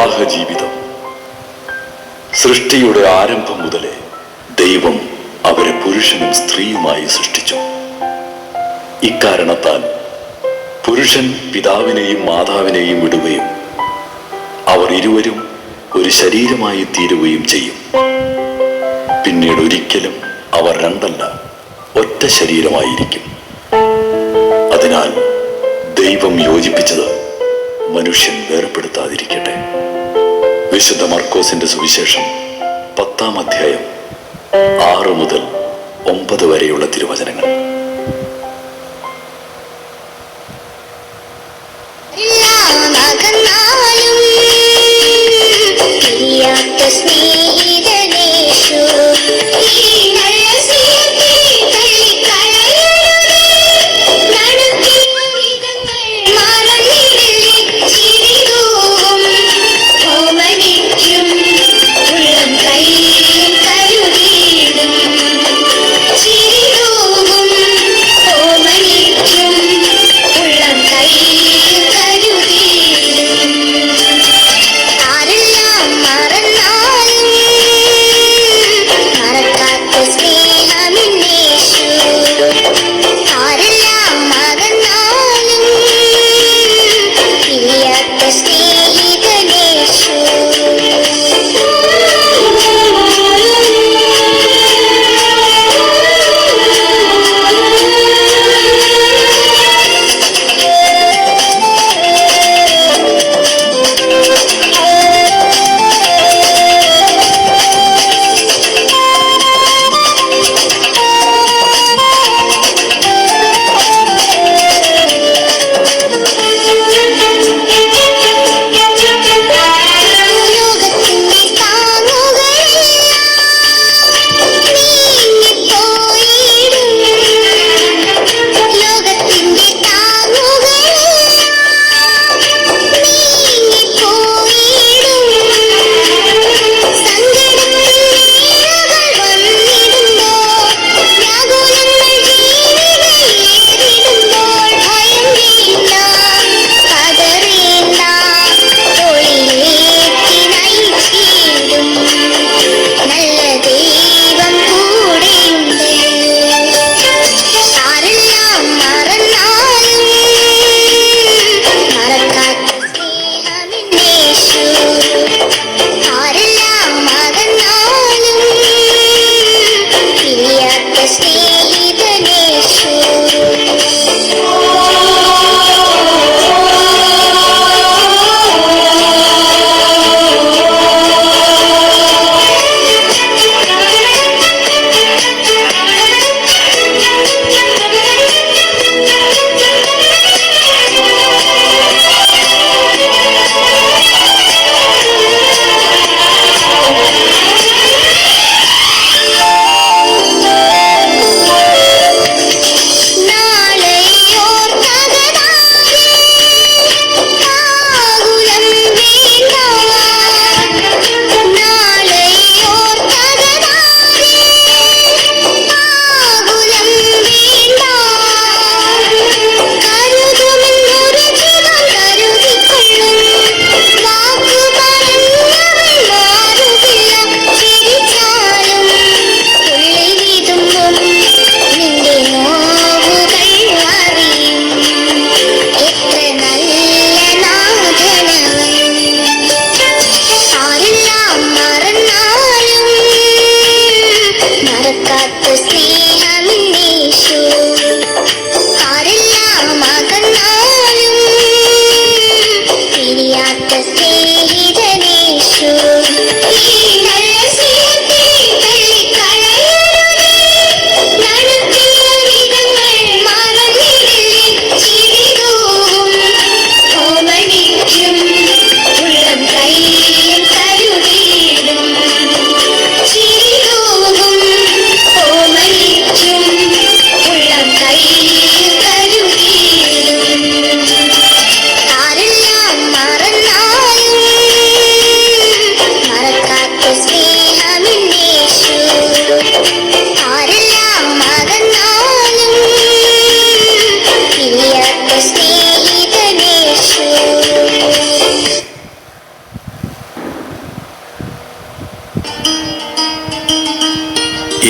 വിവാഹ ജീവിതം സൃഷ്ടിയുടെ ആരംഭം മുതലേ ദൈവം അവരെ പുരുഷനും സ്ത്രീയുമായി സൃഷ്ടിച്ചു. ഇക്കാരണത്താൽ പുരുഷൻ പിതാവിനെയും മാതാവിനെയും വിടുകയും അവർ ഇരുവരും ഒരു ശരീരമായി തീരുകയും ചെയ്യും. പിന്നീട് ഒരിക്കലും അവർ രണ്ടല്ല, ഒറ്റ ശരീരമായിരിക്കും. അതിനാൽ ദൈവം യോജിപ്പിച്ചത് മനുഷ്യൻ വേർപെടുത്താതിരിക്കട്ടെ. വിശുദ്ധ മർക്കോസിന്റെ സുവിശേഷം 10-ാം അധ്യായം 6 മുതൽ 9 വരെയുള്ള തിരുവചനങ്ങൾ.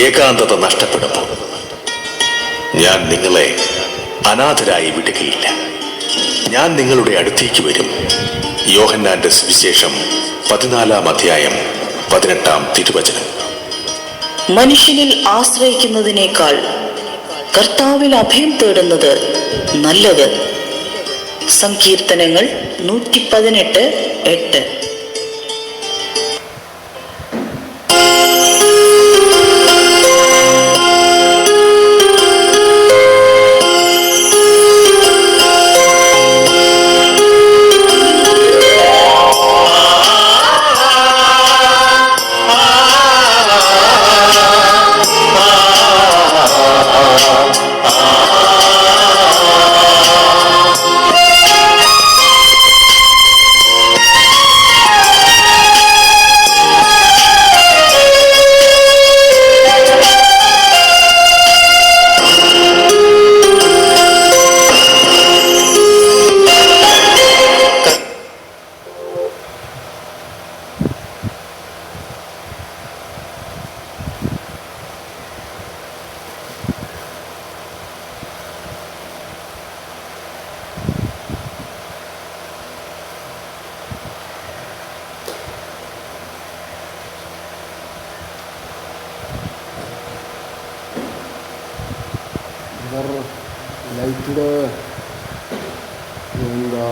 ഏകാന്തത നഷ്ടപ്പെടുമ്പോൾ ഞാൻ നിങ്ങളെ അനാഥരായി വിടുകയില്ല. ഞാൻ നിങ്ങളുടെ അടുത്തേക്ക് വരും. യോഹന്നാന്റെ സുവിശേഷം 14-ാം അധ്യായം 18-ാം തിരുവചനം. മനുഷ്യനിൽ ആശ്രയിക്കുന്നതിനേക്കാൾ കർത്താവിൽ അഭയം തേടുന്നത് നല്ലത്. സങ്കീർത്തനങ്ങൾ 118:8. ലൈറ്റിടെ എന്താ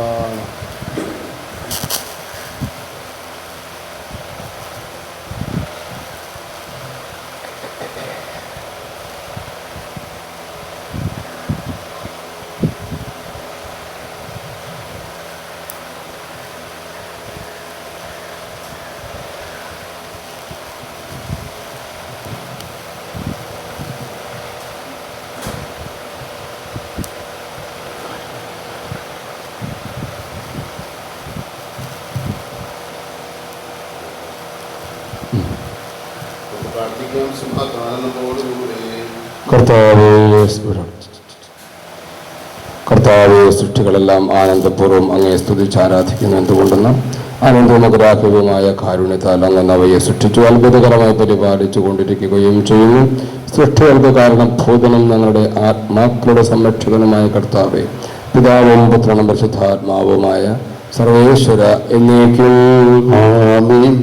കർത്താവെ, സൃഷ്ടികളെല്ലാം ആനന്ദപൂർവ്വം അങ്ങയെ സ്തുതിച്ച് ആരാധിക്കുന്നു. എന്തുകൊണ്ടെന്ന് ആനന്ദമകരാഹ്യവുമായ കാരുണ്യത്താൽ അങ്ങ് അവയെ സൃഷ്ടിച്ചു അത്ഭുതകരമായി പരിപാലിച്ചു കൊണ്ടിരിക്കുകയും ചെയ്യുന്നു. സൃഷ്ടികൾക്ക് കാരണം ഭൂതനും ഞങ്ങളുടെ ആത്മാക്കളുടെ സംരക്ഷകനുമായ കർത്താവെ, പിതാവും പുത്രനും പരിശുദ്ധാത്മാവുമായ സർവേശ്വര എന്നേക്കും ആമേൻ.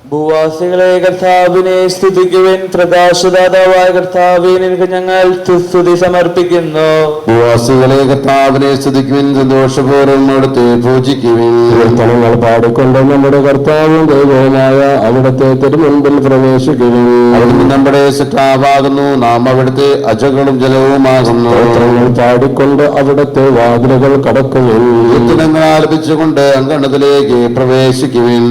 ഭൂവാസികളെ കർത്താവിനെ സ്തുതിക്കുവിൻ. പ്രകാശദാതാവായ കർത്താവേ, നിനക്ക് ഞങ്ങൾ സ്തുതി സമർപ്പിക്കുന്നു. ഭൂവാസികളെ കർത്താവിനെ സ്തുതിക്കുവിൻ. സന്തോഷപൂർവ്വം അവിടുത്തെ പൂജിക്കുവിൻ. കീർത്തനങ്ങൾ പാടിക്കൊണ്ട് നമ്മുടെ കർത്താവും ദൈവവുമായ അവിടുത്തെ തിരുമുൻപിൽ പ്രവേശിക്കുവിൻ. അവിടുന്ന് നമ്മുടെ സൃഷ്ടാവാകുന്നു, നാം അവിടുത്തെ അജകളും ജലവുമാകുന്നു. കീർത്തനങ്ങൾ പാടിക്കൊണ്ട് അവിടുത്തെ വാതിലുകൾ കടക്കുവിൻ. കീർത്തനങ്ങൾ ആലപിച്ചുകൊണ്ട് അങ്കണത്തിലേക്ക് പ്രവേശിക്കുവിൻ.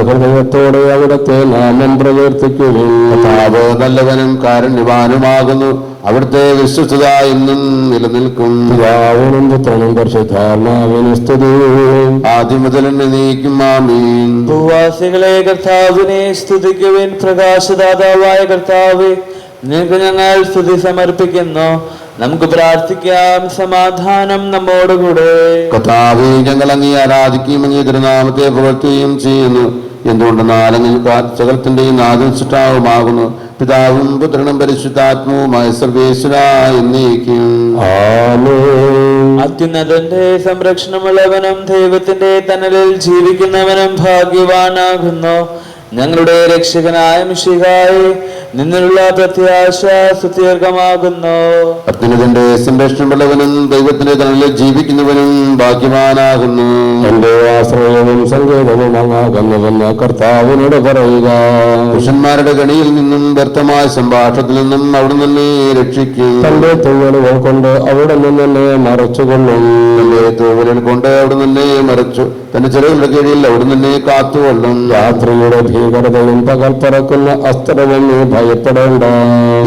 ഹൃദയത്തോടെ അവിടുത്തെ നാമം പ്രകീർത്തിക്കുവിൻ. കർത്താവ് നല്ലവനും കാരുണ്യവാനുമാകുന്നു, അവിടുത്തെ വിശ്വസ്തത എന്നും നിലനിൽക്കും. പിതാവിനും പുത്രനും പരിശുദ്ധാത്മാവിനും സ്തുതി, ആദ്യം മുതൽ എന്നേക്കും ആമേൻ. ഭൂവാസികളെ കർത്താവിനെ സ്തുതിക്കുവിൻ. പ്രകാശദാതാവായ കർത്താവേ, നിനക്ക് ഞങ്ങൾ സ്തുതി സമർപ്പിക്കുന്നു. നമുക്ക് പ്രാർത്ഥിക്കാം. സമാധാനം നമ്മോടുകൂടെ. കർത്താവേ, ഞങ്ങൾ അങ്ങേ ആരാധിക്കുകയും അങ്ങേ തിരുനാമത്തെ പുകഴ്ത്തുകയും ചെയ്യുന്നു. എന്തുകൊണ്ടെന്നാൽ അങ്ങ് സകലത്തിന്റെയും നാഥൻ സൃഷ്ടാവുമാകുന്നു. പിതാവും പുത്രനും പരിശുദ്ധാത്മാവുമായ സർവേശ്വരായ എന്നേക്കും ആമേൻ. അത്യുന്നതന്റെ സംരക്ഷണമുള്ളവനും ദൈവത്തിന്റെ തണലിൽ ജീവിക്കുന്നവനും ഭാഗ്യവാനാകുന്നു. ഞങ്ങളുടെ രക്ഷകനായ മിശിഹായേ, നിന്നുള്ള പ്രത്യാശ സുദീർഘമാകുന്നു. അത്യുന്നതന്റെ സംരക്ഷണമുള്ളവനും ദൈവത്തിന്റെ തണലിൽ ജീവിക്കുന്നവനും ഭാഗ്യവാനാകുന്നു. എന്റെ ആശ്രയവും സങ്കേതവും അങ്ങാകുന്നുവെന്ന് കർത്താവിനോട് പറയുക. പുരുഷന്മാരുടെ ഗണിയിൽ നിന്നും വ്യർത്ഥമായ സംഭാഷണത്തിൽ നിന്നും അവിടെ തന്നെ രക്ഷിക്കും. തന്റെ തൂവലുകൾ കൊണ്ട് അവിടെ നിന്നെ മറച്ചുകൊള്ളും. തന്റെ തൂവലുകൾ കൊണ്ട് അവിടെ നിന്നെ മറച്ചു, തന്റെ ചെറുകളുടെ കീഴിൽ അവിടെ നിന്നെ കാത്തുകൊള്ളും. രാത്രിയുടെ ഭീകരതയും പകൽ പറക്കുന്ന അസ്ത്രവും നീ ഭയപ്പെടേണ്ട.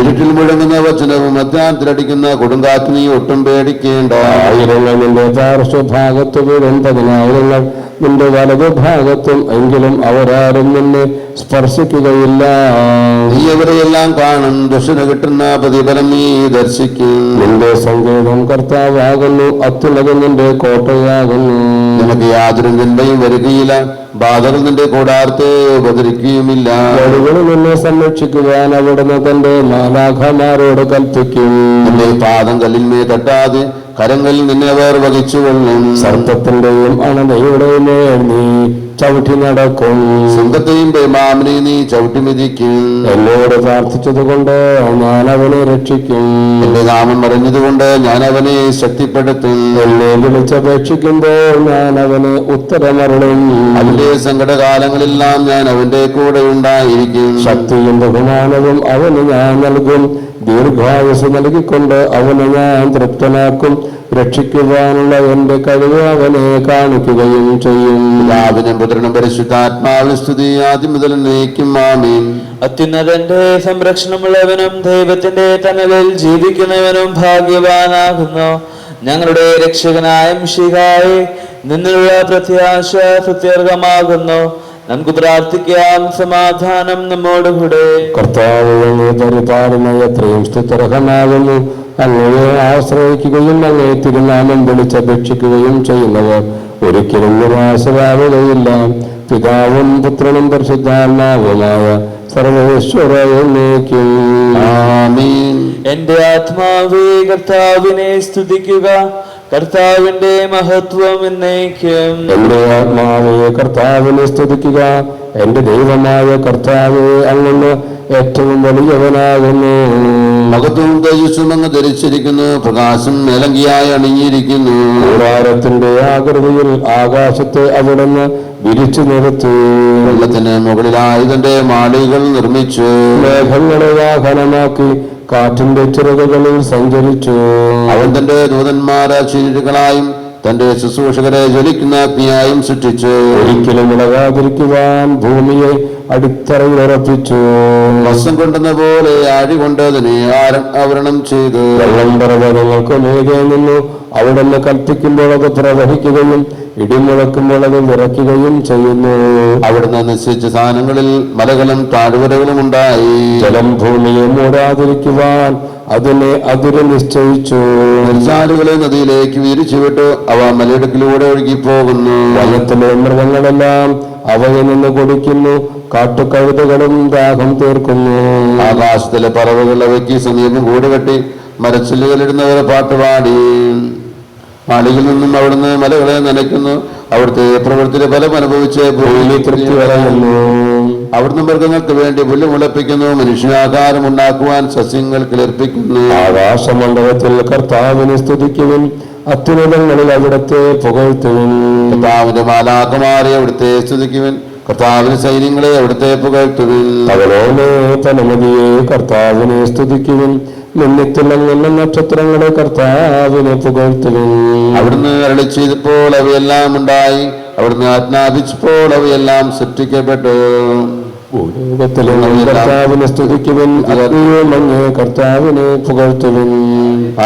ഇരുട്ടിൽ മുഴങ്ങുന്ന വചനവും മധ്യാഹ്നത്തിലടിക്കുന്ന കൊടുങ്കാറ്റ് നീ ഒട്ടും പേടിക്കേണ്ട. ആയിരങ്ങൾ നിന്റെ പാർശ്വഭാഗത്ത് വീഴും, 10,000 നിന്റെ വലതുഭാഗത്തും, എങ്കിലും അവരാരും നിന്നെ സ്പർശിക്കുകയില്ല. നീ അവരെയെല്ലാം കാണും, ദുഷ്ടന് കിട്ടുന്ന പ്രതിഫലം നീ ദർശിക്കും. നിന്റെ സങ്കേതം കർത്താവാകുന്നു, അത്യുള്ളത് നിന്റെ കോട്ടയാകുന്നു. നിനക്ക് യാതൊരു നിന്ദയും വരികയില്ല, ബാധകൾ നിന്റെ കൂടാരത്തെ ഉപദ്രവിക്കുകയുമില്ല. വഴികളിൽ നിന്നെ സംരക്ഷിക്കുവാൻ അവിടുന്ന് തന്റെ മാലാഖമാരോട് കൽപ്പിക്കും. നിന്റെ പാദം കല്ലിന്മേ തട്ടാതെ കരങ്ങളിൽ നിന്നെ അവർ വഹിച്ചുകൊള്ളും. സർപ്പത്തിന്റെയും അണലയുടെയും മേൽ നീ ചവിട്ടി നടക്കും. സിംഹത്തെയും പേമാവിനെയും നീ ചവിട്ടി മെതിക്കും. എന്നോട് പ്രാർത്ഥിച്ചതുകൊണ്ട് ഞാൻ അവനെ രക്ഷിക്കും. എന്റെ നാമം പറഞ്ഞതുകൊണ്ട് ഞാൻ അവനെ ശക്തിപ്പെടുത്തും. എന്നെ വിളിച്ചപേക്ഷിക്കുമ്പോൾ ഞാൻ അവന് ഉത്തരമരുളും. അവന്റെ സങ്കടകാലങ്ങളെല്ലാം ഞാൻ അവന്റെ കൂടെ ഉണ്ടായിരിക്കും. ശക്തിയും ബഹുമാനവും അവന് ഞാൻ നൽകും. ദീർഘായുസ് നൽകിക്കൊണ്ട് അവനെ ഞാൻ തൃപ്തനാക്കും. രക്ഷിക്കുവാനുള്ള എന്റെ കഴിവ് അവനെ കാണിക്കുകയും ചെയ്യും. പിതാവിനും പുത്രനും പരിശുദ്ധാത്മാവിനും സ്തുതി ആദ്യം മുതൽ എന്നേക്കും. ആമേൻ. അത്യുന്നതന്റെ സംരക്ഷണമുള്ളവനും ദൈവത്തിന്റെ തണലിൽ ജീവിക്കുന്നവനും ഭാഗ്യവാനാകുന്നു. ഞങ്ങളുടെ രക്ഷകനായ മിശിഹായേ, നിന്നുള്ള പ്രത്യാശ സുത്യർഹമാകുന്നു. നമുക്ക് പ്രാർത്ഥിക്കാം. സമാധാനം നമ്മോടുകൂടെ. കർത്താവ് അങ്ങേ പരിപാലന എത്രയും സ്തുത്യർഹമാകുന്നു. അങ്ങയെ ആശ്രയിക്കുകയും അങ്ങേ തിരുനാമം വിളിച്ചപേക്ഷിക്കുകയും ചെയ്യുന്നവർ ഒരിക്കലും നിരാശരാവുകയില്ല. പിതാവും പുത്രനും പരിശുദ്ധാത്മാവുമായ സർവ്വേശ്വര എന്നേക്കും. ആമേൻ. എന്റെ ആത്മാവേ കർത്താവിനെ സ്തുതിക്കുക. കർത്താവിന്റെ മഹത്വം എന്നേക്കും. എന്റെ ആത്മാവേ കർത്താവിനെ സ്തുതിക്കുക. എന്റെ ദൈവമായ കർത്താവേ, അങ്ങ് ഏറ്റവും വലിയവനാകുന്നു. മഹത്വവും തേജസ്സും അങ്ങ് ധരിച്ചിരിക്കുന്നു. പ്രകാശം മേലങ്കിയായി അണിഞ്ഞിരിക്കുന്നു. കൂടാരത്തിന്റെ ആകൃതിയിൽ ആകാശത്തെ അവിടുന്ന് വിരിച്ചു നിർത്തി. വെള്ളത്തിന് മുകളിലായി തന്റെ മാളികൾ നിർമ്മിച്ചു. മേഘങ്ങളെ വാഹനമാക്കി കാറ്റിന്റെ ചിറകുകളിൽ സഞ്ചരിച്ചു. അവൻ തന്റെ ദൂതന്മാരെ ചീരുകളായും തന്റെ ശുശ്രൂഷകരെ ജ്വലിക്കുന്ന അഗ്നിയായും സൃഷ്ടിച്ചു. ഒരിക്കലും ഇളകാതിരിക്കുവാൻ ഭൂമിയെ അടിത്തറയിൽ ഉറപ്പിച്ചു. വസ്ത്രം കൊണ്ടെന്ന പോലെ ആഴി കൊണ്ടതിനെ ആവരണം ചെയ്തു. വെള്ളം പർവ്വതങ്ങൾക്ക് മേഘെ നിന്നു. അവിടുന്ന് കൽപ്പിക്കുമ്പോൾ അത് പ്രവഹിക്കുകയും ഇടിമുഴക്കുമ്പോൾ അത് വിറയ്ക്കുകയും ചെയ്യുന്നു. അവിടുന്ന് നിശ്ചയിച്ച സ്ഥാനങ്ങളിൽ മലകളും താഴ്വരകളും ഉണ്ടായി. ജലം ഭൂമിയെ മൂടാതിരിക്കുവാൻ അതിര് നിശ്ചയിച്ചു. നിർച്ചാലുകളെ നദിയിലേക്ക് വീരിച്ചുവിട്ടു. അവ മലയിടുക്കിലൂടെ ഒഴുകിപ്പോകുന്നു. വനത്തിലെ മൃഗങ്ങളെല്ലാം അവയിൽ നിന്ന് കുടിക്കുന്നു. കാട്ടുകഴുതകളും ദാഹം തീർക്കുന്നു. ആകാശത്തിലെ പറവകൾ അവയ്ക്ക് സമീപം കൂടുകെട്ടി മരച്ചില്ലുകളിടുന്നവരെ പാട്ടുപാടി. മാളികയിൽ നിന്നും അവിടുന്ന് മലകളെ നനയ്ക്കുന്നു. അവിടുത്തെ പ്രവൃത്തിയുടെ ഫലം അനുഭവിച്ച് ഭൂമിയിൽ തൃപ്തി പറയുന്നു. അവിടുന്ന് മൃഗങ്ങൾക്ക് വേണ്ടി പുല്ല് മുളപ്പിക്കുന്നു. മനുഷ്യാകാരം ഉണ്ടാക്കുവാൻ സസ്യങ്ങൾ കിളിർപ്പിക്കുന്നു. ആകാശമണ്ഡലത്തിൽ കർത്താവിനെ സ്തുതിക്കുവിൻ. അത്യുന്നതങ്ങളിൽ അവിടുത്തെ പുകഴ്ത്തുവിൻ. കർത്താവിന്റെ മാലാഖമാരെ അവിടുത്തെ സ്തുതിക്കുവിൻ. കർത്താവിന്റെ സൈന്യങ്ങളെ അവിടുത്തെ പുകഴ്ത്തുവിൻ. പകലോനെ പനമതിയെ കർത്താവിനെ സ്തുതിക്കുവിൻ. മിന്നിത്തിളങ്ങുന്ന നക്ഷത്രങ്ങളെ കർത്താവിനെ പുകഴ്ത്തുവിൻ. അവിടുന്ന് അരുളി ചെയ്തപ്പോൾ അവയെല്ലാം ഉണ്ടായി. അവിടുന്ന് ആജ്ഞാപിച്ചപ്പോൾ അവയെല്ലാം സൃഷ്ടിക്കപ്പെട്ടു. ഭൂലോകത്തിലും കർത്താവിനെ സ്തുതിക്കുവിൻ. അഗ്നിയെ മഞ്ഞ് കർത്താവിനെ പുകഴ്ത്തുവിൻ.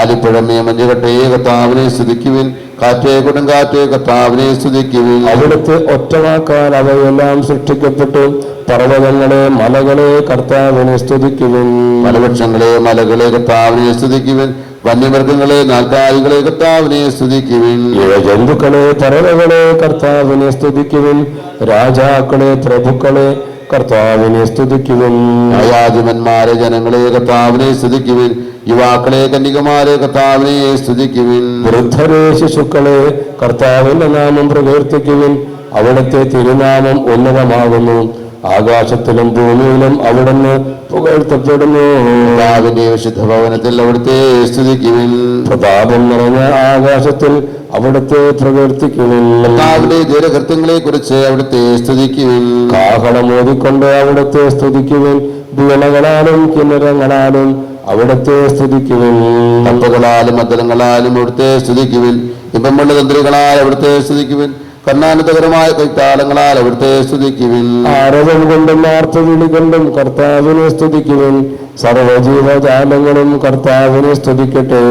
ആലിപ്പഴമേ മഞ്ഞുകട്ടയെ കർത്താവിനെ സ്തുതിക്കുവിൻ. കാറ്റേ കൊടുങ്കാറ്റേ കർത്താവിനെ സ്തുതിക്കുവിൻ. അവിടുത്തെ ഒറ്റവാക്കാൽ അവയെല്ലാം സൃഷ്ടിക്കപ്പെട്ടു. പർവ്വതങ്ങളെ മലകളെ കർത്താവിനെ സ്തുതിക്കുവിൻ. മലവൃക്ഷങ്ങളെ മലകളെ കർത്താവിനെ സ്തുതിക്കുവിൻ. വന്യമൃഗങ്ങളെ നാൽക്കാലികളെ കർത്താവിനെ സ്തുതിക്കുവിൻ. ജന്തുക്കളെ പറവകളെ കർത്താവിനെ സ്തുതിക്കുവിൻ. രാജാക്കളെ പ്രഭുക്കളെ കർത്താവിനെ സ്തുതിക്കുവിൻ. ന്യായാധിപന്മാരെ ജനങ്ങളെ കർത്താവിനെ സ്തുതിക്കുവിൻ. യുവാക്കളെ കന്യകമാരെ കർത്താവിനെ സ്തുതിക്കുവിൻ. വൃദ്ധരെ ശിശുക്കളെ കർത്താവിന്റെ നാമം പ്രകീർത്തിക്കുവിൻ. അവിടുത്തെ തിരുനാമം ഉന്നതമാകുന്നു. ആകാശത്തിലും ഭൂമിയിലും അവിടുന്ന് പുകഴ്ത്തപ്പെടുന്നു. കർത്താവിന്റെ വിശുദ്ധ ഭവനത്തിൽ അവിടുത്തെ സ്തുതിക്കുവിൻ. പ്രതാപം നിറഞ്ഞ ആകാശത്തിൽ അവിടുത്തെ പ്രകീർത്തിക്കുവിൻ. കർത്താവിന്റെ ദീർഘകൃത്യങ്ങളെ കുറിച്ച് അവിടുത്തെ സ്തുതിക്കുവിൻ. കാഹളമോദിക്കൊണ്ട് അവിടുത്തെ സ്തുതിക്കുവിൻ. വീണകളാലും കിന്നരങ്ങളാലും അവിടുത്തെ സ്തുതിക്കുവിൻ. തപ്പുകളാലും മദ്ദളങ്ങളാലും അവിടുത്തെ സ്തുതിക്കുവിൻ. ഇമ്പമുള്ള തന്ത്രികളാൽ അവിടുത്തെ സ്തുതിക്കുവിൻ. കർണാനന്ദകരമായ കൈത്താളങ്ങളാൽ അവിടുത്തെ സ്തുതിക്കുവിൻ. ആരവം കൊണ്ടും ആർത്തവിളി കൊണ്ടും കർത്താവിനെ സ്തുതിക്കുവിൻ. സർവജീവജാലങ്ങളും കർത്താവിനെ സ്തുതിക്കട്ടെ.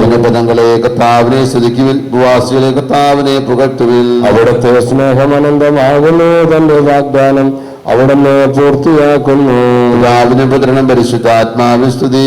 ജനപദങ്ങളെ കർത്താവിനെ സ്തുതിക്കുവിൻ. ഭൂവാസികളെ കർത്താവിനെ പുകഴ്ത്തുവിൻ. അവിടുത്തെ സ്നേഹമനന്തമാകുന്നു. തന്റെ വാഗ്ദാനം അവിടുന്ന് പൂർത്തിയാക്കുന്നു. പിതാവിനും പുത്രനും പരിശുദ്ധാത്മാവിനും സ്തുതി.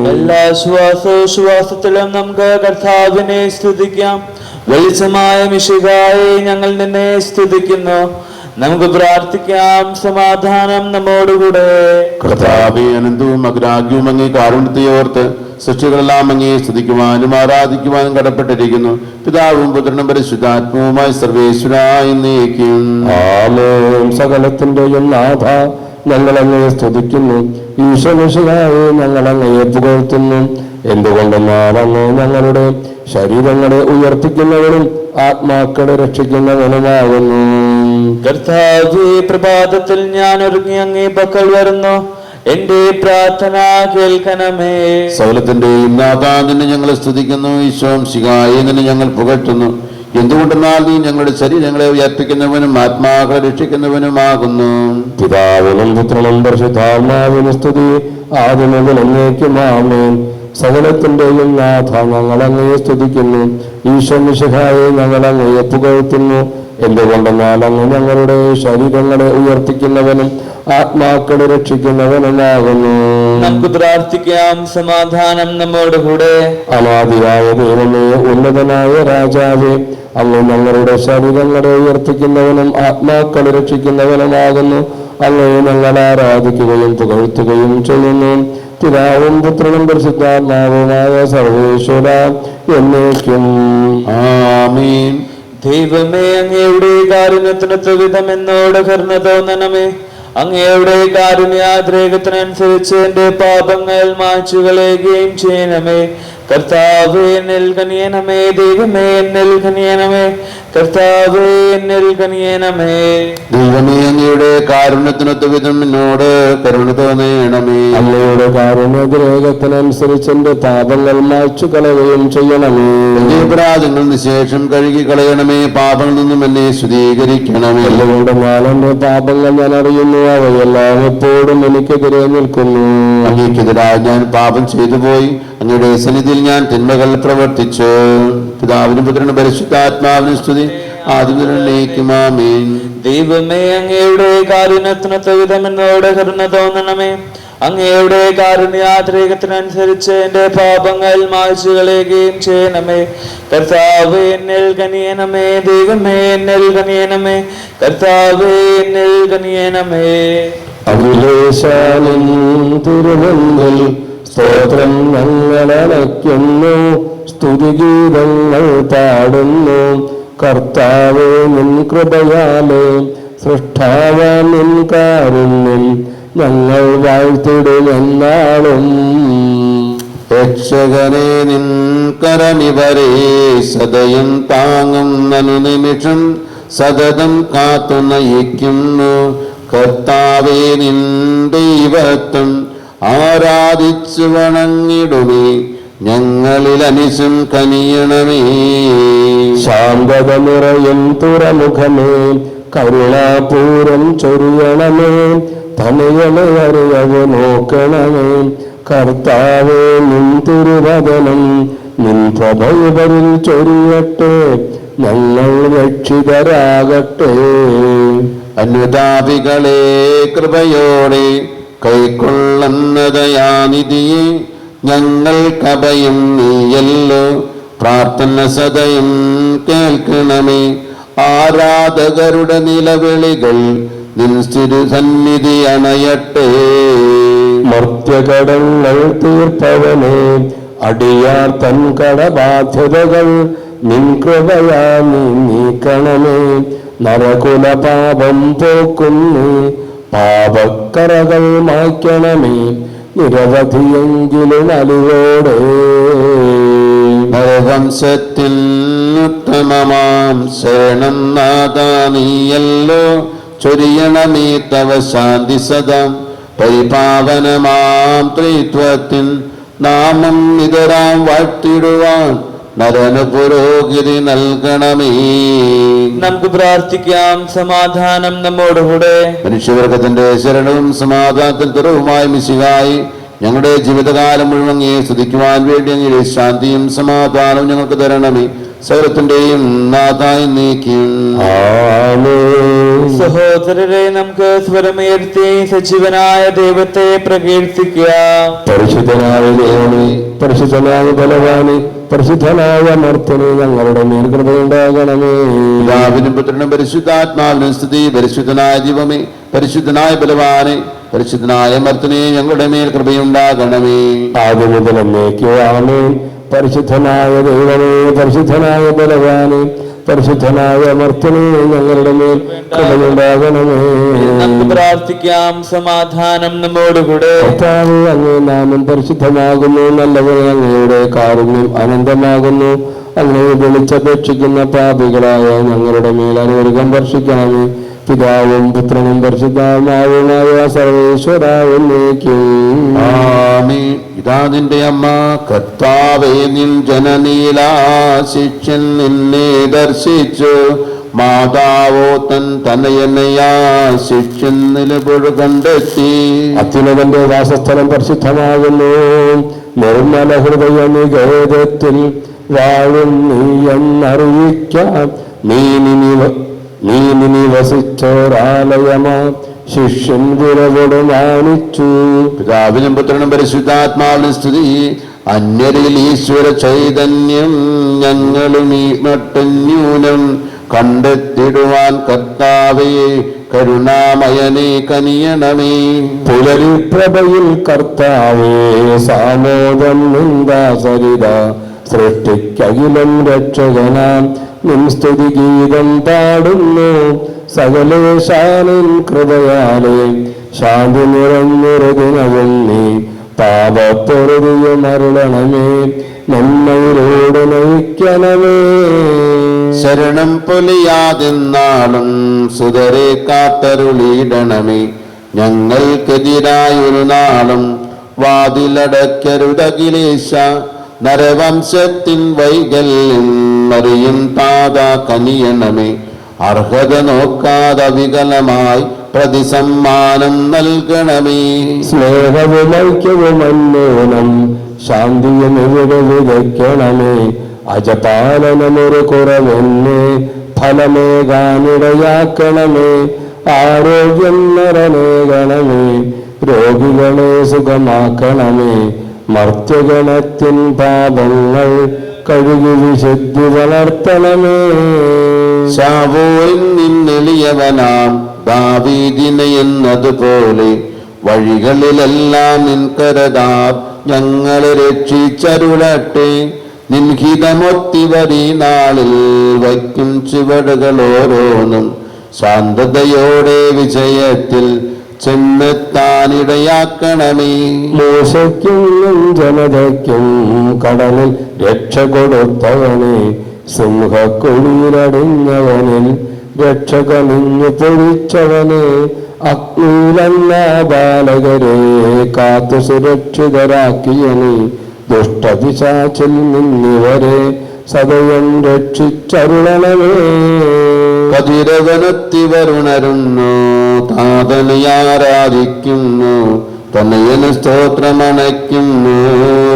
എല്ലാ ശ്വാസോശ്വാസത്തിലും നമുക്ക് കർത്താവിനെ സ്തുതിക്കാം. വെളിച്ചമായ മിശിഹായെ ഞങ്ങൾ നിന്നെ സ്തുതിക്കുന്നു. നമുക്ക് പ്രാർത്ഥിക്കാം. സമാധാനം നമ്മോടുകൂടെ. കർത്താവേ, അനന്തവും അഗ്രാഹ്യവും അങ്ങേ കാരുണ്യത്തെയോർത്ത് സൃഷ്ടികളെല്ലാം അങ്ങേ സ്തുതിക്കുവാനും ആരാധിക്കുവാനും കടപ്പെട്ടിരിക്കുന്നു. പിതാവും പുത്രനും പരിശുദ്ധാത്മാവുമായി സർവേശ്വരായി എന്നേക്കും. ആമേൻ. സകലത്തിന്റെയും നാഥ, ഞങ്ങൾ അങ്ങയെ സ്തുതിക്കുന്നു. ഈശ്വരശിയായി ഞങ്ങൾ അങ്ങയെ പുകഴ്ത്തുന്നു. എന്തുകൊണ്ടെന്നാൽ അങ്ങ് ഞങ്ങളുടെ ശരീരങ്ങളെ ഉയർത്തിക്കുന്നവനും ആത്മാക്കളെ രക്ഷിക്കുന്നവനുമാകുന്നു. കർത്താവേ, പ്രഭാതത്തിൽ ഞാൻ ഒരുങ്ങി അങ്ങേ പക്കൽ വരുന്നു. എന്റെ പ്രാർത്ഥന കേൾക്കണമേ. സകലത്തിന്റെയും നാഥ, നിന്നെ ഞങ്ങൾ സ്തുതിക്കുന്നു. ഈശോം ശിഖായെ നിന്നെ ഞങ്ങൾ പുകഴ്ത്തുന്നു. എന്തുകൊണ്ടെന്നാൽ നീ ഞങ്ങളുടെ ശരീരങ്ങളെ ഉയർപ്പിക്കുന്നവനും ആത്മാക്കളെ രക്ഷിക്കുന്നവനുമാകുന്നു. പിതാവിനും പുത്രനും പരിശുദ്ധാത്മാവിനും സ്തുതി, ആദ്യം മുതൽ എന്നേക്കും. ആമേൻ. സകലത്തിന്റെയും നാഥ, ഞങ്ങൾ അങ്ങയെ സ്തുതിക്കുന്നു. ഈശ്വരശിഹായെ ഞങ്ങൾ അങ്ങയെ പുകഴ്ത്തുന്നു. എന്തുകൊണ്ടെന്നാൽ അങ്ങ് ഞങ്ങളുടെ ശരീരങ്ങളെ ഉയർത്തിക്കുന്നവനും ആത്മാക്കളെ രക്ഷിക്കുന്നവനുമാകുന്നു. നമുക്ക് പ്രാർത്ഥിക്കാം. സമാധാനം നമ്മോടുകൂടെ. അനാദിയായ ദൈവമേ, ഉന്നതനായ രാജാവേ, അങ്ങ് ഞങ്ങളുടെ ശരീരങ്ങളെ ഉയർത്തിക്കുന്നവനും ആത്മാക്കളെ രക്ഷിക്കുന്നവനുമാകുന്നു. അങ്ങയെ ഞങ്ങൾ ആരാധിക്കുകയും പുകഴ്ത്തുകയും ചെയ്യുന്നു. പിതാവും പുത്രനും പരിശുദ്ധാത്മാവുമായ സർവേശ്വര എന്നേക്കും. ആമേൻ. ദൈവമേ, അങ്ങയുടെ കാരുണ്യത്തിന് ത്രിവിധം എന്നോട് കരുണ തോന്നണമേ. അങ്ങയുടെ കാരുണ്യാദ്രേകത്തിനനുസരിച്ച് എന്റെ പാപങ്ങൾ മായ്ച്ചു കളയുകയും ചെയ്യണമേ. കർത്താവേ, എന്നിൽ കനിയണമേ. ദൈവമേ, എന്നിൽ കനിയണമേ. കർത്താവേ, എന്നിൽ കനിയണമേ. ദൈവമേ, അങ്ങയുടെ കാരുണ്യത്തിനൊത്ത വിധം എന്നോട് കരുണ തോന്നണമേ. അങ്ങയുടെ കാരുണ്യാദ്രേകത്തിനനുസരിച്ച് എന്റെ പാപങ്ങൾ മായ്ച്ചു കളയുകയും ചെയ്യണമേ. എന്റെ അപരാധങ്ങളിൽ നിന്ന് ശേഷം കഴുകി കളയണമേ. പാപങ്ങളിൽ നിന്നും എന്നെ ശുദ്ധീകരിക്കണമേ. അതുകൊണ്ട് ഞാൻ എന്റെ പാപങ്ങൾ ഞാൻ അറിയുന്നു. അവയെല്ലാം എപ്പോഴും എനിക്കെതിരെ നിൽക്കുന്നു. അങ്ങേക്കെതിരായി ഞാൻ പാപം ചെയ്തു പോയി. അങ്ങയുടെ സന്നിധിയിൽ ഞാൻ തിന്മകൾ പ്രവർത്തിച്ചു. പിതാവിനും പുത്രനും പരിശുദ്ധാത്മാവിനും സ്തുതി, ആദ്യം മുതൽ എന്നേക്കും. ആമേൻ. ദൈവമേ, അങ്ങയുടെ കാരുണ്യത്തിനൊത്ത വിധം എന്നോട് കരുണ തോന്നണമേ. അങ്ങയുടെ കാരുണ്യാദ്രേകത്തിനനുസരിച്ച് എന്റെ പാപങ്ങൾ മായ്ച്ചു കളയുകയും ചെയ്യണമേ. കർത്താവേ, എന്നിൽ കനിയണമേ. ദൈവമേ, എന്നിൽ കനിയണമേ. കർത്താവേ, എന്നിൽ കനിയണമേ. അഖിലേശാനിൻ തിരുവന്തിൽ സ്തോത്രം ഞങ്ങൾ അണയ്ക്കുന്നു. സ്തുതിഗീതങ്ങൾ പാടുന്നു. കർത്താവേ, നിൻ കൃപയാലേ സൃഷ്ടാവേ, നിൻ കാരുണ്യം ഞങ്ങൾ വാഴ്ത്തിടുമെന്നാളും. രക്ഷകനെ, നിൻ കരമിവരെ സദയം താങ്ങുന്നനു നിമിഷം സതതം കാത്തു നയിക്കുന്നു. കർത്താവേ, നിൻ ദൈവത്വം ആരാധിച്ചു വണങ്ങിടുമേ. ഞങ്ങളിൽ അനിശം കനിയണമേ. ശാന്തത നിറയും തുറമുഖമേ, കരുണാപൂരം ചൊരിയണമേ. തനികളെ അറിയവ് നോക്കണമേ. കർത്താവേ, നിൻ തിരുവചനം നിൻ പ്രഭവരിൽ ചൊരിയട്ടെ. ഞങ്ങൾ രക്ഷിതരാകട്ടെ. അനുതാപികളെ കൃപയോടെ കൈക്കൊള്ളുന്നതയാനിധിയെ ഞങ്ങൾക്കഭയം നീയല്ലോ. പ്രാർത്ഥന സദയം കേൾക്കണമേ. ആരാധകരുടെ നിലവിളികൾ നിൻ സ്ഥിരസന്നിധി അണയട്ടെ. മർത്യകടങ്ങൾ തീർപ്പവനെ, അടിയാർ തൻ കടബാധ്യതകൾ നിൻ കൃപയാ നീ നീക്കണമേ. നരകുല പാപം പോക്കുന്നു, പാപക്കറകൾ മായ്ക്കണമേ. നിരവധിയെങ്കിലും അലിവോടെ നരവംശത്തിൽ ഉത്തമമാം ശരണം നാഥാ നീയല്ലോ. ചൊരിയണമേ തവ ശാന്തി സദാ. പരിപാവനമാം ത്രിത്വത്തിൻ നാമം ഇതരാം വാഴ്ത്തിടുവാൻ നരന് പുരോഗതി നൽകണമേ. നമുക്ക് പ്രാർത്ഥിക്കാം. സമാധാനം നമ്മോടുകൂടെ. മനുഷ്യവർഗത്തിന്റെ ശരണവും സമാധാനത്തിൽ തുറവുമായ മിശിഹായി ഞങ്ങളുടെ ജീവിതകാലം മുഴുവൻ അങ്ങയെ സ്തുതിക്കുവാൻ വേണ്ടി അങ്ങയുടെ ശാന്തിയും സമാധാനവും ഞങ്ങൾക്ക് തരണമേ. സകലത്തിന്റെയും നാഥായി നീക്കും. ആമേൻ. സഹോദരരെ, നമുക്ക് സ്വരമുയർത്തി സജീവനായ ദൈവത്തെ പ്രകീർത്തിക്കാം. പരിശുദ്ധനായ ദൈവമേ, പരിശുദ്ധനായ ബലവാനെ, പരിശുദ്ധനായ മർത്തനെ, ഞങ്ങളുടെ മേൽ കൃപയുണ്ടാകണമേ. പിതാവിനും പുത്രനും പരിശുദ്ധാത്മാവിനും സ്തുതി. പരിശുദ്ധനായ ദൈവമേ, പരിശുദ്ധനായ ബലവാനെ, പരിശുദ്ധനായ മർത്തനെ, ഞങ്ങളുടെ മേൽ കൃപയുണ്ടാകണമേ. ആദ്യം മുതൽ എന്നേക്കും ആമേൻ. പരിശുദ്ധനായ ദൈവമേ, പരിശുദ്ധനായ ബലവാനെ, പരിശുദ്ധനായ മർത്തനെ, ഞങ്ങളുടെ മേൽ കൃപയുണ്ടാകണമേ. നമുക്ക് പ്രാർത്ഥിക്കാം. സമാധാനം നമ്മോടുകൂടെ. കർത്താവേ, അങ്ങേ നാമം പരിശുദ്ധമാകുന്നു. നല്ലവരെ, അങ്ങയുടെ കാരുണ്യം അനന്തമാകുന്നു. അങ്ങേ വിളിച്ചപേക്ഷിക്കുന്ന പാപികളായ ഞങ്ങളുടെ മേൽ അനുഗ്രഹം വർഷിക്കണമേ. പിതാവും പുത്രനും പരിശുദ്ധാത്മാവുമായ സർവേശ്വരായ എന്നേക്കും ആമേൻ. ഇതാ നിന്റെ അമ്മ. കർത്താവേ, നിൻ ജനനീലാശിഷ്യൻ നിന്നെ ദർശിച്ചു. മാതാവോ തൻ തനയനയാ ശിഷ്യൻ നിലപൊഴു കണ്ടെത്തി. അത്യുന്നതന്റെ വാസസ്ഥലം പരിശുദ്ധമാകുന്നു. നിർമ്മല ഹൃദയ നികേതത്തിൽ വാഴും നീ എന്നറിയിക്കാം. നീ വസിച്ചോരാലയമാ ശിഷ്യൻ വിരവോട് മാനിച്ചു. പിതാവിനും പുത്രനും പരിശുദ്ധാത്മാവിനും സ്തുതി. അന്യരിൽ ഈശ്വര ചൈതന്യം ഞങ്ങളും ഈ മട്ടന്യൂനം കണ്ടെത്തിടുവാൻ കർത്താവേ കരുണാമയനെ കനിയണമേ. പുലരിപ്രഭയിൽ കർത്താവേ സാമോദം നിന്ദാസരിത സൃഷ്ടിക്കകിലം രക്ഷകനാം നിൻ സ്തുതി ഗീതം പാടുന്നു. സകലേശാനിൻ കൃപയാലേ ശാന്തി നിറഞ്ഞൊരുദിനവും നീ പാപപ്പൊറുതിയുമരുളണമേ. നന്മയിലൂടെ നയിക്കണമേ. ശരണം പൊലിയാതെന്നാളും സുതരെ കാത്തരുളിയിടണമേ. ഞങ്ങൾക്കെതിരായൊരു നാളും വാതിലടയ്ക്കരുതകിലേശ. നരവംശത്തിൻ വൈകല്യം അറിയും താത കനിയണമേ. അർഹത നോക്കാതെ വികലമായി പ്രതിസമ്മാനം നൽകണമേ. സ്നേഹവും ഐക്യവും അന്യോനം ശാന്തിയും ഇവിടെ വിതയ്ക്കണമേ. അജപാലനമൊരു കുറവെന്നെ ഫലമേകാനിടയാക്കണമേ. ആരോഗ്യം നിറനേകണമേ. രോഗികളെ സുഖമാക്കണമേ. മർത്യഗണത്തിൻ പാപങ്ങൾ കഴുകി വിശുദ്ധി വളർത്തണമേ. ശാവോയിൽ നിന്നെളിയവനാം ദാവീദിനെ എന്നതുപോലെ വഴികളിലെല്ലാം നിൻകരതാർ ഞങ്ങളെ രക്ഷിച്ചരുളട്ടെ. നിൻഹിതമൊത്തിവരീ നാളിൽ വയ്ക്കും ചുവടുകൾ ഓരോന്നും ശാന്തതയോടെ വിജയത്തിൽ ചെന്നെത്താനിടയാക്കണമേ. മോശയ്ക്കും ജനതയ്ക്കും കടലിൽ രക്ഷ കൊടുത്തവനെ, സിംഹക്കുഴിയിലടിഞ്ഞവനിൽ രക്ഷകനിഞ്ഞു പൊഴിച്ചവനെ, അഗ്നിയിലെന്ന ബാലകരെ കാത്തു സുരക്ഷിതരാക്കിയനെ, ദുഷ്ടപിശാചിൽ നിന്നിവരെ സദയം രക്ഷിച്ചരുളണമേ. കതിരവനത്തിവരുണരുന്നു, താതനെ ആരാധിക്കുന്നു, തനയന് സ്തോത്രമണയ്ക്കുന്നു.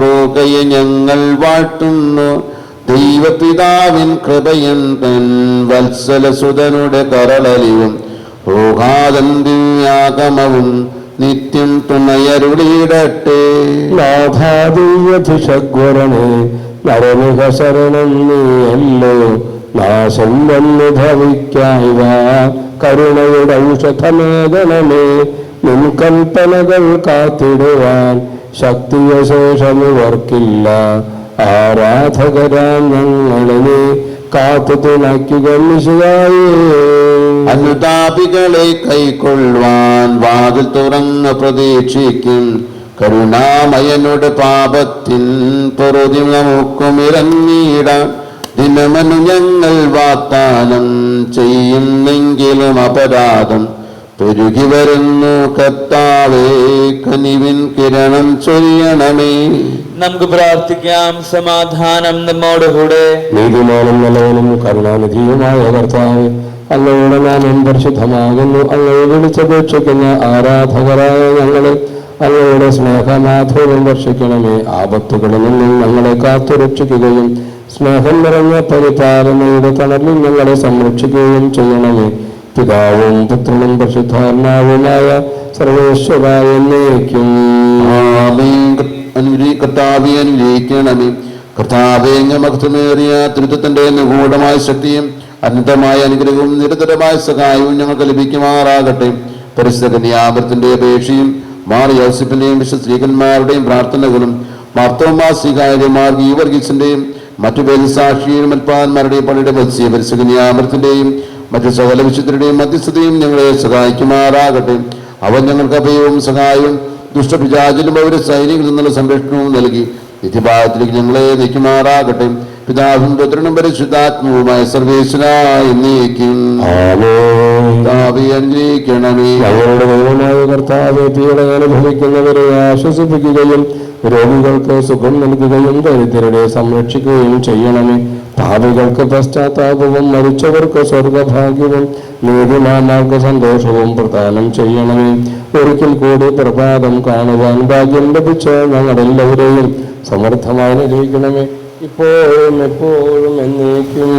റോകയെ ഞങ്ങൾ വാഴ്ത്തുന്നു. ദൈവപിതാവിൻ കൃപയും തൻ വത്സലസുതനുടെ കരളലിയും റോഹാദൻ ദിവ്യാഗമവും നിത്യം തുണയരുളിയിടട്ടെ. നാഥാദീയഭിഷഗ്വരനെ നരനുക ശരണം നീയല്ലോ. നാശം വന്നു ഭവിക്കായ കരുണയുടെ ഔഷധമേകണമേ. നിൻ കൽപ്പനകൾ കാത്തിടുവാൻ ശക്തിയശേഷമിവർക്കില്ല. ആരാധകരാം ഞങ്ങളെ കാത്തു തുണയ്ക്കുക നിശയായേ. അനുതാപികളെ കൈക്കൊള്ളുവാൻ വാതിൽ തുറന്ന് പ്രതീക്ഷിക്കും. കരുണാമയനുടെ പാപത്തിൻ പൊറുതി നമുക്കും ഇറങ്ങിയിടാം. ദിനമനു ഞങ്ങൾ വാഗ്ദാനം ചെയ്യുന്നെങ്കിലും അപരാധം പെരുകി വരുന്നു. കർത്താവേ, കനിവിൻ കിരണം ചൊരിയണമേ. നമുക്ക് പ്രാർത്ഥിക്കാം. സമാധാനം നമ്മോടുകൂടെ. നീതിമാനും നല്ലവനും കരുണാനിധിയുമായ കർത്താവേ, അങ്ങയുടെ നാമം പരിശുദ്ധമാകുന്നു. അങ്ങയെ വിളിച്ചപേക്ഷിക്കുന്ന ആരാധകരായ ഞങ്ങളെ അങ്ങയുടെ സ്നേഹമാധുര്യം വർഷിക്കണമേ. ആപത്തുകളിൽ നിന്നും ഞങ്ങളെ കാത്തുരക്ഷിക്കുകയും സ്നേഹം നിറഞ്ഞ പരിപാലനയുടെ തണലിൽ ഞങ്ങളെ സംരക്ഷിക്കുകയും ചെയ്യണമേ. പിതാവും പുത്രനും പരിശുദ്ധാത്മാവുമായ സർവേശ്വരായ എന്നേക്കും. കർത്താവെ അനുഗ്രഹിക്കണമേ. കർത്താവെ മഹത്വമേറിയ തൃത്വത്തിന്റെ നിഗൂഢമായ ശക്തിയും അനന്തമായ അനുഗ്രഹവും നിരന്തരമായ സഹായവും ഞങ്ങൾക്ക് ലഭിക്കുമാറാകട്ടെ. പരിശുദ്ധ കന്യാമൃത്തിന്റെ അപേക്ഷയും മാർ യോസഫിന്റെയും വിശ്വസ്ത്രീകന്മാരുടെയും പ്രാർത്ഥനകളും മാർത്തോമാ സ്വീകാര്യമാർ ഗീവർഗീസിന്റെയും മറ്റു വേദസാക്ഷിയും മൽപ്പാന്മാരുടെയും പള്ളിയുടെ മത്സ്യ പരിശുദ്ധ കന്യാമൃത്തിന്റെയും മറ്റു സകല വിശുദ്ധരുടെയും മധ്യസ്ഥതയും ഞങ്ങളെ സഹായിക്കുമാറാകട്ടെ. അവൻ ഞങ്ങൾക്ക് അഭയവും സഹായവും ദുഷ്ടപിശാചിലും അവരുടെ സൈനികരിൽ നിന്നുള്ള സംരക്ഷണവും നൽകി നിത്യഭാഗത്തിലേക്ക് ഞങ്ങളെ നയിക്കുമാറാകട്ടെ. പിതാവും പുത്രനും പരിശുദ്ധാത്മാവുമായ സർവേശ്വരായ എന്നേക്കും. അനുഗ്രഹിക്കണമേ. ഞങ്ങളുടെ ദൈവമായ കർത്താവേ, പീഡ അനുഭവിക്കുന്നവരെ ആശ്വസിപ്പിക്കുകയും രോഗികൾക്ക് സുഖം നൽകുകയും ദരിദ്രരെ സംരക്ഷിക്കുകയും ചെയ്യണമേ. പാപികൾക്ക് പശ്ചാത്താപവും മരിച്ചവർക്ക് സ്വർഗഭാഗ്യവും നീതിമാന്മാർക്ക് സന്തോഷവും പ്രദാനം ചെയ്യണമേ. ഒരിക്കൽ കൂടി പ്രഭാതം കാണുവാൻ ഭാഗ്യം ലഭിച്ച ഞങ്ങളെല്ലാവരെയും സമർത്ഥമായി അനുഗ്രഹിക്കണമേ, ഇപ്പോഴും എപ്പോഴും എന്നേക്കും.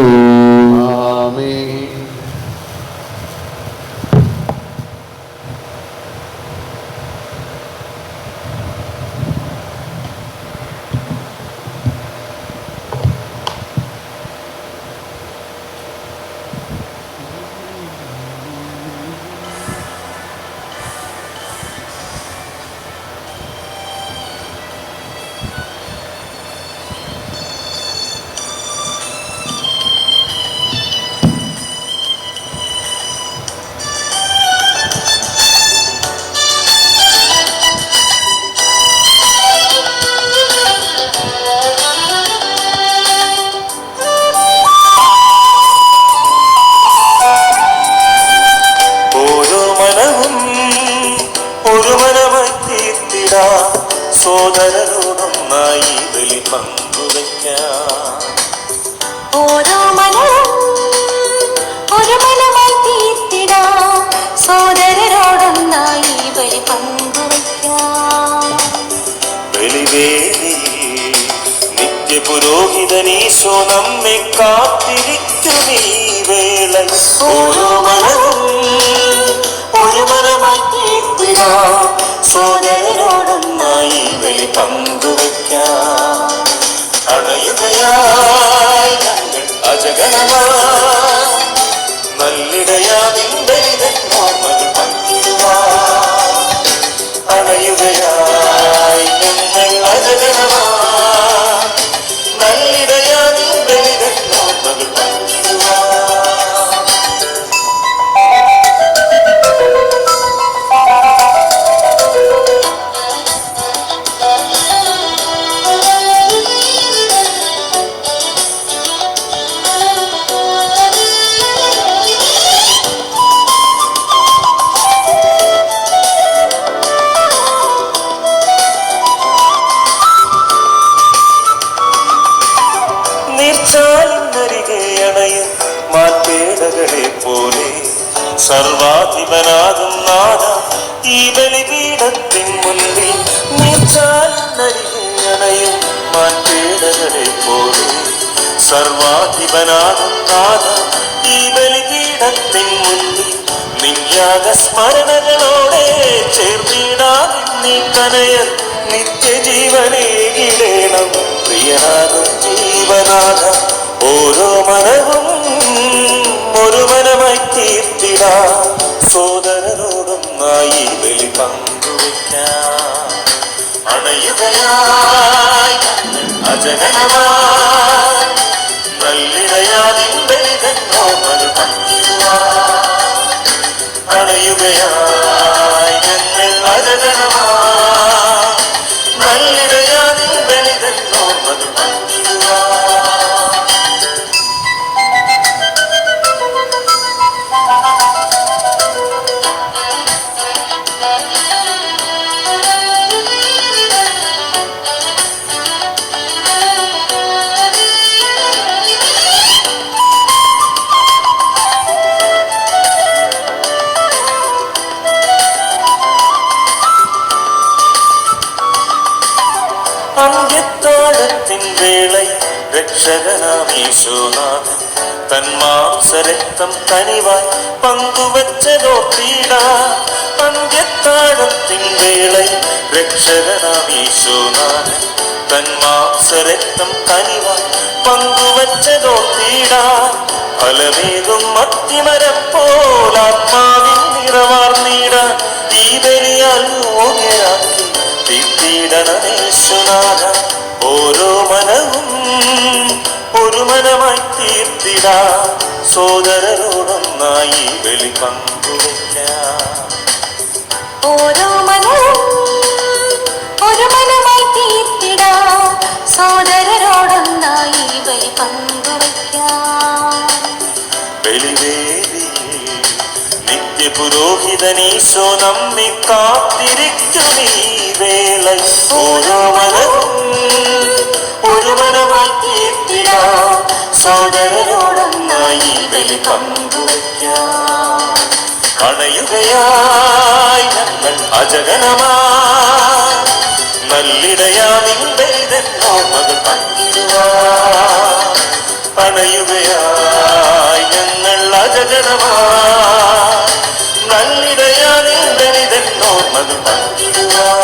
സോദരരോടൊന്നായി ബലി പങ്കുവയ്ക്കാം. ഓരോ മനവും ഒരു മനമായി തീർത്തിടാം. സോദരരോടൊന്നായി ബലി പങ്കുവയ്ക്കാം. ബലിവേദിയിൽ നിത്യപുരോഹിതനീശോ നമ്മെ കാത്തിരിക്കുമീ വേള. ഓരോ മനവും ഒരു മനമായി തീർത്തിടാം. സോദരരോടൊന്നായി ബലി പങ്കുവയ്ക്കാം. അണയുകയായി ഞങ്ങൾ അജഗണമായി നല്ലിടയാതിൻ ബലിതൻ ഓർമ്മകൾ പങ്കിടുവാൻ. അണയുകയായി ഞങ്ങൾ അജഗണമായി നല്ലിടയാതിൻ ബലിതൻ ഓർമ്മകൾ പങ്കിടുവാൻ. മാറ്റേടകളെ പോലെ സർവാധിപനാകും നാഥ ഈ ബലിപീഠത്തിൻ മുൻപിൽ നീച്ചാലരികണയും. മാറ്റേടകളെ പോലെ സർവാധിപനാകും നാഥ ഈ ബലിപീഠത്തിൻ മുൻപിൽ നിന്യാഗ സ്മരണകളോടെ ചേർന്നിടാൻ നീ കനയർ നിത്യജീവനേകിടേണം. പ്രിയനാകും ജീവനാഥ ഓരോ മനവും ഒരു മനമായി തീർത്തിടാം. സോദരരോടൊന്നായി ബലി പങ്കുവയ്ക്കാം. അണയുകയായി അജഗണമായി നല്ലിടയാതിൻ ബലിതൻ ഓർമ്മകൾ പങ്കിടുവാൻ. അണയുകയായി ഞങ്ങൾ അജഗണമായി നല്ലിടയാതിൻ ബലിതൻ ഓർമ്മകൾ പങ്കിടുവാൻ. അന്ത്യത്താഴത്തിൻ വേള രക്ഷകനാമീശോനാഥൻ തന്മാംസരക്തം കനിവായി പങ്കുവച്ചതോർത്തിട. അന്ത്യത്താഴത്തിൻ വേളയിൽ രക്ഷകനാം ഈശോനാഥൻ തന്മാംസരക്തം കനിവായി പങ്കുവച്ചതോർത്തിട. ഫലമേകും അത്തിമരപ്പോലാത്മാവിൻ നിറവാർന്നിട. ഈ ബലിയാൽ യോഗ്യരാക്കി തീർത്തിടണമേശുനാഥ. ഓരോ മനവും ഒരു മനമായി തീർത്തിട. സോദരരോടൊന്നായി ബലി പങ്കുവയ്ക്കാം. ഓരോ മനവും ഒരു മനമായി തീർത്തിട. സോദരരോടൊന്നായി ബലി പങ്കുവയ്ക്കാം. ബലിവേദിയിൽ നിത്യപുരോഹിതനീശോ നമ്മെ കാത്തിരിക്കും ഈ വേള. ഓരോ മനവും ഒരു മനമായി തീർത്തിട. സോദരരോടൊന്നായി ബലി പങ്കുവയ്ക്കാം. അണയുകയായി ഞങ്ങൾ അജഗണമായി നല്ലിടയാ നിൻപെയ്തെന്നോ മകൾ പങ്കിടുവാൻ. അണയുകയായി ഞങ്ങൾ അജഗണമായി നല്ലിടയാ നിൻപെയ്തെന്നോ മകൾ പങ്കിടുവാൻ.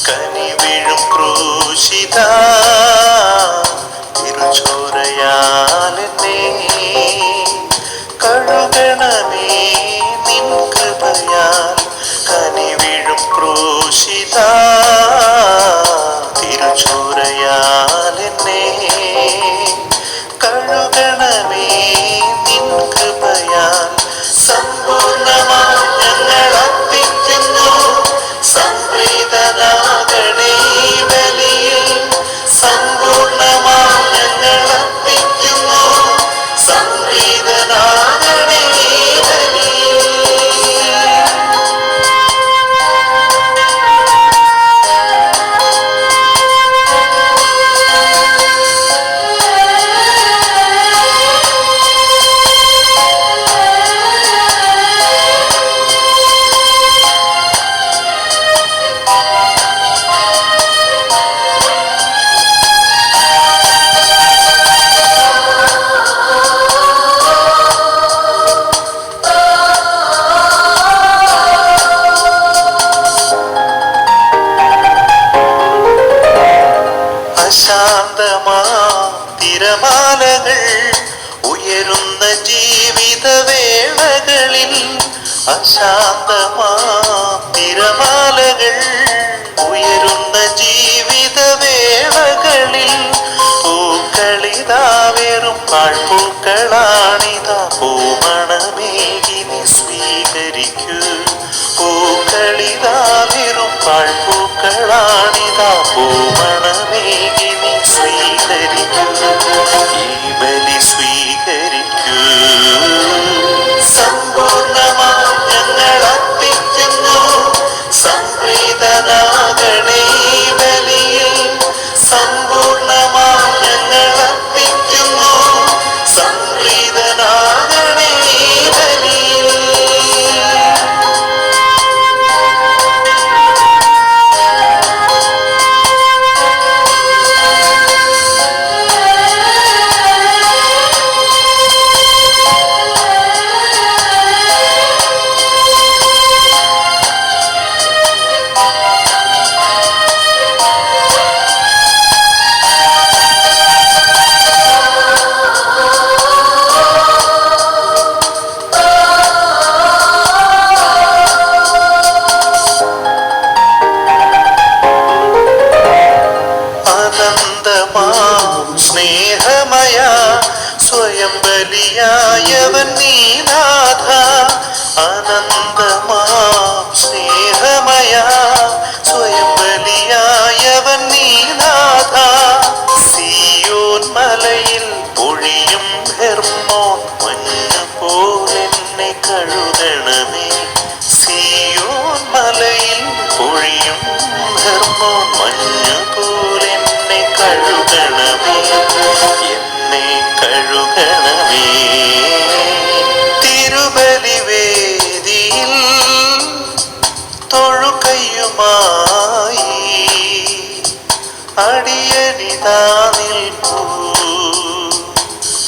കനിവിഴും ക്രൂശിത തിരുചോരയാലെന്നെ കഴുകണമേ നിൻ കൃപയാൽ. കനിവിഴും ക്രൂശിത തിരുചോരയാലെന്നെ കഴുകണമേ നിൻ കൃപയാൽ. സമ്പൂർണമായി ഞങ്ങൾ അർപ്പിക്കുന്നു സംപ്രീതനാകണേ ബലിയിൽ. സമ്പൂർണമായി ഞങ്ങൾ അർപ്പിക്കുന്നു സംപ്രീതനാകണേ ബലിയിൽ. അശാന്തമാ തിരമാലകൾ ഉയരുന്ന ജീവിതവേളകളിൽ. അശാന്തമാ തിരമാലകൾ ഉയരുന്ന ജീവിതവേളകളിൽ. പൂക്കളിതാ വെറും പാഴ്പൂക്കളാണിതാ. പൂമണമേകിനി സ്വീകരിക്കൂ. പൂക്കളിതാ വെറും പാഴ്പൂക്കളാണിതാ. പൂമണമേകിനി സ്വീകരിക്കൂ. ഈ ബലി സ്വീകരിക്കൂ. സമ്പൂർണമായി ഞങ്ങൾ അർപ്പിക്കുന്നു സംപ്രീതനാകണേ ബലിയിൽ. സമ്പൂർണമായി ഞങ്ങൾ അർപ്പിക്കുന്നു സംപ്രീതനാകണേ ബലിയിൽ. കഴുകണമേ. സിയോൻ മലയിൽ പൊഴിയും ഹെർമോൻ മഞ്ഞുപോലെന്നെ കഴുകണമേ, എന്നെ കഴുകണമേ. തിരുബലിവേദിയിൽ തൊഴുകയുമായി അടിയനിതാ നിൽപ്പൂ.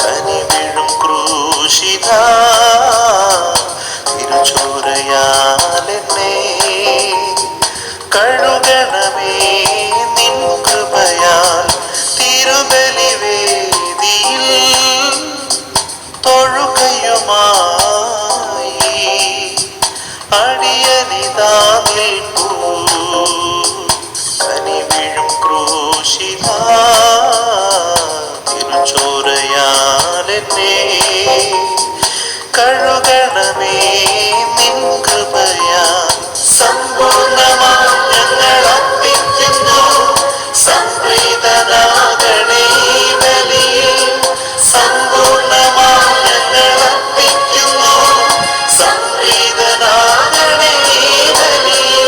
കനിവിഴും ക്രൂശിതാ തിരുചോരയാലെന്നെ കഴുകണമേ നിൻ കൃപയാൽ. തിരുബലിവേദിയിൽ തൊഴുകയുമായി അടിയനിതാ നിൽപ്പൂ. കനിവിഴും ക്രൂശിതാ തിരുചോരയാലെന്നെ കഴുകണമേ നിൻ കൃപയാൽ. സമ്പൂർണ്ണമായി ഞങ്ങൾ അർപ്പിക്കുന്നു സംപ്രീതനാകണേ ബലിയിൽ. സമ്പൂർണ്ണമായി ഞങ്ങൾ അർപ്പിക്കുന്നു സംപ്രീതനാകണേ ബലിയിൽ.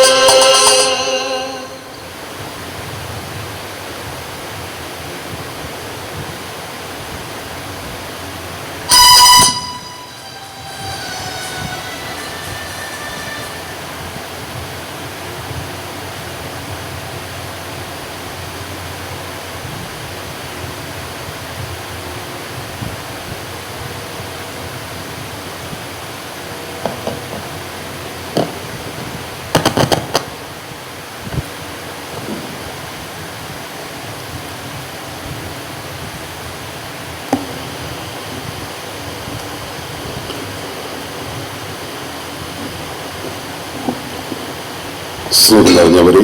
സ്നേഹിതരെ,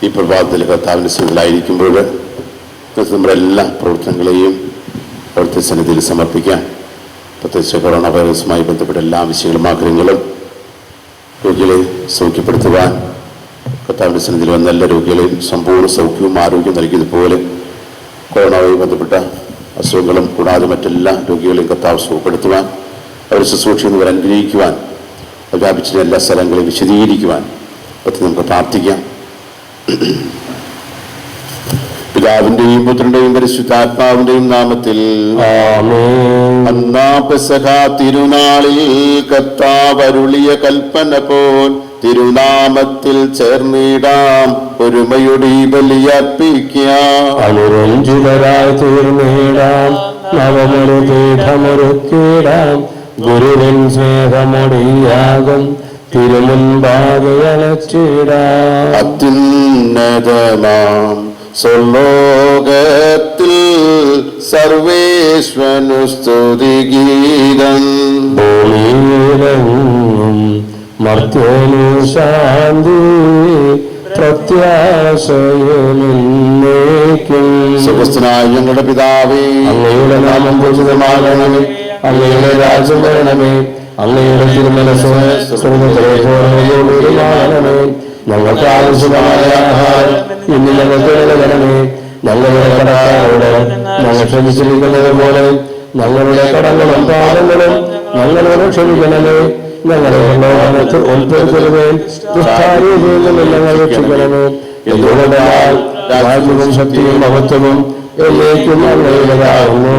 ഈ പ്രഭാതത്തിൽ കർത്താവിൻ്റെ സ്നേഹിതരായിരിക്കുമ്പോൾ നമ്മുടെ എല്ലാ പ്രവർത്തനങ്ങളെയും അവിടുത്തെ സന്നിധിയിൽ സമർപ്പിക്കാം. പ്രത്യേകിച്ച് കൊറോണ വൈറസുമായി ബന്ധപ്പെട്ട എല്ലാ വിഷയങ്ങളും ആഗ്രഹങ്ങളും രോഗികളെ സൗഖ്യപ്പെടുത്തുവാൻ കർത്താവിൻ്റെ സന്നിധിയിൽ വന്ന എല്ലാ രോഗികളെയും സമ്പൂർണ്ണ സൗഖ്യവും ആരോഗ്യം നൽകിയതുപോലെ കൊറോണയുമായി ബന്ധപ്പെട്ട അസുഖങ്ങളും കൂടാതെ മറ്റെല്ലാ രോഗികളെയും കർത്താവ് സുഖപ്പെടുത്തുവാൻ, അവർ ശുശ്രൂഷിക്കുന്നവർ അനുഗ്രഹിക്കുവാൻ, വ്യാപിച്ച എല്ലാ സ്ഥലങ്ങളെയും വിശദീകരിക്കുവാൻ പറ്റി നമുക്ക് പ്രാർത്ഥിക്കാം. പിതാവിന്റെയും പുത്രന്റെയും പരിശുദ്ധാത്മാവിന്റെയും നാമത്തിൽ അന്നാ പെസഹ തിരുനാളിൽ കർത്താവ് അരുളിയ കൽപ്പന പോൽ തിരുനാമത്തിൽ ചേർന്നിടാം, ഒരുമയുടെ ബലിയർപ്പിക്കാം. അനുരഞ്ജിതരായി തീർന്നിടാം, നവമൊരു പീഠമൊരുക്കിടാം, ഗുരുവിൻ സ്നേഹമൊടിയാകും തിരുമുൻപാകെ അണച്ചിടാം. അത്യുന്നതമാം സ്വർലോകത്തിൽ സർവേശ്വനു സ്തുതിഗീതം, ഭൂമിയിലെങ്ങും മർത്യനു ശാന്തി പ്രത്യാശയുമെന്നേക്കും. സ്വർഗ്ഗസ്ഥനായ ഞങ്ങളുടെ പിതാവേ, അങ്ങയുടെ നാമം പൂജിതമാകണമേ, അങ്ങയുടെ രാജ്യം വരണമേ, അങ്ങയുടെ തിരുമനസ്സ് സ്വർഗ്ഗത്തിലെ പോലെ മാറണമേ. ഞങ്ങൾക്ക് ആവശ്യമായ ആഹാരം ഇന്ന് ഞങ്ങൾക്ക് തരണമേ. ഞങ്ങളുടെ കടക്കാരോട് ഞങ്ങൾ ക്ഷമിച്ചിരിക്കുന്നത് പോലെ ഞങ്ങളുടെ കടങ്ങളും പാപങ്ങളും ഞങ്ങളോട് ക്ഷമിക്കണമേ. ഞങ്ങളെ ലോകത്ത് ഉൾപ്പെടുത്തരുതേ, ദുഷ്ടാരിയിൽ നിന്നും ഞങ്ങൾ രക്ഷിക്കണമേ. എന്തുകൊണ്ടാൽ രാജ്യവും ശക്തിയും മഹത്വവും എന്നേക്കും അങ്ങയുടേതാകുന്നു.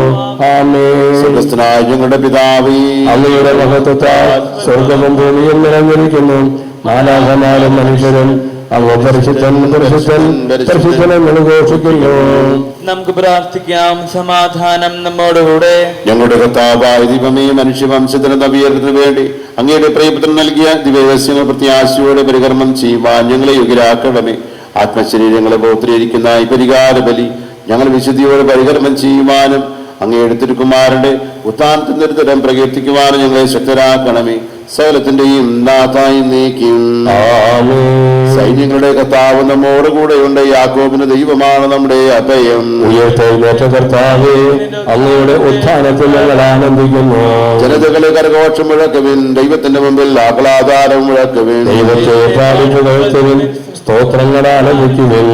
ആമേൻ. സ്വർഗ്ഗസ്ഥനായ ഞങ്ങളുടെ പിതാവേ, അങ്ങയുടെ മഹത്വത്താൽ സ്വർഗവും ഭൂമിയും നിറഞ്ഞിരിക്കുന്നു. മാലാഖമാരും മനുഷ്യരും അങ്ങ് പരിശുദ്ധൻ പരിശുദ്ധൻ പരിശുദ്ധൻ എന്ന് ഘോഷിക്കുന്നു. നമുക്ക് പ്രാർത്ഥിക്കാം. സമാധാനം നമ്മോടുകൂടെ. ഞങ്ങളുടെ കർത്താവായ ദൈവമേ, മനുഷ്യവംശത്തിന് നവീകരണത്തിന് വേണ്ടി അങ്ങയുടെ പ്രിയപുത്രൻ നൽകിയ ദിവ്യരഹസ്യങ്ങൾ പ്രത്യാശയോടെ പരികർമ്മം ചെയ്യുവാൻ ഞങ്ങളെ യോഗ്യരാക്കണമേ. ആത്മശരീരങ്ങളെ ബോധരിക്കുന്ന ഈ പരിഹാര ബലി ഞങ്ങൾ വിശുദ്ധിയോടെ പരികർമ്മം ചെയ്യുവാനും അങ്ങയുടെ തിരുക്കുമാരന്റെ ഉത്ഥാനത്തിൽ നിരന്തരം പ്രകീർത്തിക്കുവാനും ഞങ്ങളെ ശക്തരാക്കണമേ. സകലത്തിന്റെയും നാഥായി നീക്കും. സൈന്യങ്ങളുടെ കർത്താവ് നമ്മോട് കൂടെയുണ്ട്. യാക്കോബിന്റെ ദൈവമാണ് നമ്മുടെ അഭയം. ഉയർത്തെഴുന്നേറ്റ കർത്താവേ, അങ്ങയുടെ ഉത്ഥാനത്തിൽ ഞങ്ങൾ ആനന്ദിക്കുന്നു. ജനതകളെ കരഘോഷം മുഴക്കുവിൻ, ദൈവത്തിന്റെ മുമ്പിൽ ആഹ്ലാദാരം മുഴക്കുവിൻ. ദൈവത്തെ പാടിച്ചുകഴ്ത്തുവിൻ, സ്തോത്രങ്ങൾ ആലപിക്കുവിൻ.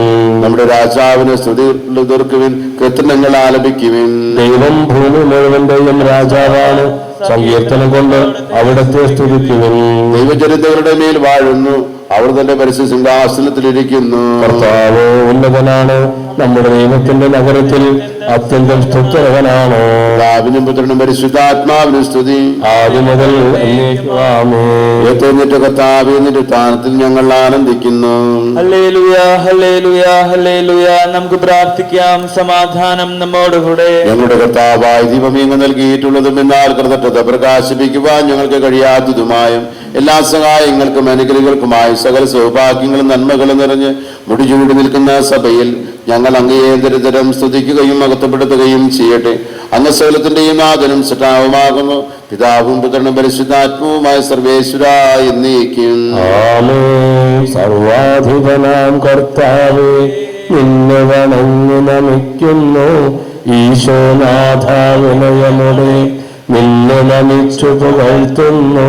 നമ്മുടെ രാജാവിന് സ്തുതി തീർക്കുവിൻ, കീർത്തനങ്ങൾ ആലപിക്കുവിൻ. ദൈവം ഭൂമി മുഴുവന്റെയും രാജാവാണ്. സങ്കീർത്തനം കൊണ്ട് അവിടത്തെ സ്തുതിക്കുവിൻ. ദൈവചരിത്രങ്ങളുടെ മേൽ വാഴുന്നു, അവർ തന്റെ പരിശുദ്ധ സിംഹാസനത്തിലിരിക്കുന്നു. കർത്താവ് ഉന്നതനാണ്, നമ്മുടെ ദൈവത്തിന്റെ നഗരത്തിൽ അത്യന്തം സ്തുത്യർഹനാണ്. പിതാവിനും പുത്രനും പരിശുദ്ധാത്മാവിനും സ്തുതി, ആദ്യം മുതൽ എന്നേക്കും ആമേൻ. എന്നിട്ട് കർത്താവേ, നിന്റെ സ്ഥാനത്തിൽ ഞങ്ങൾ ആനന്ദിക്കുന്നു. ഹല്ലേലൂയ, ഹല്ലേലൂയ, ഹല്ലേലൂയ. നമുക്ക് പ്രാർത്ഥിക്കാം. സമാധാനം നമ്മോടുകൂടെ. ഞങ്ങളുടെ കർത്താവായ ദൈവമേ, അങ്ങ് നൽകിയിട്ടുള്ളതും എന്നാൽ കൃതജ്ഞത പ്രകാശിപ്പിക്കുവാൻ ഞങ്ങൾക്ക് കഴിയാത്തതുമായും എല്ലാ സഹായങ്ങൾക്കും അനുഗ്രഹങ്ങൾക്കുമായി സകല സൗഭാഗ്യങ്ങളും നന്മകളും നിറഞ്ഞ് മുടിചൂടി നിൽക്കുന്ന സഭയിൽ ഞങ്ങൾ അങ്ങയെ ദരിദ്രം സ്തുതിക്കുകയും മഹത്വപ്പെടുത്തുകയും ചെയ്യട്ടെ. അങ്ങ് സകലത്തിന്റെയും നാഥനും സൃഷ്ടാവുമാകുന്നു, പിതാവും പുത്രനും പരിശുദ്ധാത്മാവുമായ സർവേശ്വരാ എന്നേക്കും ആമേൻ. സർവാധിപനാം കർത്താവേ, നിന്നെ വണങ്ങി നമിക്കുന്നു. ഈശോനാഥ വിനയമോടെ നിന്നെ നമിച്ചു പുകഴ്ത്തുന്നു.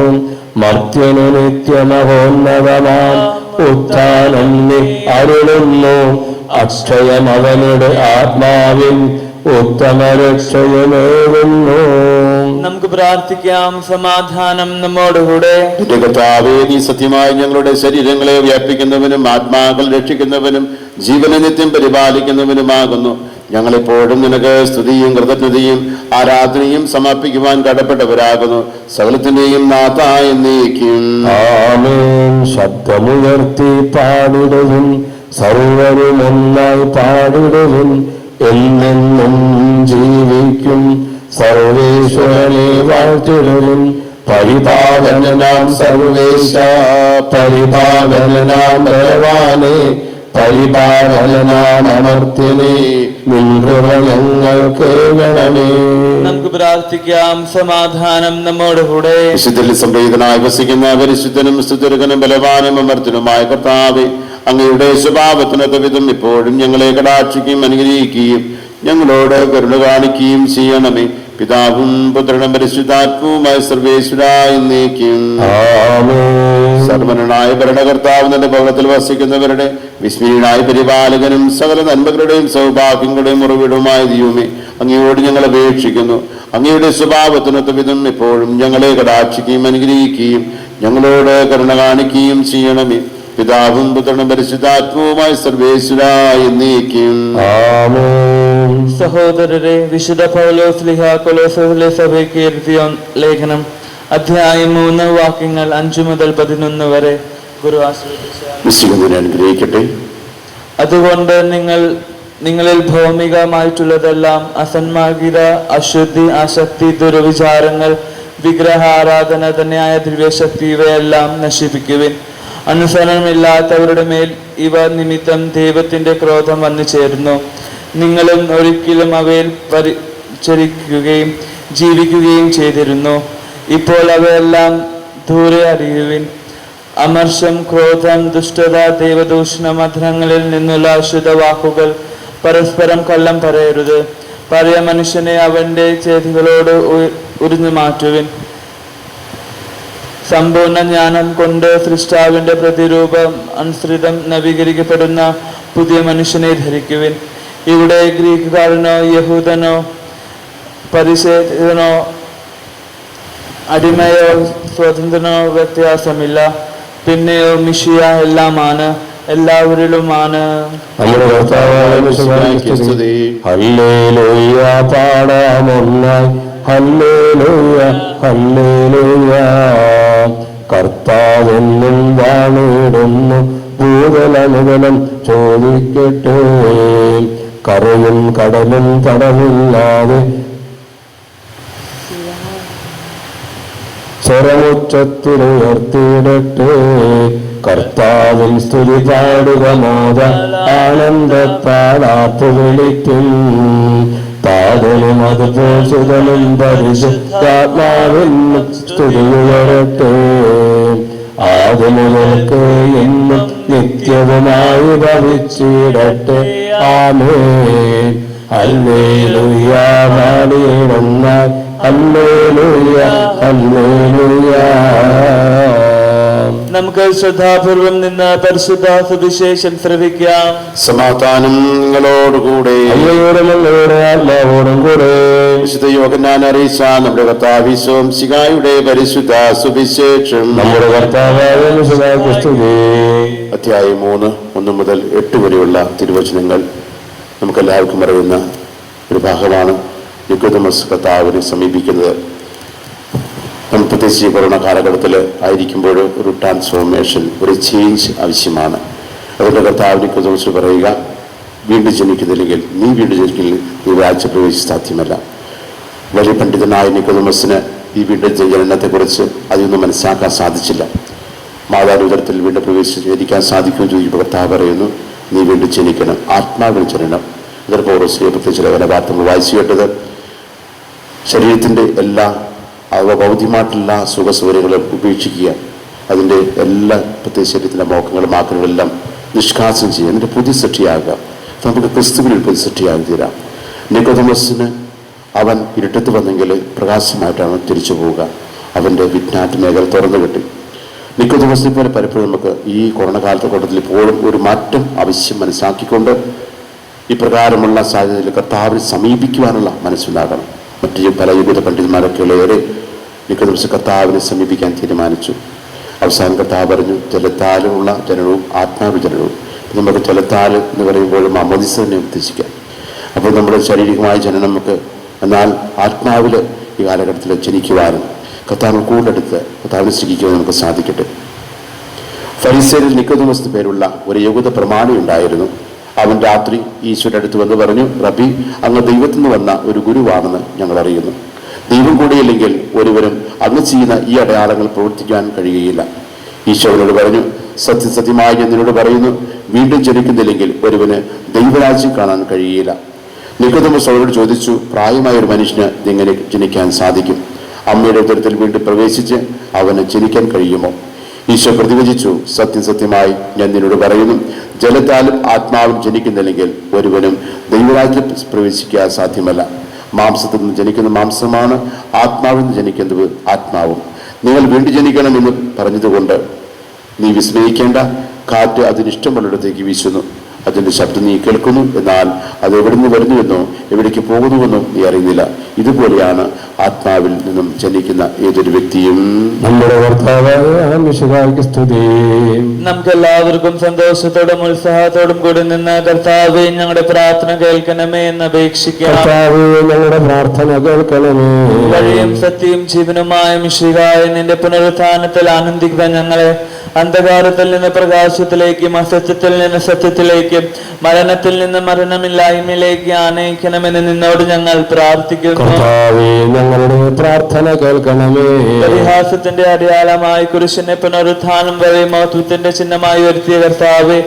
മർത്യനു നിത്യമഹോന്നതമാം ഉത്ഥാനം നീ അരുളുന്നു. അക്ഷയം അവനുടെ ആത്മാവിൻ ഉത്തമ രക്ഷയമേകുന്നു. നമുക്ക് പ്രാർത്ഥിക്കാം. സമാധാനം നമ്മോടുകൂടെ. എന്റെ കർത്താവേ, നീ സത്യമായി ഞങ്ങളുടെ ശരീരങ്ങളെ വ്യാപിക്കുന്നവനും ആത്മാക്കൾ രക്ഷിക്കുന്നവനും ജീവനെ നിത്യം പരിപാലിക്കുന്നവനുമാകുന്നു. ഞങ്ങളെപ്പോഴും നിനക്ക് സ്തുതിയും കൃതജ്ഞതയും ആരാധനയും സമർപ്പിക്കുവാൻ കടപ്പെട്ടവരാകുന്നു. സകലത്തിന്റെയും നാഥ എന്നേക്കും ആമേൻ. ശബ്ദമുയർത്തി പാടിടുവിൻ, സർവരും ഒന്നായി പാടിടുവിൻ. എന്നെന്നും ജീവിക്കും സർവേശ്വരനെ വാഴ്ത്തിടുവിൻ. പരിപാലനാം സർവേശ, പരിപാലനാം ബലവാനെ, പരിപാലനാം അമർത്യനെ, നിൻകൃപ ഞങ്ങൾ കേൾക്കണമേ. നമുക്ക് പ്രാർത്ഥിക്കാം. സമാധാനം നമ്മോടുകൂടെ. വിശുദ്ധരിൽ സംപ്രീതനായി വസിക്കുന്ന പരിശുദ്ധനും സ്തുതിർഹനും ബലവാനും അമർത്തനുമായ കർത്താവേ, അങ്ങയുടെ സ്വഭാവത്തിനൊത്ത വിധം ഇപ്പോഴും ഞങ്ങളെ കടാക്ഷിക്കുകയും അനുഗ്രഹിക്കുകയും ഞങ്ങളോട് കരുണ കാണിക്കുകയും ചെയ്യണമേ. പിതാവും പുത്രനും പരിശുദ്ധാത്മാവുമായ സർവേശ്വരാ എന്നേക്കും ആമേൻ. സർവ്വനായ ഭരണകർത്താവ് തന്റെ ഭവനത്തിൽ വസിക്കുന്നവരുടെ വിസ്മീനായ പരിപാലകനും സകല നന്മകളുടെയും സൗഭാഗ്യങ്ങളുടെയും ഉറവിടവുമായ ദൈവമേ, അങ്ങയോട് ഞങ്ങൾ അപേക്ഷിക്കുന്നു. അങ്ങയുടെ സ്വഭാവത്തിനൊത്ത വിധം എപ്പോഴും ഞങ്ങളെ കടാക്ഷിക്കുകയും അനുഗ്രഹിക്കുകയും ഞങ്ങളോട് കരുണ കാണിക്കുകയും ചെയ്യണമേ. പിതാവും പുത്രനും പരിശുദ്ധാത്മാവുമായ സർവേശ്വരാ എന്നേക്കും ആമേൻ. സഹോദരരെ, വിശുദ്ധ പൗലോസ്ലീഹ കൊലോസ്യയിലെ സഭയ്ക്ക് എഴുതിയ ലേഖനം അധ്യായം 3 വാക്യങ്ങൾ 5 മുതൽ 11 വരെ ഗുരു ആശീർവദിച്ചു. അനുഗ്രഹിക്കട്ടെ. അതുകൊണ്ട് നിങ്ങളിൽ ഭൗമികമായിട്ടുള്ളതെല്ലാം അസന്മാർഗിക, അശുദ്ധി, ആസക്തി, ദുർവിചാരങ്ങൾ, വിഗ്രഹാരാധന, തന്നെയായ ദിവ്യശക്തി ഇവയെല്ലാം നശിപ്പിക്കുവിൻ. അനുസരണമില്ലാത്തവരുടെ മേൽ ഇവ നിമിത്തം ദൈവത്തിന്റെ ക്രോധം വന്നു ചേരുന്നു. നിങ്ങളും ഒരിക്കലും അവയിൽ പരിചരിക്കുകയും ജീവിക്കുകയും ചെയ്തിരുന്നു. ഇപ്പോൾ അവയെല്ലാം ദൂരെ അറിയുവിൻ. അമർഷം, ക്രോധം, ദുഷ്ടത, ദൈവദൂഷണം, അധരങ്ങളിൽ നിന്നുള്ള അശുദ്ധ വാക്കുകൾ, പരസ്പരം കള്ളം പറയരുത്. പഴയ മനുഷ്യനെ അവന്റെ ചെയ്തികളോട് ഉരിഞ്ഞു മാറ്റുവിൻ. സമ്പൂർണ്ണ ജ്ഞാനം കൊണ്ട് സൃഷ്ടാവിന്റെ പ്രതിരൂപം അനുസൃതം നവീകരിക്കപ്പെടുന്ന പുതിയ മനുഷ്യനെ ധരിക്കുവിൻ. ഇവിടെ ഗ്രീക്കുകാരനോ യഹൂദനോ പരിശേഷനോ അടിമയോ സ്വതന്ത്രനോ വ്യത്യാസമില്ല. പിന്നെയോ മിശിയ എല്ലാമാണ്, എല്ലാവരിലുമാണ്. നമ്മുടെ കർത്താവായ മിശിഹായ്ക്ക് സ്തുതി. ഹല്ലേലൂയ പാടാമൊന്നായി, ഹല്ലേലൂയ ഹല്ലേലൂയ. കർത്താവെന്നും വാണിടുന്നു, ഭൂതലമുതലം ചോദിക്കട്ടെ. കരയും കടലും തടവില്ലാതെ സ്വരമുച്ചത്തിലുയർത്തിയിടട്ടെ. കർത്താവിൻ സ്തുതി പാടുക മോദ ആനന്ദത്താലാപ്പു വിളിക്കും. താതനും അതുപോൽ സുതനും പരിശുദ്ധാത്മാവെന്നും സ്തുതി ഉയരട്ടെ. ആദിമുതൽക്ക് എന്നും നിത്യവുമായി ഭവിച്ചിടട്ടെ. ആമേൻ. ഹല്ലേലൂയ പാടിയിടുന്നാൽ, ഹല്ലേലൂയ ഹല്ലേലൂയ. നമുക്ക് ശ്രദ്ധാപൂർവം നിന്ന് പരിശുദ്ധ സുവിശേഷം ശ്രവിക്കാം. സമാധാനം നിങ്ങളോടുകൂടെ. അയ്യോടും ആത്മാവോടും കൂടെ. വിശുദ്ധ യോഹന്നാൻ അറിയിച്ച നമ്മുടെ കർത്താവ് ശിഹായുടെ പരിശുദ്ധ സുവിശേഷം. നമ്മുടെ കർത്താവായ മിശിഹായ്ക്ക് സ്തുതി. അധ്യായം 3 1 മുതൽ 8 വരെയുള്ള തിരുവചനങ്ങൾ നമുക്കെല്ലാവർക്കും അറിയുന്ന ഒരു ഭാഗമാണ്. നിക്കോദമസ് കർത്താവിനെ സമീപിക്കുന്നത്. നമ്മൾ പ്രത്യേകിച്ച് കൊറോണ കാലഘട്ടത്തിൽ ആയിരിക്കുമ്പോൾ ഒരു ട്രാൻസ്ഫോർമേഷൻ, ഒരു ചേഞ്ച് ആവശ്യമാണ്. അതുകൊണ്ട് കർത്താവ് നിക്കോദമസ് പറയുക, വീണ്ടും ജനിക്കുന്നില്ലെങ്കിൽ നീ വീണ്ടും ജനിക്കില്ലെങ്കിൽ നീ രാജ്യ പ്രവേശിച്ച് സാധ്യമല്ല. വലിയ പണ്ഡിതനായ നിക്കോദമസിന് ഈ വീണ്ടും ജനനത്തെക്കുറിച്ച് അതൊന്നും മനസ്സിലാക്കാൻ സാധിച്ചില്ല. മാതാവിതരത്തിൽ വീണ്ടും പ്രവേശിച്ച് ജനിക്കാൻ സാധിക്കുമെന്ന് ചോദിക്കുമ്പോൾ കർത്താവ് പറയുന്നു, നീ വീണ്ടും ജനിക്കണം, ആത്മാവിൽ ജനനം. ഇതൊരു പൗരസ്ത്രീ പ്രത്യേകിച്ച് ലേഖനഭാഗത്ത് വായിച്ചു കേട്ടത്, ശരീരത്തിൻ്റെ എല്ലാ ഭൗതികമായിട്ടുള്ള സുഖസൗകര്യങ്ങളും ഉപേക്ഷിക്കുക, അതിൻ്റെ എല്ലാ പ്രത്യേക ശരീരത്തിൻ്റെ മോഹങ്ങളും ആഗ്രഹങ്ങളെല്ലാം നിഷ്കാസം ചെയ്യുക, അതിൻ്റെ പുതിയ സൃഷ്ടിയാകുക. നമുക്ക് ക്രിസ്തുവിൽ പുതിയ സൃഷ്ടിയായി തീരാം. നിക്കോദമസിന് അവൻ ഇരുട്ടത്ത് വന്നെങ്കിൽ പ്രകാശമായിട്ടാണ് തിരിച്ചു പോവുക. അവൻ്റെ വിജ്ഞാന മേഖല തുറന്നു കിട്ടി. നിക്കോദമസിനെ പോലെ പലപ്പോഴും നമുക്ക് ഈ കൊറോണ കാലത്തെ കൂട്ടത്തിൽ ഇപ്പോഴും ഒരു മാറ്റം ആവശ്യം മനസ്സിലാക്കിക്കൊണ്ട് ഇപ്രകാരമുള്ള സാഹചര്യത്തിൽ കർത്താവിനെ സമീപിക്കുവാനുള്ള മനസ്സുണ്ടാകണം. മറ്റു പല യുഗ പണ്ഡിതന്മാരൊക്കെ ഉള്ളവരെ നിക്കോദമസ് കർത്താവിനെ സമീപിക്കാൻ തീരുമാനിച്ചു. അവസാനം കർത്താവ് പറഞ്ഞു, ജലത്താലുള്ള ജനനവും ആത്മാവ് ജനനവും. നമുക്ക് ജലത്താൽ എന്ന് പറയുമ്പോൾ മാമോദിസനെ ഉദ്ദേശിക്കാം. അപ്പോൾ നമ്മുടെ ശാരീരികമായ ജനനം നമുക്ക്, എന്നാൽ ആത്മാവിൽ ഈ കാലഘട്ടത്തിൽ ജനിക്കുവാനും കർത്താവിനെ കൂടുതലെടുത്ത് കർത്താവിനെ സ്വീകരിക്കുവാൻ നമുക്ക് സാധിക്കട്ടെ. ഫരിസേരിൽ നിക്കോദമസ് പേരുള്ള ഒരു യഹൂദ പ്രമാണി ഉണ്ടായിരുന്നു. അവൻ രാത്രി ഈശോയുടെ അടുത്ത് വന്ന് പറഞ്ഞു, റബി, അങ്ങ് ദൈവത്തിൽ നിന്ന് വന്ന ഒരു ഗുരുവാണെന്ന് ഞങ്ങൾ അറിയുന്നു. ദൈവം കൂടിയില്ലെങ്കിൽ ഒരുവരും അങ്ങ് ചെയ്യുന്ന ഈ അടയാളങ്ങൾ പ്രവർത്തിക്കാൻ കഴിയുകയില്ല. ഈശോയോട് പറഞ്ഞു, സത്യസത്യമായി ഞാൻ നിന്നോട് പറയുന്നു, വീണ്ടും ജനിക്കുന്നില്ലെങ്കിൽ ഒരുവന് ദൈവരാജ്യം കാണാൻ കഴിയുകയില്ല. നിക്കോദമസ് അവരോട് ചോദിച്ചു, പ്രായമായ ഒരു മനുഷ്യന് എങ്ങനെ ജനിക്കാൻ സാധിക്കും? അമ്മയുടെ ഉദരത്തിൽ വീണ്ടും പ്രവേശിച്ച് അവന് ജനിക്കാൻ കഴിയുമോ? ഈശോ പ്രതിവചിച്ചു, സത്യസത്യമായി ഞാൻ നിന്നോട് പറയുന്നു, ജലത്താലും ആത്മാവും ജനിക്കുന്നില്ലെങ്കിൽ ഒരുവനും ദൈവരാജ്യം പ്രവേശിക്കാൻ സാധ്യമല്ല. മാംസത്തിൽ നിന്ന് ജനിക്കുന്ന മാംസമാണ്, ആത്മാവിൽ നിന്ന് ജനിക്കുന്നത് ആത്മാവും. നിങ്ങൾ വീണ്ടും ജനിക്കണമെന്ന് പറഞ്ഞതുകൊണ്ട് നീ വിസ്മയിക്കേണ്ട. കാറ്റ് അതിനിഷ്ടമുള്ളിടത്തേക്ക് വീശുന്നു, അതിൻ്റെ ശബ്ദം നീ കേൾക്കുന്നു, എന്നാൽ അത് എവിടെ നിന്ന് വരുന്നുവെന്നോ എവിടേക്ക് പോകുന്നുവെന്നോ നീ അറിയുന്നില്ല. ഇതുപോലെയാണ് ആത്മാവിൽ നിന്നും ജനിക്കുന്ന ഏതൊരു വ്യക്തിയും. നമ്മുടെ കർത്താവായ മിശിഹായ്ക്ക് സ്തുതി. നമുക്കെല്ലാവർക്കും സന്തോഷത്തോടും ഉത്സാഹത്തോടും കൂടി നിന്ന് കർത്താവേ ഞങ്ങളുടെ പ്രാർത്ഥന കേൾക്കണമേ എന്ന് അപേക്ഷിക്കാം. കർത്താവേ ഞങ്ങളുടെ പ്രാർത്ഥന കേൾക്കണമേ. വഴിയും സത്യവും ജീവനുമായ മിശിഹായ നിന്റെ പുനരുത്ഥാനത്തിൽ ആനന്ദിക്കുന്ന ഞങ്ങളെ അന്ധകാരത്തിൽ നിന്ന് പ്രകാശത്തിലേക്കും അസത്യത്തിൽ നിന്ന് സത്യത്തിലേക്കും മരണത്തിൽ നിന്ന് മരണമില്ലായ്മയിലേക്ക് ആനയിക്കണമെന്ന് നിന്നോട് ഞങ്ങൾ പ്രാർത്ഥിക്കുന്നു. ഞങ്ങളുടെ പ്രാർത്ഥന കേൾക്കണമേ. പരിഹാസത്തിന്റെ അടയാളമായി കുരിശിനെ പുനരുത്ഥാനം വരെ മഹത്വത്തിന്റെ ചിഹ്നമായി ഉയർത്തിയ കർത്താവേ,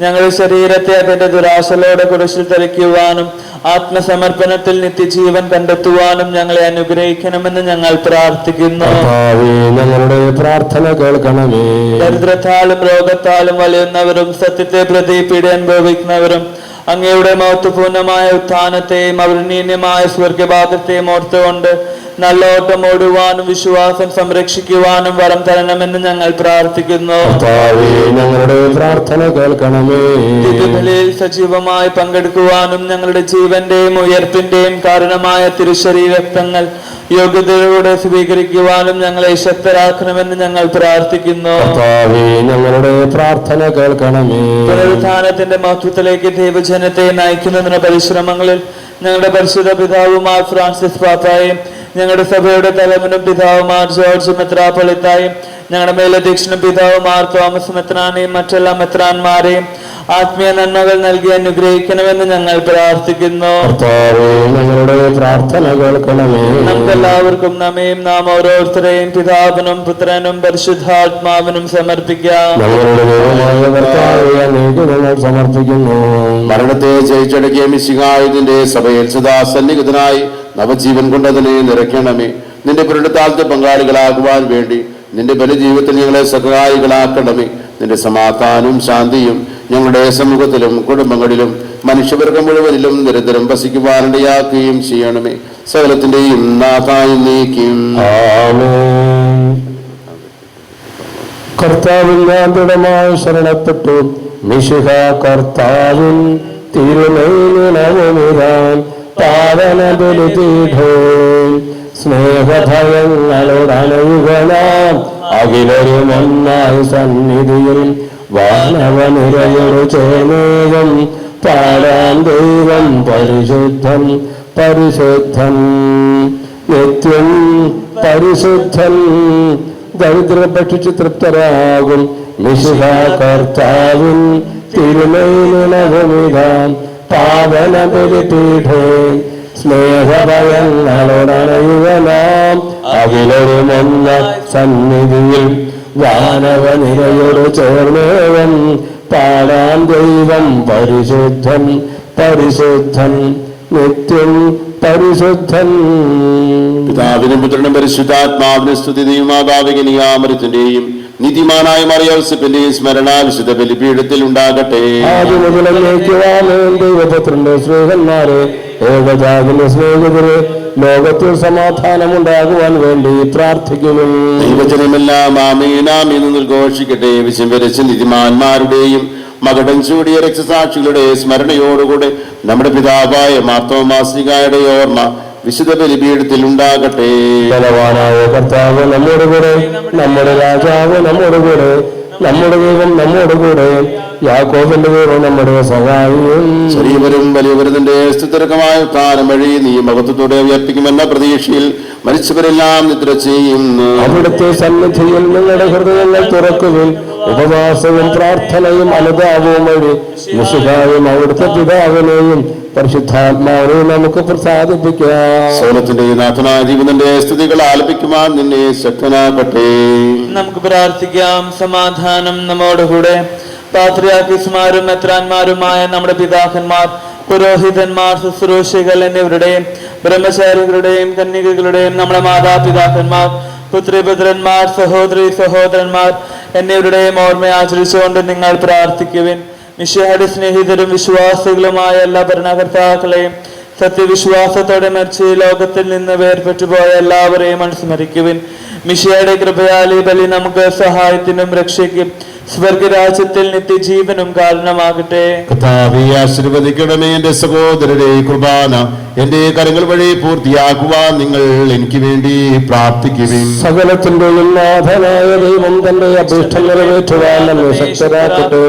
ഞങ്ങളുടെ ശരീരത്തെ അതിന്റെ ദുരാശലോടെ കുരിശിൽ തെളിക്കുവാനും ആത്മസമർപ്പണത്തിൽ നിത്യജീവൻ കണ്ടെത്തുവാനും ഞങ്ങളെ അനുഗ്രഹിക്കണമെന്ന് ഞങ്ങൾ പ്രാർത്ഥിക്കുന്നു. ഞങ്ങളുടെ പ്രാർത്ഥന കേൾക്കണമേ. ദരിദ്രത്താലും രോഗത്താലും വലയുന്നവരും സത്യത്തെ പ്രതി പീഡ അനുഭവിക്കുന്നവരും അങ്ങയുടെ മഹത്വപൂർണമായ ഉത്ഥാനത്തെയും അവർണ്ണീയമായ സ്വർഗഭാഗത്തെയും ഓർത്തുകൊണ്ട് നല്ലോട്ടം ഓടുവാനും വിശ്വാസം സംരക്ഷിക്കുവാനും വരം തരണമെന്ന് ഞങ്ങൾ പ്രാർത്ഥിക്കുന്നു. ഞങ്ങളുടെ പ്രാർത്ഥന കേൾക്കണമേ. ദിവ്യബലിയിൽ സജീവമായി പങ്കെടുക്കുവാനും ഞങ്ങളുടെ ജീവന്റെയും ഉയർപ്പിന്റെയും കാരണമായ തിരുശരീരക്തങ്ങൾ യോഗ്യതയോടെ സ്വീകരിക്കുവാനും ഞങ്ങളെ ശക്തരാക്കണമെന്ന് ഞങ്ങൾ പ്രാർത്ഥിക്കുന്നു. ഞങ്ങളുടെ പ്രാർത്ഥന കേൾക്കണമേ. പുനരുത്ഥാനത്തിന്റെ മഹത്വത്തിലേക്ക് ദൈവജനത്തെ നയിക്കുന്നതിന് പരിശ്രമങ്ങളിൽ ഞങ്ങളുടെ പരിശുദ്ധ പിതാവുമാർ ഫ്രാൻസിസ് പാപ്പായും ഞങ്ങളുടെ സഭയുടെ തലവനും പിതാവുമാർ ജോർജ് മെത്രാപ്പൊളിത്തായും ഞങ്ങളുടെ മേലധ്യക്ഷനും പിതാവുമാർ തോമസ് മെത്രാനെയും മറ്റെല്ലാ മെത്രാന്മാരെയും ആത്മീയ നന്മകൾ നൽകി അനുഗ്രഹിക്കണമെന്ന് ഞങ്ങൾ പ്രാർത്ഥിക്കുന്നു. ഞങ്ങളുടെ പ്രാർത്ഥന കേൾക്കണമേ. നമുക്കെല്ലാവർക്കും നമ്മയും നാം ഓരോരുത്തരെയും പിതാവിനും പുത്രനും പരിശുദ്ധാത്മാവിനും സമർപ്പിക്കാം. സമർപ്പിക്കുന്നു. മരണത്തെ ജയിച്ചടക്കിയ മിശിഹായുടെ സഭയിൽ സദാ സന്നിഹിതനായി നവജീവൻ കൊണ്ട് അതിനെ നിറയ്ക്കണമേ. നിന്റെ പുനരുത്ഥാനത്തെ പങ്കാളികളാകുവാൻ വേണ്ടി നിന്റെ ബലിജീവിതത്തിൽ ഞങ്ങളെ സഹായികളാക്കണമേ. നിന്റെ സമാധാനവും ശാന്തിയും ഞങ്ങളുടെ സമൂഹത്തിലും കുടുംബങ്ങളിലും മനുഷ്യവർഗം മുഴുവനിലും നിരന്തരം വസിക്കുവാനിടയാക്കുകയും ചെയ്യണമേ. സകലത്തിന്റെയും നാഥായി നീക്കും. കർത്താവിൽ ഞാൻ ദൃഢമായി ശരണപ്പെട്ടു. മിശിഹ കർത്താവിൻ തിരുനൈനിണവുമിതാൻ പാവന ബലിപീഠേ. സ്നേഹഭയങ്ങളോടണയുകനാം അഖിലരും ഒന്നായി സന്നിധിയിൽ വാനവനിരയോട് ചേർന്നേകം പാടാൻ ദൈവം പരിശുദ്ധൻ പരിശുദ്ധൻ നിത്യം പരിശുദ്ധൻ. ദരിദ്രർ ഭക്ഷിച്ച് തൃപ്തരാകും മിശിഹ കർത്താവിൻ തിരുനൈനിണവുമിതാൻ പാവന ബലിപീഠേ. സ്നേഹഭയങ്ങളോടണയുകനാം അഖിലരും ഒന്ന സന്നിധിയിൽ വാനവനിരയോട് ചേർന്നേവൻ പാടാൻ ദൈവം പരിശുദ്ധൻ പരിശുദ്ധൻ നിത്യം പരിശുദ്ധൻ. പിതാവിനും പുത്രനും പരിശുദ്ധാത്മാവിനും സ്തുതി. ദൈവമാതാവികനിയാമരത്തിന്റെയും നീതിമാനായ മറിയോസെപ്പിന്റെയും സ്മരണ വിശുദ്ധ ബലിപീഠത്തിൽ ഉണ്ടാകട്ടെ. ദൈവപുത്രന്റെ സ്നേഹന്മാരെ, ഏകജാതിന്റെ സ്നേഹിതരെ, ലോകത്തിൽ സമാധാനമുണ്ടാകുവാൻ വേണ്ടി പ്രാർത്ഥിക്കുന്നു. ദൈവജനമെല്ലാം ആമേനാമേൻ എന്ന് ഘോഷിക്കട്ടെ. വിശംവരിച്ച നീതിമാന്മാരുടെയും മകടം ചൂടിയ രക്തസാക്ഷികളുടെ സ്മരണയോടുകൂടെ നമ്മുടെ പിതാവായ മാർത്തോമാസ്ലിഹായുടെ ഓർമ്മ വിശുദ്ധ ബലിപീഠത്തിൽ ഉണ്ടാകട്ടെ. ബലവാനായ കർത്താവ് നമ്മോട് കൂടെ, നമ്മുടെ രാജാവ് നമ്മോട് കൂടെ, നമ്മുടെ ദൈവം നമ്മോട് കൂടെ, യാക്കോബിന്റെ ദൈവം നമ്മുടെ സഹായം. ചെറിയവരും വലിയവരും നിന്റെ സ്തുതിർക്കമായ ഉത്ഥാനം വഴി നീ മഹത്വത്തോടെ ഉയർപ്പിക്കുമെന്ന പ്രതീക്ഷയിൽ മരിച്ചവരെല്ലാം നിദ്ര ചെയ്യുന്നു. അവിടുത്തെ സന്നിധിയിൽ നിങ്ങളുടെ ഹൃദയങ്ങൾ തുറക്കുകയും ഉപവാസവും പ്രാർത്ഥനയും അനുതാപവും വഴി മിശിഹായും അവിടുത്തെ പിതാവിനെയും പരിശുദ്ധാത്മാവിനെയും നമുക്ക് പ്രസാദിപ്പിക്കാം. സോലത്തിന്റെ നാഥനായ ദൈവത്തിന്റെ സ്തുതികൾ ആലപിക്കുവാൻ നിന്നെ ശക്തനാക്കട്ടെ. നമുക്ക് പ്രാർത്ഥിക്കാം. സമാധാനം നമ്മോടുകൂടെ. പാത്രിയാർക്കീസുമാരും മെത്രാന്മാരുമായ നമ്മുടെ പിതാക്കന്മാർ, പുരോഹിതന്മാർ, ശുശ്രൂഷികൾ എന്നിവരുടെയും ബ്രഹ്മചാരികളുടെയും കന്യകകളുടെയും നമ്മുടെ മാതാപിതാക്കന്മാർ, പുത്രിപുത്രന്മാർ, സഹോദരി സഹോദരന്മാർ എന്നിവരുടെയും ഓർമ്മ ആചരിച്ചുകൊണ്ട് നിങ്ങൾ പ്രാർത്ഥിക്കുവിൻ. മിശിഹായുടെ സ്നേഹിതരും വിശ്വാസികളുമായ എല്ലാ ഭരണകർത്താക്കളെയും സത്യവിശ്വാസത്തോടെ മരിച്ച് ലോകത്തിൽ നിന്ന് വേർപെട്ടുപോയ എല്ലാവരെയും അനുസ്മരിക്കുവിൻ. മിശിഹായുടെ കൃപയാൽ ഈ ബലി നമുക്ക് സഹായത്തിനും രക്ഷയ്ക്കും സ്വർഗരാജ്യത്തിൽ നിത്യജീവനും കാരണമാകട്ടെ. കർത്താവേ, ആശീർവദിക്കണമേ. എന്റെ സഹോദരരെ, കുർബാന എന്റെ കരങ്ങൾ വഴി പൂർത്തിയാക്കുവാൻ നിങ്ങൾ എനിക്ക് വേണ്ടി പ്രാർത്ഥിക്കുവിൻ. സകലത്തിന്റെയും നാഥനായ ദൈവം തന്റെ അഭീഷ്ടം നിറവേറ്റുവാൻ നമ്മെ ശക്തരാക്കട്ടെ.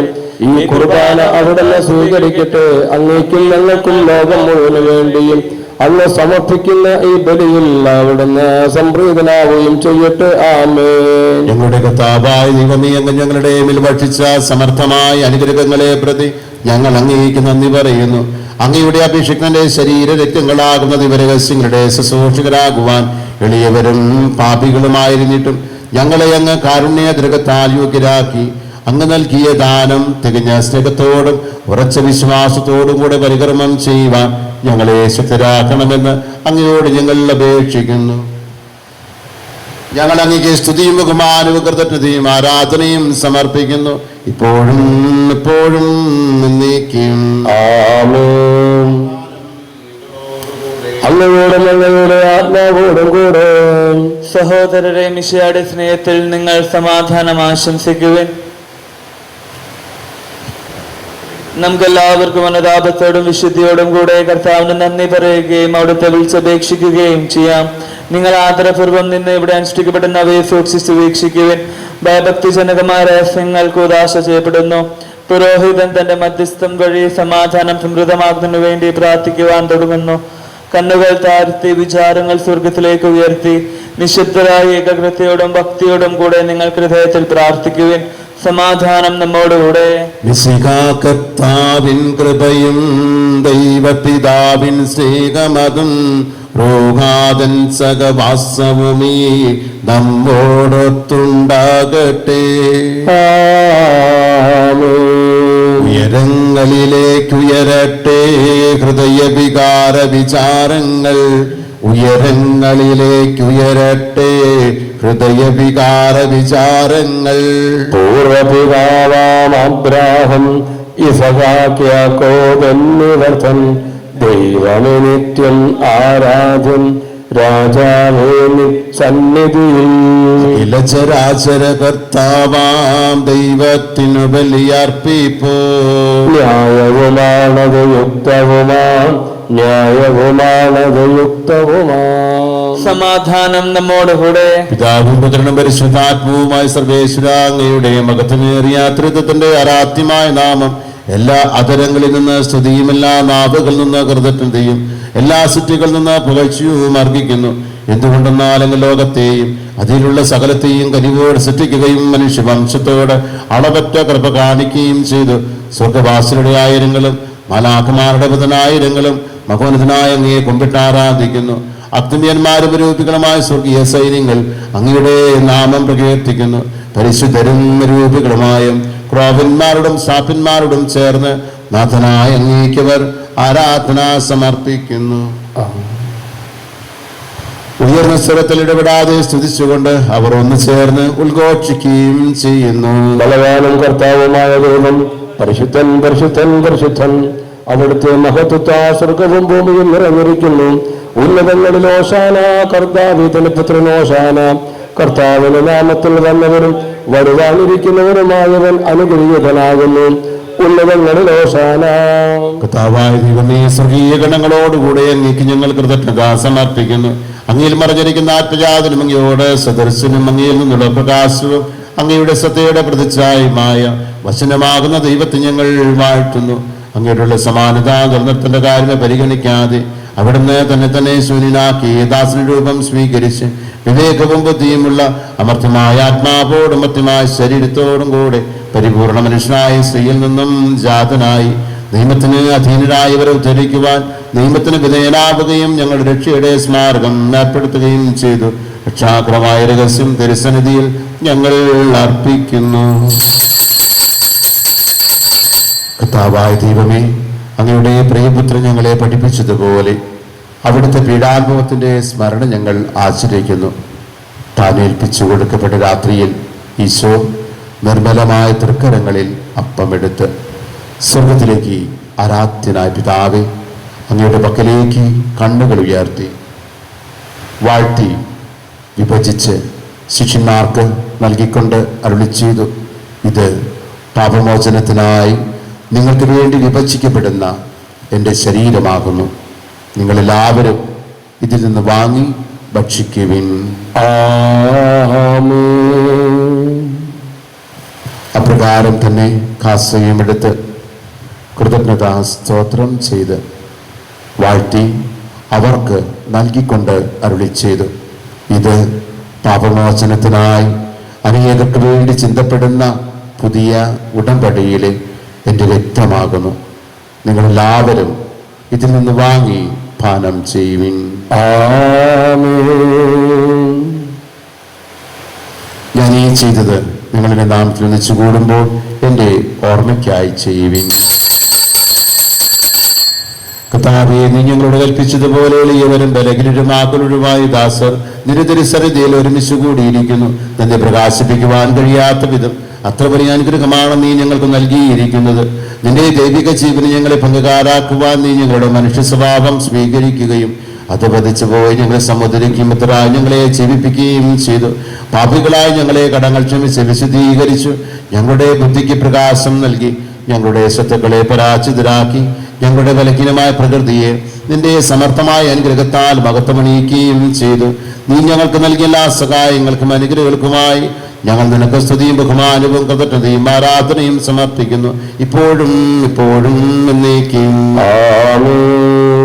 ഈ കുർബാന അവിടുന്ന് സ്വീകരിക്കട്ടെ. അങ്ങേക്കും ഞങ്ങൾക്കും ലോകം മുഴുവന് വേണ്ടിയും അങ്ങ് സമർപ്പിക്കുന്ന ഈ ബലിയിൽ അവിടുന്ന് സംപ്രീതനാവുകയും ചെയ്യട്ടെ. ആമേൻ. ഞങ്ങളുടെ കർത്താവായ ദൈവമേ, അങ്ങ് ഞങ്ങളുടെ മേൽ ഭക്ഷിച്ച സമർത്ഥമായ അനുഗ്രഹങ്ങളെ പ്രതി ഞങ്ങൾ അങ്ങേക്ക് നന്ദി പറയുന്നു. അങ്ങയുടെ അഭിഷിക്തന്റെ ശരീര രക്തങ്ങളാകുന്ന ദിവരഹസ്യങ്ങളുടെ ശുശ്രൂഷകരാകുവാൻ എളിയവരും പാപികളുമായിരുന്നിട്ടും ഞങ്ങളെ അങ്ങ് കാരുണ്യദ്രകത്താൽ യോഗ്യരാക്കി. അങ്ങ് നൽകിയ ദാനം തികഞ്ഞ സ്നേഹത്തോടും ഉറച്ച വിശ്വാസത്തോടും കൂടെ പരികർമ്മം ചെയ്യുവാൻ ഞങ്ങളെ ശക്തരാക്കണമെന്ന് അങ്ങയോട് ഞങ്ങൾ അപേക്ഷിക്കുന്നു. ഞങ്ങൾ അങ്ങേക്ക് സ്തുതിയും ബഹുമാനവും കൃതജ്ഞതയും ആരാധനയും സമർപ്പിക്കുന്നു, ഇപ്പോഴും എപ്പോഴും എന്നേക്കും. ആമേൻ. അങ്ങയോടും അങ്ങയുടെ ആത്മാവോടും കൂടെ. സഹോദരരെ, മിശിഹായുടെ സ്നേഹത്തിൽ നിങ്ങൾ സമാധാനം ആശംസിക്കുവിൻ. നമുക്കെല്ലാവർക്കും അനുതാപത്തോടും വിശുദ്ധിയോടും കൂടെ കർത്താവിന് നന്ദി പറയുകയും അവിടുത്തെ വിളിച്ചപേക്ഷിക്കുകയും ചെയ്യാം. നിങ്ങൾ ആദരപൂർവ്വം നിന്ന് ഇവിടെ അനുഷ്ഠിക്കപ്പെടുന്നവയെ സൂക്ഷിച്ച് വീക്ഷിക്കുവിൻ. ഭയഭക്തിജനകമായ രഹസ്യങ്ങൾക്ക് ഉദാശ ചെയ്യപ്പെടുന്നു. പുരോഹിതൻ തന്റെ മധ്യസ്ഥം വഴി സമാധാനം സമൃദ്ധമാക്കുന്നതിനു വേണ്ടി പ്രാർത്ഥിക്കുവാൻ തുടങ്ങുന്നു. കണ്ണുകൾ താഴ്ത്തി വിചാരങ്ങൾ സ്വർഗത്തിലേക്ക് ഉയർത്തി നിശബ്ദരായ ഏകാഗ്രതയോടും ഭക്തിയോടും കൂടെ നിങ്ങൾ ഹൃദയത്തിൽ പ്രാർത്ഥിക്കുവിൻ. സമാധാനം നമ്മോടുകൂടെ. കർത്താവിൻ കൃപയും ദൈവപിതാവിൻ സ്നേഹമതും രോഗാതൻ സഹവാസവുമീ നമ്മോടൊത്തുണ്ടാകട്ടെ. ഉയരങ്ങളിലേക്കുയരട്ടെ ഹൃദയവികാര വിചാരങ്ങൾ, ഉയരങ്ങളിലേക്കുയരട്ടെ ഹൃദയവികാര വിചാരങ്ങൾ. പൂർവപിതാവാം അബ്രാഹം ഇസഹാക്ക് യാക്കോബ് എന്നിവർത്തൻ ദൈവമേ നിത്യം ആരാധ്യൻ രാജാവേ സന്നിധിയിൽ ഇലചരാചര കർത്താവാം ദൈവത്തിനു ബലിയർപ്പിപ്പോ. ന്യായവുമാണത് യുക്തവുമാം, ന്യായവുമാണത് യുക്തവുമാം. സമാധാനം നമ്മോടുകൂടെ. പിതാവും പുത്രനും പരിശുദ്ധാത്മാവുമായ സർവേശ്വര, അങ്ങയുടെ മഹത്വമേറിയ ത്രിത്വത്തിന്റെ ആരാധ്യമായ നാമം എല്ലാ അധരങ്ങളിൽ നിന്ന് സ്തുതിയും എല്ലാ നാവുകളിൽ നിന്ന് കൃതജ്ഞതയും എല്ലാ സൃഷ്ടികളിൽ നിന്ന് പുകഴ്ചയും അർഹിക്കുന്നു. എന്തുകൊണ്ടെന്നാൽ അങ്ങ് ലോകത്തെയും അതിലുള്ള സകലത്തെയും കനിവോട് സൃഷ്ടിക്കുകയും മനുഷ്യവംശത്തോട് അളവറ്റ കൃപ കാണിക്കുകയും ചെയ്തു. സ്വർഗവാസികളുടെ ആയിരങ്ങളും മാലാഖമാരുടെ പതിനായിരങ്ങളും മഹോന്നതനായ അങ്ങയെ കുമ്പിട്ടാരാധിക്കുന്നു. അഗ്നിയന്മാരും രൂപികളുമായ സ്വർഗീയ സൈന്യങ്ങൾ അങ്ങയുടെ നാമം പ്രകീർത്തിക്കുന്നു. പരിശുദ്ധരും രൂപികളുമായും ക്രോവന്മാരോടും സാപ്പന്മാരോടും ചേർന്ന് നാഥനായ അങ്ങേക്കവർ ആരാധന സമർപ്പിക്കുന്നു. ഉയർന്ന സ്വരത്തിൽ ഇടപെടാതെ സ്തുതിച്ചുകൊണ്ട് അവർ ഒന്ന് ചേർന്ന് ഉദ്ഘോഷിക്കുകയും ചെയ്യുന്നു. ബലവാനും കർത്താവുമായ ദൈവം പരിശുദ്ധൻ പരിശുദ്ധൻ പരിശുദ്ധൻ. അവിടുത്തെ മഹത്വത്താ സ്വർഗവും ഭൂമിയും നിറഞ്ഞിരിക്കുന്നു. ഉന്നതങ്ങളിൽ ഓശാന, കർത്താവിന്റെ പുത്രൻ ഓശാന. കർത്താവിന്റെ നാമത്തിൽ വന്നവരും വരുവാനിരിക്കുന്നവരുമായവൻ അനുഗ്രഹീതനാകുന്നു. ഉന്നതങ്ങളിൽ ഓശാന. കർത്താവായ ദൈവമേ, സ്വർഗീയ ഗണങ്ങളോടുകൂടെ അങ്ങേക്ക് ഞങ്ങൾ കൃതജ്ഞത സമർപ്പിക്കുന്നു. അങ്ങയിൽ മറഞ്ഞിരിക്കുന്ന ആത്മജാതനും അങ്ങയോട് സദർശനും അങ്ങയിൽ നിന്നുള്ള പ്രകാശവും അങ്ങയുടെ സത്യയുടെ പ്രതിച്ഛായമായ വചനമാകുന്ന ദൈവത്തെ ഞങ്ങൾ വാഴ്ത്തുന്നു. അങ്ങയോടുള്ള സമാനത നിർത്തന്റെ കാര്യം പരിഗണിക്കാതെ അവിടുന്ന് തന്നെ ശൂന്യനാക്കി ദാസന രൂപം സ്വീകരിച്ച് വിവേകവും ബുദ്ധിയുമുള്ള അമർത്യമായ ആത്മാവോടും മർത്യമായ ശരീരത്തോടും കൂടെ പരിപൂർണ മനുഷ്യനായ സ്ത്രീയിൽ നിന്നും ജാതനായി നിയമത്തിന് അധീനരായവരെ ഉദ്ധരിക്കുവാൻ നിയമത്തിന് വിധേയനാവുകയും ഞങ്ങളുടെ രക്ഷയുടെ സ്മാരകം ഏർപ്പെടുത്തുകയും ചെയ്തു. രക്ഷാകരമായ രഹസ്യം തിരുസന്നിധിയിൽ ഞങ്ങൾ അർപ്പിക്കുന്നു. കർത്താവായ ദൈവമേ, അങ്ങയുടെ പ്രിയപുത്രൻ ഞങ്ങളെ പഠിപ്പിച്ചതുപോലെ അവിടുത്തെ പീഡാനുഭവത്തിന്റെ സ്മരണ ഞങ്ങൾ ആചരിക്കുന്നു. താൻ ഏൽപ്പിച്ചു കൊടുക്കപ്പെട്ട രാത്രിയിൽ ഈശോ നിർമ്മലമായ തൃക്കരങ്ങളിൽ അപ്പമെടുത്ത് സ്വർഗത്തിലേക്ക് ആരാധ്യനായ പിതാവേ, അങ്ങയുടെ പക്കലേക്ക് കണ്ണുകൾ ഉയർത്തി വാഴ്ത്തി വിഭജിച്ച് ശിഷ്യന്മാർക്ക് നൽകിക്കൊണ്ട് അരുളി ചെയ്തു, ഇത് പാപമോചനത്തിനായി നിങ്ങൾക്ക് വേണ്ടി വിഭജിക്കപ്പെടുന്ന എൻ്റെ ശരീരമാകുന്നു. നിങ്ങളെല്ലാവരും ഇതിൽ നിന്ന് വാങ്ങി ഭക്ഷിക്കുവിൻ. അപ്രകാരം തന്നെ കാസയും എടുത്ത് കൃതജ്ഞതാ സ്തോത്രം ചെയ്ത് വാഴ്ത്തി അവർക്ക് നൽകിക്കൊണ്ട് അരുളി ചെയ്തു, ഇത് പാപമോചനത്തിനായി അനേകർക്ക് വേണ്ടി ചിന്തപ്പെടുന്ന പുതിയ ഉടമ്പടിയിലെ എൻ്റെ രക്തമാകുന്നു. നിങ്ങളെല്ലാവരും ഇതിൽ നിന്ന് വാങ്ങി പാനം ചെയ്യുവിൻ. ഞാൻ ഈ ചെയ്തത് നിങ്ങളുടെ നാമത്തിൽ ഒന്നിച്ചു കൂടുമ്പോൾ എൻ്റെ ഓർമ്മയ്ക്കായി ചെയ്യുവിൻ. കർത്താവേ, നീ ഞങ്ങളോട് കൽപ്പിച്ചതുപോലെ എളിയവരും ബലഹീനരും ആകുലരുമായ ദാസർ നിരുതിരിസരിതയിൽ ഒരുമിച്ച് കൂടിയിരിക്കുന്നു. തന്നെ പ്രകാശിപ്പിക്കുവാൻ കഴിയാത്ത വിധം അത്ര വലിയ അനുഗ്രഹമാണ് നീ ഞങ്ങൾക്ക് നൽകിയിരിക്കുന്നത്. നിന്റെ ദൈവിക ജീവന് ഞങ്ങളെ പങ്കുകാരാക്കുവാൻ നീ ഞങ്ങളുടെ മനുഷ്യ സ്വഭാവം സ്വീകരിക്കുകയും അത് പതിച്ചു പോയി ഞങ്ങളെ സമുദ്രിക്കുമിത്രായി ഞങ്ങളെ ജീവിപ്പിക്കുകയും ചെയ്തു. പാപികളായി ഞങ്ങളെ കടങ്ങൾ ക്ഷമിച്ച് വിശദീകരിച്ചു. ഞങ്ങളുടെ ബുദ്ധിക്ക് പ്രകാശം നൽകി ഞങ്ങളുടെ ശത്രുക്കളെ പരാജിതരാക്കി ഞങ്ങളുടെ ബലഹീനമായ പ്രകൃതിയെ നിന്റെ സമർത്ഥമായ അനുഗ്രഹത്താൽ മഹത്വമണിയിക്കുകയും ചെയ്തു. നീ ഞങ്ങൾക്ക് നൽകിയ എല്ലാ സഹായങ്ങൾക്കും അനുഗ്രഹങ്ങൾക്കുമായി ഞങ്ങൾ നിനക്ക് സ്തുതിയും ബഹുമാനവും കൃതജ്ഞതയും ആരാധനയും സമർപ്പിക്കുന്നു, ഇപ്പോഴും എപ്പോഴും എന്നേക്കും.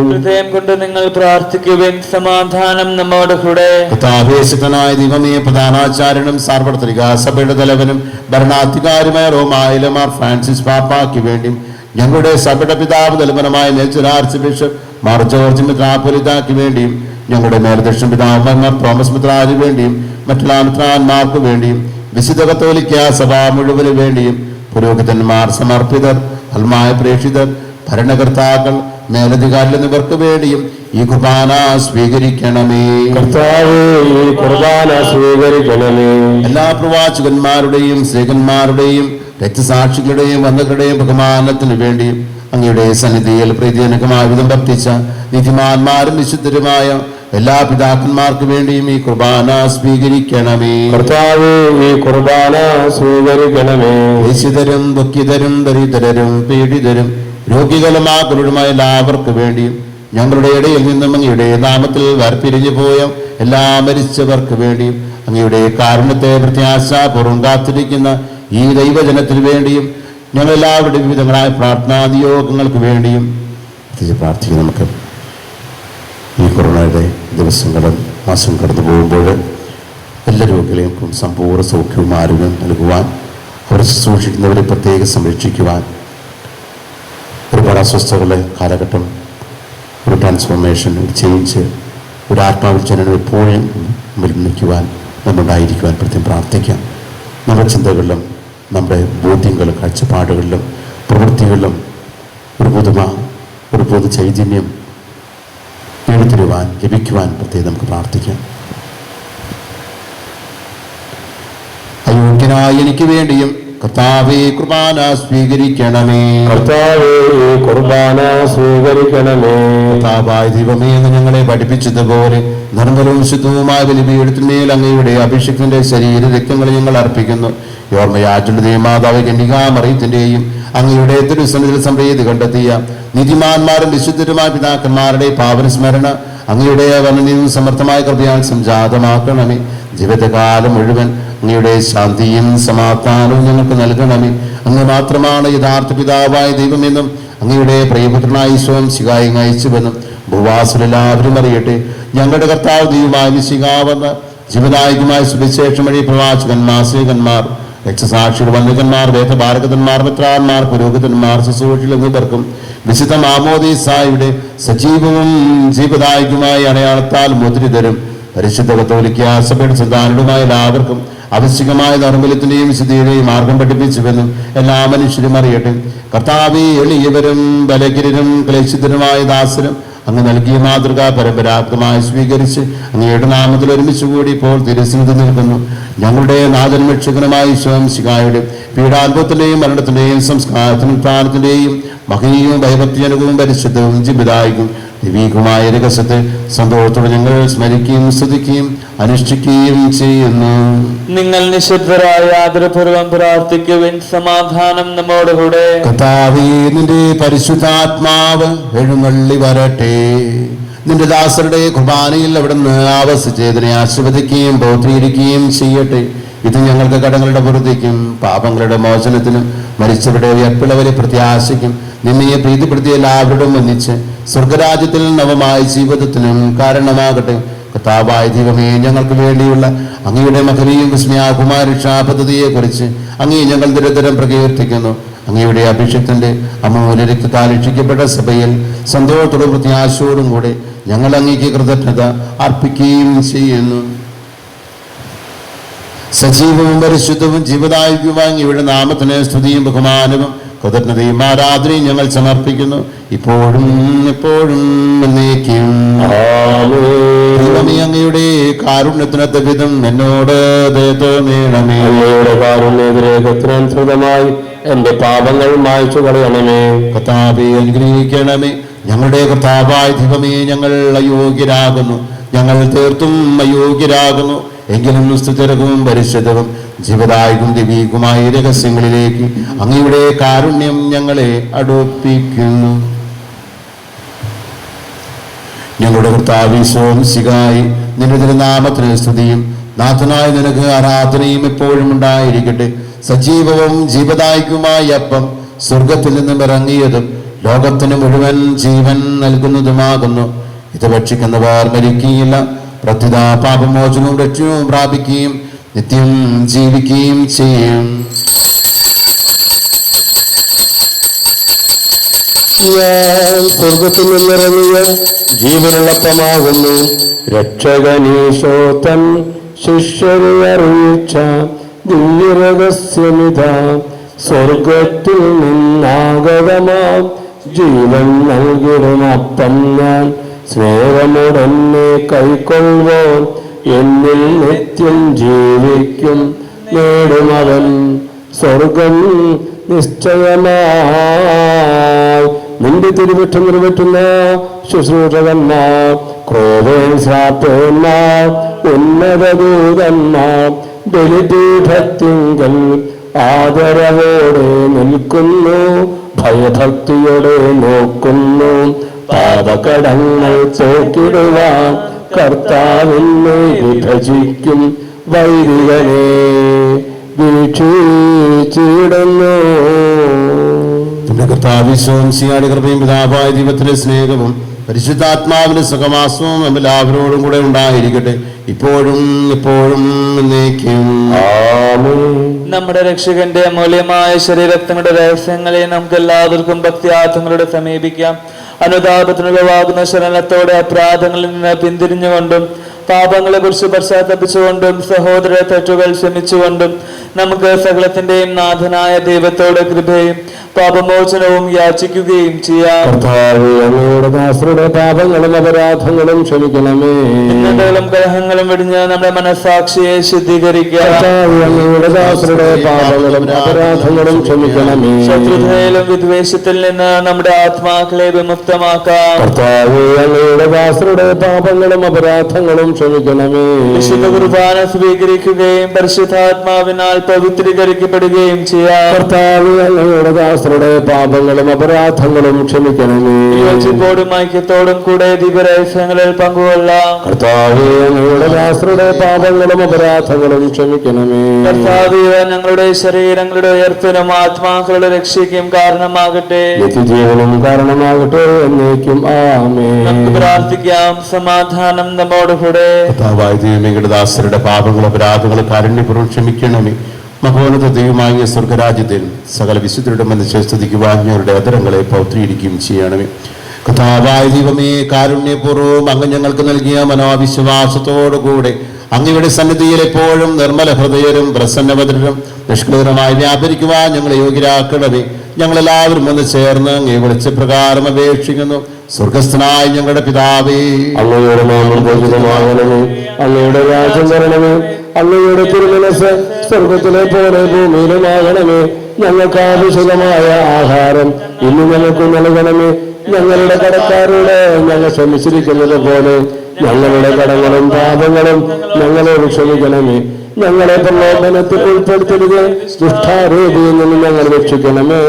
ഹൃദയം കൊണ്ട് നിങ്ങൾ പ്രാർത്ഥിക്കുവിൻ. സമാധാനം നമ്മോട് കൂടെ. കർത്താവേശനായ ദൈവമേ, പ്രധാനാചാര്യനും സാർവത്രിക സഭയുടെ തലവനും ഭരണാധികാരിയുമായ റോമായിലെ മാർ ഫ്രാൻസിസ് പാപ്പായ്ക്ക് വേണ്ടിയും ഞങ്ങളുടെ സഭയുടെ പിതാവ് തലവനുമായ major archbishop Mar George മെത്രാപ്പൊലീത്തായ്ക്ക് വേണ്ടിയും ഞങ്ങളുടെ മേൽദക്ഷൻ പിതാവ് മാർ തോമസ് മെത്രാന് വേണ്ടിയും മറ്റുള്ള മെത്രാന്മാർക്ക് വേണ്ടിയും വിശുദ്ധ കത്തോലിക്ക സഭ മുഴുവന് വേണ്ടിയും പുരോഹിതന്മാർ, സമർപ്പിതർ, ഫലമായ പ്രേക്ഷിതർ, ഭരണകർത്താക്കൾ, മേലധികാരികൾ എന്നിവർക്ക് വേണ്ടിയും ഈ കുർബാന സ്വീകരിക്കണമേ. കർത്താവേ, ഈ കുർബാന സ്വീകരിക്കണമേ. എല്ലാ പ്രവാചകന്മാരുടെയും സേകന്മാരുടെയും രക്തസാക്ഷികളുടെയും വന്ദകളുടെയും ബഹുമാനത്തിനു വേണ്ടിയും അങ്ങയുടെ സന്നിധിയിൽ പ്രീതിജനകമായ വിധം വർത്തിച്ച നീതിമാന്മാരും വിശുദ്ധരുമായ എല്ലാ പിതാക്കന്മാർക്ക് വേണ്ടിയും ഈ കുർബാന സ്വീകരിക്കണമേ. കർത്താവേ, ഈ കുർബാന സ്വീകരിക്കണമേ. ദേശിതരും ദുഃഖിതരും ദരിദ്രരും പീഡിതരും രോഗികളും ആകുലരുമായ എല്ലാവർക്കു വേണ്ടിയും ഞങ്ങളുടെ ഇടയിൽ നിന്നും അങ്ങയുടെ നാമത്തിൽ വേർപിരിഞ്ഞു പോയ എല്ലാ മരിച്ചവർക്ക് വേണ്ടിയും അങ്ങയുടെ കാരുണ്യത്തെ പ്രത്യാശാപൂർവ്വം കാത്തിരിക്കുന്ന ഈ ദൈവജനത്തിനു വേണ്ടിയും ഞങ്ങളെല്ലാവരുടെ വിവിധങ്ങളായ പ്രാർത്ഥനാ നിയോഗങ്ങൾക്ക് വേണ്ടിയും പ്രാർത്ഥിക്കും. നമുക്ക് ഈ കൊറോണയുടെ ദിവസങ്ങളും മാസം കടന്നു പോകുമ്പോൾ എല്ലാ രോഗികൾക്കും സമ്പൂർണ്ണ സൗഖ്യവും ആരോഗ്യം നൽകുവാൻ, അവരെ ശുശ്രൂഷിക്കുന്നവരെ പ്രത്യേകം സംരക്ഷിക്കുവാൻ, ഒരുപാട് അസ്വസ്ഥതകളുടെ കാലഘട്ടം, ഒരു ട്രാൻസ്ഫോർമേഷൻ, ഒരു ചേഞ്ച്, ഒരു ആത്മാവിൽ ജനനം എപ്പോഴും നിൽക്കുവാൻ നമ്മളുണ്ടായിരിക്കുവാൻ പ്രത്യേകം പ്രാർത്ഥിക്കാം. നമ്മുടെ ചിന്തകളിലും നമ്മുടെ ബോധ്യങ്ങളിലും കാഴ്ചപ്പാടുകളിലും പ്രവൃത്തികളിലും ഒരു പുതുമ, ഒരു പൊതു ചൈതന്യം നേടിത്തരുവാൻ ലഭിക്കുവാൻ പ്രത്യേകം നമുക്ക് പ്രാർത്ഥിക്കാം. അയോഗ്യനായ എനിക്ക് വേണ്ടിയും കർത്താവേ കുർബാന സ്വീകരിക്കണമേ. കർത്താവേ, കുർബാന സ്വീകരിക്കണമേ. കർത്താവായ ദൈവമേ, എന്ന് ഞങ്ങളെ പഠിപ്പിച്ചതുപോലെ നിർമ്മലവും ശുദ്ധവുമായ ബലിപീഠത്തിന്മേൽ അങ്ങയുടെ അഭിഷേകത്തിന്റെ ശരീര രക്തങ്ങൾ ഞങ്ങൾ അർപ്പിക്കുന്നു. യോർമ്മയാറ്റുള്ള ദേവമാതാവ് കന്യകാമറിയത്തിന്റെയും അങ്ങയുടെ തിരുസന്നിധിയിൽ സംപ്രീതി കണ്ടെത്തിയ നീതിമാന്മാരും വിശുദ്ധരുമായ പിതാക്കന്മാരുടെ പാവന സ്മരണ അങ്ങയുടെ വർണ്ണനയും സമർത്ഥമായ കൃപയാൽ സംജാതമാക്കണമേ. ജീവിതകാലം മുഴുവൻ അങ്ങയുടെ ശാന്തിയും സമാധാനവും ഞങ്ങൾക്ക് നൽകണമേ. അങ്ങ് മാത്രമാണ് യഥാർത്ഥ പിതാവായ ദൈവമെന്നും അങ്ങയുടെ പ്രിയപുത്രനായ ഈശോം ശിഖായി അയച്ചുവെന്നും ഭൂവാസിലെല്ലാവരും അറിയട്ടെ. ഞങ്ങളുടെ കർത്താവ് ദൈവമായ മിശിഹാവെന്ന ജീവനായകമായ സുവിശേഷം വഴി പ്രവാചകന്മാർ, സ്ത്രീകന്മാർ, രക്തസാക്ഷികൾ, വന്യകന്മാർ, വേദപാരകന്മാർ, മിത്രാന്മാർ, പുരോഹിതന്മാർ, ശുശ്രൂഷികൾ എന്നിവർക്കും വിശുദ്ധ മാമോദീസായുടെ സജീവവും ജീവദായകമായ അടയാളത്താൽ മുദ്രിതരും പരിശുദ്ധ കത്തോലിക്ക സഭയുടെ സന്താനങ്ങളുമായ എല്ലാവർക്കും ആവശ്യമായ നിർമ്മലത്തിന്റെയും വിശുദ്ധിയുടെയും മാർഗം പഠിപ്പിച്ചുവെന്നും എല്ലാ മനുഷ്യരും അറിയട്ടെ. കർത്താവേ, എളിയവരും ബലഹീനരും ക്ലേശിതരുമായ ദാസരും അങ്ങ് നൽകിയ മാതൃക പരമ്പരാഗതമായി സ്വീകരിച്ച് അങ്ങയുടെ നാമത്തിൽ ഒരുമിച്ച് കൂടി ഇപ്പോൾ തിരുസന്നിധിയിൽ നിൽക്കുന്നു. ഞങ്ങളുടെ നാഥൻ രക്ഷകനുമായ ഈശോ മിശിഹായുടെ പീഡാനുഭവത്തിന്റെയും മരണത്തിന്റെയും സംസ്കാരത്തിനും സ്ഥാനത്തിന്റെയും മഹനീയവും ഭയഭക്തിജനകവും പരിശുദ്ധവും ജീവിതായിക്കും ദിവീകമായ രഹസ്യത്തെ സന്തോഷത്തോടെ ഞങ്ങൾ സ്മരിക്കുകയും സ്തുതിക്കുകയും അനുഷ്ഠിക്കുകയും ചെയ്യുന്നു. നിങ്ങൾ നിശബ്ദരായ ആദരപൂർവ്വം പ്രാർത്ഥിക്കുവിൻ. സമാധാനം നമ്മോടുകൂടെ. കർത്താവേ, നിന്റെ പരിശുദ്ധാത്മാവ് എഴുന്നള്ളി വരട്ടെ. നിന്റെ ദാസരുടെ കുർബാനയിൽ അവിടുന്ന് ആവസിച്ചതിനെ ആശീർവദിക്കുകയും ബോധീകരിക്കുകയും ചെയ്യട്ടെ. ഇത് ഞങ്ങൾക്ക് കടങ്ങളുടെ വൃദ്ധിക്കും പാപങ്ങളുടെ മോചനത്തിനും മരിച്ചവരുടെ ഉയർപ്പിളവരെ പ്രത്യാശയ്ക്കും നിന്നെ പ്രീതിപ്പെടുത്തിയ എല്ലാവരോടും ഒന്നിച്ച് സ്വർഗരാജ്യത്തിൽ നവമായ ജീവിതത്തിനും കാരണമാകട്ടെ. കർത്താവായ ദൈവമേ, ഞങ്ങൾക്ക് വേണ്ടിയുള്ള അങ്ങയുടെ മഹനീയം വിസ്മയാകുമാര രക്ഷാപദ്ധതിയെ കുറിച്ച് അങ്ങേ ഞങ്ങൾ നിരന്തരം പ്രകീർത്തിക്കുന്നു. അങ്ങയുടെ അഭിഷേകത്തിന്റെ അമൂല്യ രക്തത്താൽ രക്ഷിക്കപ്പെട്ട സഭയിൽ സന്തോഷത്തോടും പ്രത്യാശയോടും കൂടെ ഞങ്ങൾ അങ്ങേക്ക് കൃതജ്ഞത അർപ്പിക്കുകയും ചെയ്യുന്നു. സജീവവും പരിശുദ്ധവും ജീവദായകവുമായ അങ്ങയുടെ നാമത്തിന് സ്തുതിയും ബഹുമാനവും കൃതജ്ഞതയും ആരാധനയും ഞങ്ങൾ സമർപ്പിക്കുന്നു, ഇപ്പോഴും എപ്പോഴും എന്നേക്കും. ദൈവമേ, അങ്ങയുടെ കാരുണ്യത്തിനൊത്ത വിധം എന്നോട് ദയതോന്നേണമേ. അങ്ങയുടെ കാരുണ്യത്തിനനുസൃതമായി എന്റെ പാപങ്ങൾ മായ്ച്ചു കളയണമേ. കർത്താവേ, അനുഗ്രഹിക്കണമേ. ഞങ്ങളുടെ കർത്താവായ ദൈവമേ, ഞങ്ങൾ അയോഗ്യരാകുന്നു, ഞങ്ങൾ തീർത്തും അയോഗ്യരാകുന്നു. എങ്കിലും സ്തുതിരകവും പരിശുദ്ധവും ജീവദായകവും ദിവ്യവുമായ രഹസ്യങ്ങളിലേക്ക് അങ്ങയുടെ കാരുണ്യം ഞങ്ങളെ അടുപ്പിക്കുന്നു. ഞങ്ങളുടെ കർത്താവേ ഈശോ മിശിഹായേ, നിന്റെ തിരുനാമത്തിന് സ്തുതിയും നാഥനായ നിനക്ക് ആരാധനയും എപ്പോഴും ഉണ്ടായിരിക്കട്ടെ. സജീവവും ജീവദായകവുമായ അപ്പം സ്വർഗത്തിൽ നിന്നും ഇറങ്ങിയതും ലോകത്തിന് മുഴുവൻ ജീവൻ നൽകുന്നതുമാകുന്നു. ഇത് ഭക്ഷിക്കുന്നവർ മരിക്കുകയില്ല, പ്രത്യുത പാപമോചനവും രക്ഷയും പ്രാപിക്കുകയും നിത്യം ജീവിക്കുകയും ചെയ്യും. ഞാൻ സ്വർഗത്തിൽ നിന്നിറങ്ങിയ ജീവനുള്ളപ്പമാകുന്നു. രക്ഷകനീശോത്തൻ ശിഷ്യരെ അറിയിച്ച ദിവ്യരഹസ്യമിത. സ്വർഗത്തിൽ നിന്നാഗതമാം ജീവൻ നൽകിടുമപ്പം ഞാൻ. സ്നേഹമുടനെ കൈക്കൊള്ളുവോ എന്നിൽ നിത്യം ജീവിക്കും. നേടുമവൻ സ്വർഗം നിശ്ചയമായി. നിന്റെ തിരുവറ്റം നിറവേറ്റുന്ന ശുശ്രൂഷകന്മാർ, ക്രോധേൻ ശ്രാപ്പന്മാർ, ഉന്നതദൂതന്മാർ ബലിപീഠത്തിങ്കൽ ആദരവോടെ നിൽക്കുന്നു, ഭയഭക്തിയോടെ നോക്കുന്നു. പാപകടങ്ങൾ പോക്കിടുവാൻ കർത്താവിനെ വിഭജിക്കും, വൈദികനെ വീക്ഷിച്ചിടുന്നു. കർത്താവിശ്വം സിയാടി കൃപയും പിതാവായ ദൈവത്തിന്റെ സ്നേഹവും പരിശുദ്ധാത്മാവിന്റെ സഹവാസവും എല്ലാവരോടും കൂടെ ഉണ്ടായിരിക്കട്ടെ, ഇപ്പോഴും എപ്പോഴും എന്നേക്കും. നമ്മുടെ രക്ഷകന്റെ അമൂല്യമായ ശരീരത്തിന്റെ രഹസ്യങ്ങളെ നമുക്ക് എല്ലാവർക്കും ഭക്തിയാർത്ഥങ്ങളോട് സമീപിക്കാം. അനുതാപത്തിനുള്ളവാകുന്ന ശരണത്തോടെ അപരാധങ്ങളിൽ നിന്ന് പിന്തിരിഞ്ഞുകൊണ്ടും പാപങ്ങളെ കുറിച്ച് പശ്ചാത്തപിച്ചുകൊണ്ടും സഹോദര തെറ്റുകൾ ക്ഷമിച്ചുകൊണ്ടും നമുക്ക് സകലത്തിന്റെയും നാഥനായ ദൈവത്തോട് കൃപയും പാപമോചനവും യാചിക്കുകയും ചെയ്യാം. പാപങ്ങളും അപരാധങ്ങളും ക്ഷമിക്കണമേ. ഭിന്നതകളും കലഹങ്ങളും വെടിഞ്ഞ് നമ്മുടെ മനസ്സാക്ഷിയെ ശുദ്ധീകരിക്കാം. പാപങ്ങളും അപരാധങ്ങളും ക്ഷമിക്കണമേ. ശത്രുതയിലും വിദ്വേഷത്തിൽ നിന്ന് നമ്മുടെ ആത്മാക്കളെ വിമുക്തമാക്കാം. പാപങ്ങളും അപരാധങ്ങളും ക്ഷമിക്കണമേ. വിശുദ്ധ കുർബാന സ്വീകരിക്കുകയും പരിശുദ്ധാത്മാവിനാൽ പവിത്രീകരിക്കപ്പെടുകയും ചെയ്യാം. പാപങ്ങളും അപരാധങ്ങളും ക്ഷമിക്കണമേ. യോജിപ്പോടും ഐക്യത്തോടും കൂടെ ദിവ്യരഹസ്യങ്ങളിൽ പങ്കുകൊള്ളാം. പാപങ്ങളും അപരാധങ്ങളും ക്ഷമിക്കണമേ. കർത്താവേ, ഞങ്ങളുടെ ശരീരങ്ങളുടെ ഉയർപ്പിനും ആത്മാക്കളുടെ രക്ഷയ്ക്കും കാരണമാകട്ടെ, നിത്യജീവനും കാരണമാകട്ടെ എന്നേക്കും. ആമേൻ. നമുക്ക് പ്രാർത്ഥിക്കാം. സമാധാനം നമ്മോടുകൂടെ. കർത്താവായ ദൈവമേ, ദാസരുടെ പാപങ്ങളും അപരാധങ്ങളും കാരുണ്യപൂർവ്വം ക്ഷമിക്കണമേ. മഹോന്നത ദൈവമായ സ്വർഗരാജ്യത്തിൽ സകല വിശുദ്ധരുടെ മനസ്സിൽ സ്തുതിക്കുവാൻ ഞങ്ങളുടെ അതരങ്ങളെ പൗത്രീകരിക്കുകയും ചെയ്യണമേ. കർത്താവായ ദൈവമേ, കാരുണ്യപൂർവ്വം അങ്ങ് ഞങ്ങൾക്ക് നൽകിയ മനോവിശ്വാസത്തോടുകൂടെ അങ്ങയുടെ സന്നിധിയിൽ എപ്പോഴും നിർമ്മല ഹൃദയരും പ്രസന്നവദരും നിഷ്കളങ്കമായി വ്യാപരിക്കുവാൻ ഞങ്ങളെ യോഗ്യരാക്കണമേ. ഞങ്ങളെല്ലാവരും ഒന്ന് ചേർന്ന് അങ്ങേ വിളിച്ച പ്രകാരം അപേക്ഷിക്കുന്നു. സ്വർഗസ്ഥനായ ഞങ്ങളുടെ പിതാവേ, അങ്ങയുടെ നാമം പൂജിതമാകണമേ, അങ്ങയുടെ രാജ്യം വരണമേ, അങ്ങയുടെ തിരുമനസ്സ് സ്വർഗത്തിലെ പോലെ ഭൂമിയിലുമാകണമേ. ഞങ്ങൾക്ക് ആവശ്യമായ ആഹാരം ഇന്ന് ഞങ്ങൾക്ക് നൽകണമേ. ഞങ്ങളുടെ കടക്കാരോട് ഞങ്ങൾ ക്ഷമിച്ചിരിക്കുന്നത് പോലെ ഞങ്ങളുടെ കടങ്ങളും പാപങ്ങളും ഞങ്ങളോട് ക്ഷമിക്കണമേ. ഞങ്ങളെ പ്രലോഭനത്തിൽ ഉൾപ്പെടുത്തരുത്, ദുഷ്ടാരൂപിയിൽ നിന്ന് ഞങ്ങൾ രക്ഷിക്കണമേ.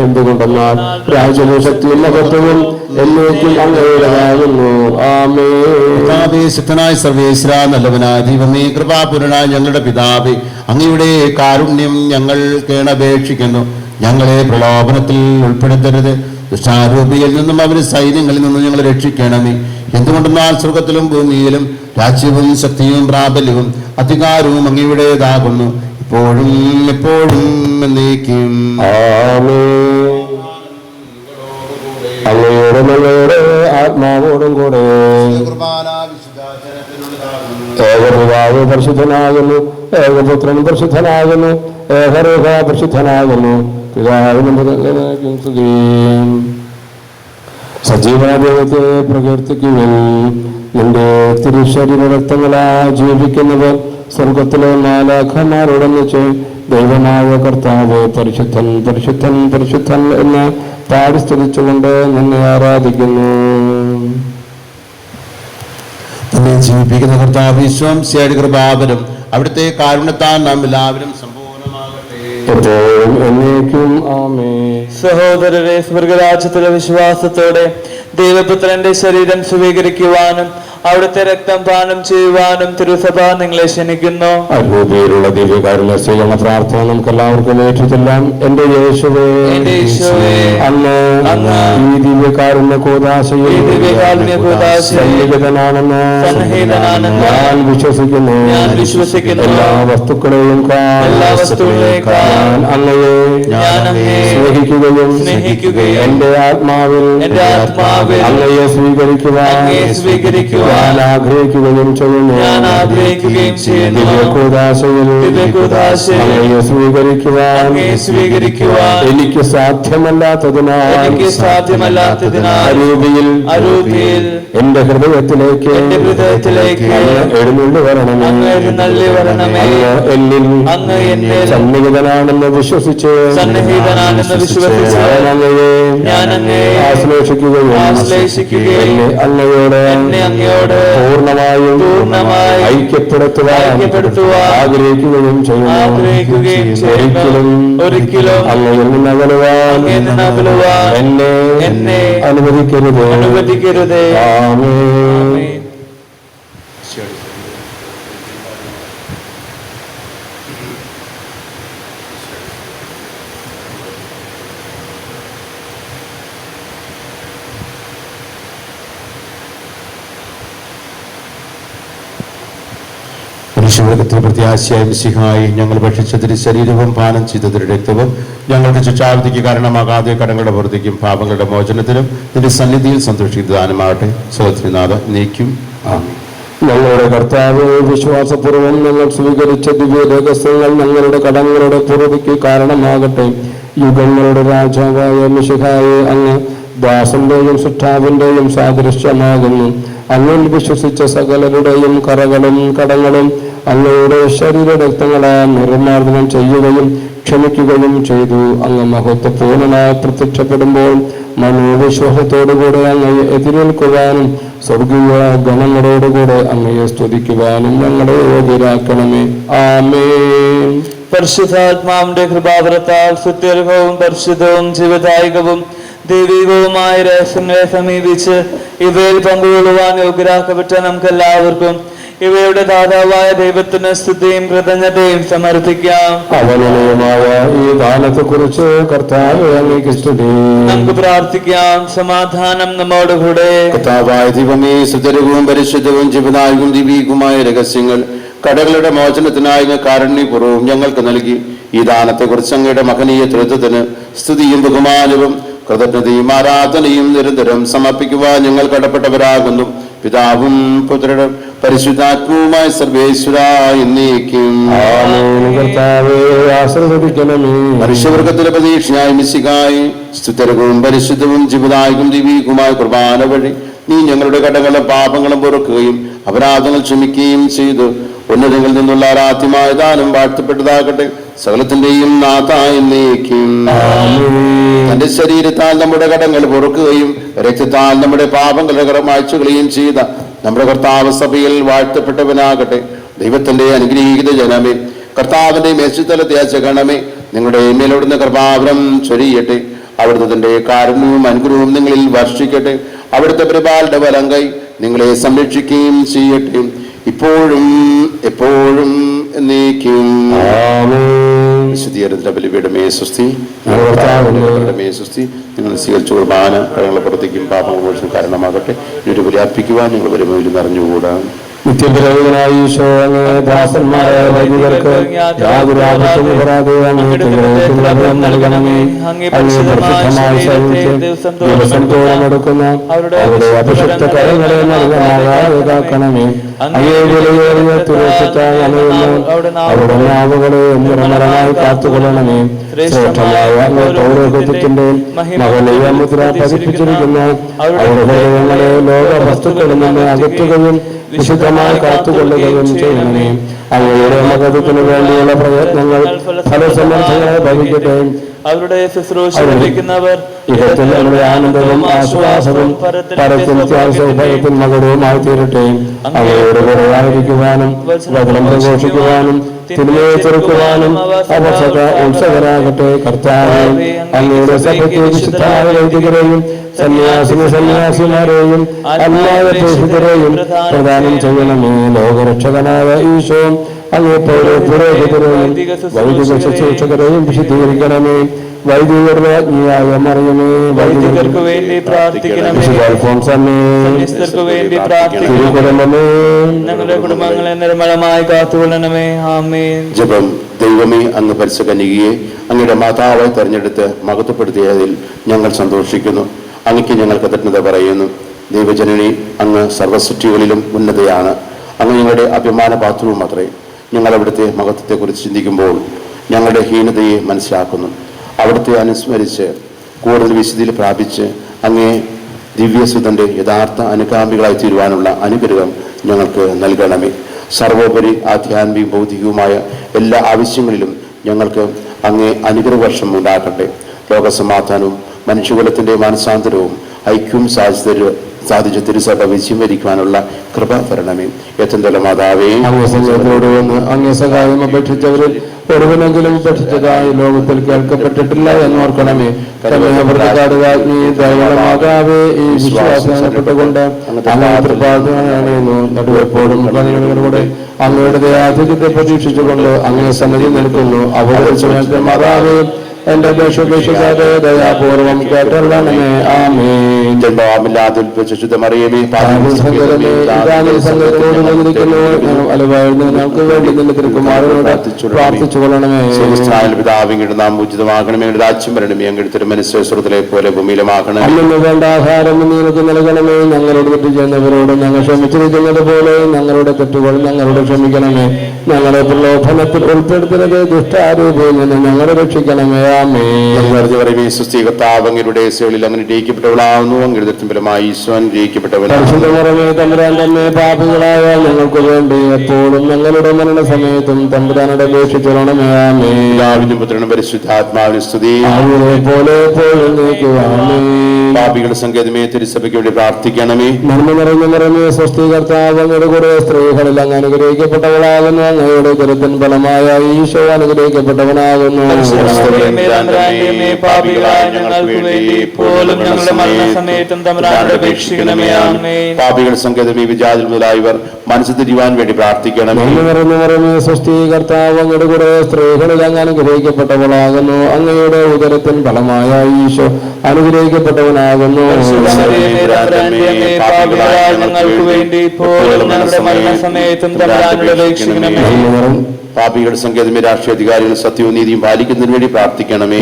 എന്തുകൊണ്ടെന്നാൽ രാജ്യവും ശക്തിയും മഹത്വവും എന്നേക്കും അങ്ങയുടേതാകുന്നു. ആമേൻ. ശക്തനായ സർവേശ്വര, നല്ലവനായ ദൈവമേ, കൃപാപൂരണായ ഞങ്ങളുടെ പിതാവേ, അങ്ങയുടെ കാരുണ്യം ഞങ്ങൾ കേണപേക്ഷിക്കുന്നു. ഞങ്ങളെ പ്രലോഭനത്തിൽ ഉൾപ്പെടുത്തരുത്, ദുഷ്ടാരൂപിയിൽ നിന്നും അവരുടെ സൈന്യങ്ങളിൽ നിന്നും ഞങ്ങൾ രക്ഷിക്കണമേ. എന്തുകൊണ്ടെന്നാൽ സ്വർഗത്തിലും ഭൂമിയിലും രാജ്യവും ശക്തിയും പ്രാബല്യവും അധികാരവും അങ്ങയുടേതാകുന്നു, ഇപ്പോഴും എപ്പോഴും എന്നേക്കും. അങ്ങയുടെ ഞങ്ങളുടെ ആത്മാവോടും കൂടെ ഏകപിതാവ് പരിശുദ്ധനാകുന്നു, ഏകപുത്രൻ പരിശുദ്ധനാകുന്നു, ഏകരൂഹ പരിശുദ്ധനാകുന്നു. സജീവദൈവത്തെ പ്രകീർത്തിക്കുകയും നിന്റെ തിരുശരീര രക്തങ്ങളാൽ ജീവിക്കുന്നവർ സ്വർഗത്തിലെ മാലാഖമാരോടൊന്നിച്ച് ദൈവമായ കർത്താവ് പരിശുദ്ധൻ പരിശുദ്ധൻ പരിശുദ്ധൻ എന്ന് പാടി സ്തുതിച്ചുകൊണ്ട് നിന്നെ ആരാധിക്കുന്നു. തന്നെ ജീവിപ്പിക്കുന്ന കർത്താവ് വിശ്വം സിയാടി കൃപാവരം അവിടുത്തെ കാരുണ്യത്താൽ നാം എല്ലാവരും എപ്പോഴും എന്നേക്കും. ആമേൻ. സഹോദരരെ, സ്വർഗരാജ്യത്തിലെ വിശ്വാസത്തോടെ ദൈവപുത്രന്റെ ശരീരം സ്വീകരിക്കുവാനും അവിടുത്തെ രക്തം പാനം ചെയ്യുവാനും തിരുസഭ നിങ്ങളെ ക്ഷണിക്കുന്നു. അത്ഭുതയിലുള്ള ദിവ്യകാരുണ്യ സ്വീകരണ പ്രാർത്ഥന നമുക്ക് എല്ലാവർക്കും ഏറ്റുചൊല്ലാം. എന്റെ യേശുവേ, അന്ന് ഈ ദിവ്യകാരുണ്യ കൂദാശയിൽ സന്നിഹിതനാണെന്ന് ഞാൻ വിശ്വസിക്കുന്നു. എല്ലാ വസ്തുക്കളെയും അങ്ങയെ സ്നേഹിക്കുകയും എന്റെ ആത്മാവിൽ അങ്ങയെ സ്വീകരിക്കുവാൻ ഞാൻ ആഗ്രഹിക്കുകയും ചെയ്യുന്നു. അങ്ങയെ സ്വീകരിക്കുവാൻ എനിക്ക് സാധ്യമല്ലാത്തതിനാൽ അരൂപിയിൽ എന്റെ ഹൃദയത്തിലേക്ക് എഴുന്നള്ളി വരണമേ. എന്നിൽ സന്നിഹിതനാണെന്ന് വിശ്വസിച്ച് ഞാൻ അങ്ങയെ ആശ്ലേഷിക്കുകയും ആശ്ലേഷിക്കുകയും എന്നെ അങ്ങയോട് പൂർണ്ണമായും ഐക്യപ്പെടുത്തുവാൻ ആഗ്രഹിക്കുകയും ചെയ്യുന്നു. ഒരിക്കലും അങ്ങയിൽ നിന്ന് അകലുവാൻ എന്നെ അനുവദിക്കരുത്. ആമേൻ. മനുഷ്യവർഗത്തിൽ പ്രത്യാശയായ മിശിഹായി ഞങ്ങൾ ഭക്ഷിച്ചതിന് ശരീരവും പാനം ചെയ്തതിന് രക്തവും ഞങ്ങൾക്ക് ശിക്ഷാവിധിക്ക് കാരണമാകാതെ കടങ്ങളുടെ പുറത്തേക്കും പാപങ്ങളുടെ മോചനത്തിനും നിന്റെ സന്നിധിയിൽ സന്തോഷിക്കുന്ന ദാനമാകട്ടെ. സ്വതന്ത്രനാഥ നീക്കും. ഞങ്ങളുടെ കർത്താവ്, വിശ്വാസപൂർവ്വം ഞങ്ങൾ സ്വീകരിച്ച ദിവ്യ രഹസ്യങ്ങൾ ഞങ്ങളുടെ കടങ്ങളുടെ പുറത്തേക്ക് കാരണമാകട്ടെ. യുഗങ്ങളുടെ രാജാവായ മിശിഹായെ അങ്ങ് ദാസന്റെയും സൃഷ്ടാവിന്റെയും സാദൃശ്യമാകുന്നു. അങ്ങിൽ വിശ്വസിച്ച സകലരുടെയും കറകളും കടങ്ങളും അങ്ങയുടെ ശരീരരക്തങ്ങളാൽ നിർമ്മാർജ്ജനം ചെയ്യുകയും ക്ഷമിക്കുകയും ചെയ്തു. അങ്ങ് മഹത്വപൂർണമായി പ്രത്യക്ഷപ്പെടുമ്പോൾ മനോവിശ്വാസത്തോടുകൂടെ അങ്ങയെ എതിരേൽക്കുവാനും സ്വർഗീയ ഗണങ്ങളോടുകൂടെ അങ്ങയെ സ്തുതിക്കുവാനും ഞങ്ങളെ യോഗ്യരാക്കണമേ. ആമേൻ. പരിശുദ്ധാത്മാവിന്റെ കൃപാവരത്താൽ സുത്യർഹവും പരിശുദ്ധവും ജീവദായകവും ദൈവികവുമായ രഹസ്യങ്ങളെ സമീപിച്ച് ഇവയിൽ പങ്കുകൊള്ളുവാൻ യോഗ്യരാക്കപ്പെട്ട നമുക്ക് എല്ലാവർക്കും ഇവയുടെ ദാതാവായ ദൈവത്തിന് സ്തുതിയും കൃതജ്ഞതയും സമർപ്പിക്കാം. അവനീയമായ ഈ ദാനത്തെക്കുറിച്ച് കർത്താവേ അങ്ങേക്ക് സ്തുതി. നമുക്ക് പ്രാർത്ഥിക്കാം. സമാധാനം നമ്മോടുകൂടെ. കർത്താവായ ദൈവമേ, സുതരവും പരിശുദ്ധവും ജീവനായകവും ദൈവികവുമായ രഹസ്യങ്ങൾ കടകളുടെ മോചനത്തിനായി കാരുണ്യപൂർവ്വം ഞങ്ങൾക്ക് നൽകി. ഈ ദാനത്തെക്കുറിച്ച് അങ്ങയുടെ മഹനീയ ത്രിത്വത്തിന് സ്തുതിയും ബഹുമാനവും കൃതജ്ഞതയും ആരാധനയും നിരന്തരം സമർപ്പിക്കുവാൻ ഞങ്ങൾ കടപ്പെട്ടവരാകുന്നു. പിതാവും പുത്രനും പരിശുദ്ധാത്മാവുമായ സർവേശ്വര എന്നേക്കും. മനുഷ്യവർഗത്തിലെ പ്രതീക്ഷയായി മിശിഹായി സ്തുത്യർഹവും പരിശുദ്ധവും ജീവദായകവും ദൈവികവുമായ കുർബാന വഴി നീ ഞങ്ങളുടെ കടങ്ങളും പാപങ്ങളും പൊറുക്കുകയും അപരാധങ്ങൾ ക്ഷമിക്കുകയും ചെയ്തു. ഉന്നതങ്ങളിൽ നിന്നുള്ള ആരാധ്യമായ ദാനം വാഴ്ത്തപ്പെട്ടതാകട്ടെ. സകലത്തിന്റെയും നാഥായ എന്നേക്കും. തന്റെ ശരീരത്താൽ നമ്മുടെ കടങ്ങൾ പൊറുക്കുകയും രക്തത്താൽ നമ്മുടെ പാപങ്ങളുടെ കടം മായ്ച്ചുകളയും ചെയ്ത നമ്മുടെ കർത്താവ് സഭയിൽ വാഴ്ത്തപ്പെട്ടവനാകട്ടെ. ദൈവത്തിന്റെ അനുഗ്രഹീത ജനമേ, കർത്താവിന്റെ മേശത്തലത്തെ അച്ചകണമേ, നിങ്ങളുടെ മേലോടുന്ന കൃപാവരം ചൊരിയട്ടെ. അവിടുത്തെ തന്റെ കാരുണ്യവും അനുഗ്രഹവും നിങ്ങളിൽ വർഷിക്കട്ടെ. അവിടുത്തെ പരിപാലന വലം കൈ നിങ്ങളെ സംരക്ഷിക്കുകയും ചെയ്യട്ടെ, ഇപ്പോഴും എപ്പോഴും എന്നേക്കും. വിശുദ്ധീകരണത്തിന്റെ ബലിപീഠമേ സ്വസ്തി. സ്വസ്തി. നിങ്ങൾ സ്വീകരിച്ച കുർബാന കടങ്ങളുടെ പുറത്തേക്കും പാപമോചനം കാരണമാകട്ടെ. ഒരു ബലി അർപ്പിക്കുവാൻ നിങ്ങൾ വരുമ്പോൾ നിറഞ്ഞുകൂടാ. നിത്യപിതാവായ ഈശോ അങ്ങേ ദാസന്മാരായ വൈദികർക്ക് യാതൊരു ആപത്തും വരാതെ നൽകണമേ. അങ്ങേ പരിശുദ്ധമായ ശരീരത്തെ ദിവസം തോറും എടുക്കുന്ന അവരുടെ അഭിഷിക്ത കരങ്ങളെ നൽകാതെ കാക്കണമേ. അങ്ങേ വിലയേറിയ തുളസിത്താൽ അണയുന്ന അവരുടെ നാവുകളെ നിരന്തരമായി കാത്തുകൊള്ളണമേ. ശ്രേഷ്ഠമായ അങ്ങേ പൗരോഹിത്യത്തിന്റെ മഹനീയ മുദ്ര പതിപ്പിച്ചിരിക്കുന്ന അവരുടെ ഹൃദയങ്ങളെ ലോക വസ്തുക്കളിൽ നിന്ന് അകറ്റുകയും വിശുദ്ധമായി കാത്തുകൊള്ളുകയും ചെയ്യണമേ. അങ്ങയുടെ മകത്വത്തിനു വേണ്ടിയുള്ള പ്രയത്നങ്ങൾ ഫലസമർത്ഥമായി ഭവിക്കട്ടെ. അവരുടെ ശുശ്രൂഷ ലഭിക്കുന്നവർ ഇഹത്തിൽ നമ്മുടെ ആനന്ദവും ആശ്വാസവും പരത്തിൽ ഭയത്തിൽ മകടവുമായി തീരട്ടെ. അങ്ങയോട് കുറവായിരിക്കുവാനും വചനം പ്രഘോഷിക്കുവാനും തിന്മയെ ചെറുക്കുവാനും അവസര ഉത്സവരാകട്ടെ. കർത്താവേ, അങ്ങയുടെ സഭയ്ക്ക് വിശുദ്ധമായ വൈദികരെയും സന്യാസിമാരെയും അല്ലാതെ പ്രേക്ഷിതരെയും പ്രദാനം ചെയ്യണമേ. ലോകരക്ഷകനായ ഈശോ അങ്ങേ പുരോഹിതരെയും വൈദിക ശുശ്രൂഷകരെയും വിശുദ്ധീകരിക്കണമേ. വൈദികരുടെ ആജ്ഞയായ മറിയമേ, വൈദികർക്ക് വേണ്ടി പ്രാർത്ഥിക്കണമേ. വേണ്ടി പ്രാർത്ഥിക്കണമേ. ഞങ്ങളുടെ കുടുംബങ്ങളെ നിർമ്മലമായി കാത്തുകൊള്ളണമേ. ആമേൻ. ജപം. ദൈവമേ, അങ്ങ് പരിശുദ്ധ കന്യകയെ അങ്ങയുടെ മാതാവായി തെരഞ്ഞെടുത്ത് മഹത്വപ്പെടുത്തിയതിൽ ഞങ്ങൾ സന്തോഷിക്കുന്നു. അങ്ങയ്ക്ക് ഞങ്ങൾ കൃതജ്ഞത പറയുന്നു. ദൈവജനനി, അങ്ങ് സർവസൃഷ്ടികളിലും ഉന്നതയാണ്. അങ്ങ് ഞങ്ങളുടെ അഭിമാന പാത്രവും അത്രേ. ഞങ്ങൾ അവിടുത്തെ മഹത്വത്തെക്കുറിച്ച് ചിന്തിക്കുമ്പോൾ ഞങ്ങളുടെ ഹീനതയെ മനസ്സിലാക്കുന്നു. അവിടുത്തെ അനുസ്മരിച്ച് കൂടുതൽ വിശുദ്ധിയിൽ പ്രാപിച്ച് അങ്ങേ ദിവ്യസുതന്റെ യഥാർത്ഥ അനുകാമികളായി തീരുവാനുള്ള അനുഗ്രഹം ഞങ്ങൾക്ക് നൽകണമേ. സർവോപരി ആധ്യാത്മികവും ഭൗതികവുമായ എല്ലാ ആവശ്യങ്ങളിലും ഞങ്ങൾക്ക് അങ്ങേ അനുഗ്രഹവർഷം ഉണ്ടാകട്ടെ. ലോകസമാധാനവും മനുഷ്യകുലത്തിന്റെ മാനസാന്തരവും ഐക്യവും സാധിച്ച തിരുസഭ വിജയം വരിക്കുവാനുള്ള കൃപ തരണമേ. എത്തുന്ന മാതാവേ, അങ്ങേ സംഘത്തോട് വന്ന് അങ്ങേ സഹായം അപേക്ഷിച്ചവരിൽ ഒരുവനെങ്കിലും ഉപേക്ഷിച്ചതായി ലോകത്തിൽ കേൾക്കപ്പെട്ടിട്ടില്ല എന്നോർക്കണമേ. മാതാവേ, ഈ വിശ്വാസപ്പെട്ടുകൊണ്ട് അങ്ങയുടെ പ്രാർത്ഥനയാണെന്നു നടുവെപ്പോഴും കൂടെ അങ്ങയുടെ ദയാധിക്യത്തെ പ്രതീക്ഷിച്ചുകൊണ്ട് അങ്ങേ സന്നിധി നിൽക്കുന്നു. അവതരിച്ച മാതാവേ, എന്റെ ദേശകാരെ ദയാപൂർവം കേട്ടരണമേ. ആമേൻ. ജന്മമില്ലാതെ മറിയമേ, അലവായിരുന്നു ഞങ്ങൾക്ക് വേണ്ടി നിന്റെ തിരുക്കുമാരനോട് പ്രാർത്ഥിച്ചു കൊള്ളണമേ. പിതാവിന്റെ നാം ഉചിതമാകണമേ. രാജ്യം വരണമേ. അങ്ങയുടെ തിരുമനസ്സുരത്തിലെ പോലെ ഭൂമിയിലുമാകണം. അന്നു വേണ്ട ആഹാരം നിങ്ങൾക്ക് നൽകണമേ. ഞങ്ങളോട് തെറ്റ് ചെയ്യുന്നവരോട് ഞങ്ങൾ ക്ഷമിച്ചിരിക്കുന്നത് പോലെ ഞങ്ങളുടെ തെറ്റുകൾ ഞങ്ങളോട് ക്ഷമിക്കണമേ. ഞങ്ങളെ പ്രലോഭനത്തിൽ ഉൾപ്പെടുത്തുന്നത് ദുഷ്ടാരൂപയിൽ നിന്ന് ഞങ്ങളെ രക്ഷിക്കണമേ. സുസ്ഥികത്താവങ്ങളുടെ സേവലിൽ അങ്ങനെ ജയിക്കപ്പെട്ടവളാവുന്നു. അങ്ങയുടെ ഫലമായി ഈശ്വൻ ജയിക്കപ്പെട്ടവനാണ്. തമ്പുരാൻ തന്നെ പാപികളായ ഞങ്ങൾക്ക് വേണ്ടി എപ്പോഴും ഞങ്ങളുടെ മരണസമയത്തും തമ്പുരാനോട് അപേക്ഷിച്ചോളണമേ. ആമേൻ. പുത്രനും പരിശുദ്ധാത്മാവിന് സ്തുതി. പോലെ പാപികളുടെ സങ്കേതമേ, തിരുസഭയ്ക്ക് വേണ്ടി പ്രാർത്ഥിക്കണമേ. നന്മ നിറഞ്ഞ സ്വസ്ഥീകർത്താവ് അങ്ങയുടെ കൂടെ സ്ത്രീകളിൽ അങ്ങ് അനുഗ്രഹിക്കപ്പെട്ടവളാകുന്നു. അങ്ങയുടെ കരുത്തിൻ ഫലമായ ഈശോ അനുഗ്രഹിക്കപ്പെട്ടവനാകുന്നു. പാപികളുടെ സങ്കേതമേ, വിജാതിൽ മുതലായവർ മനസ്സ് തിരിവാൻ വേണ്ടി പ്രാർത്ഥിക്കണമേ. സ്വസ്ഥീകർത്താവ് അങ്ങയുടെ കൂടെ സ്ത്രീകളിൽ അങ്ങ് അനുഗ്രഹിക്കപ്പെട്ടവളാകുന്നു. അങ്ങയുടെ ഉദരത്തിൻ ഫലമായ ഈശോ അനുഗ്രഹിക്കപ്പെട്ടവനാകുന്നു. പാപികളുടെ സങ്കേതമേ, രാഷ്ട്രീയ അധികാരികൾ സത്യവും നീതിയും പാലിക്കുന്നതിന് വേണ്ടി പ്രാർത്ഥിക്കണമേ.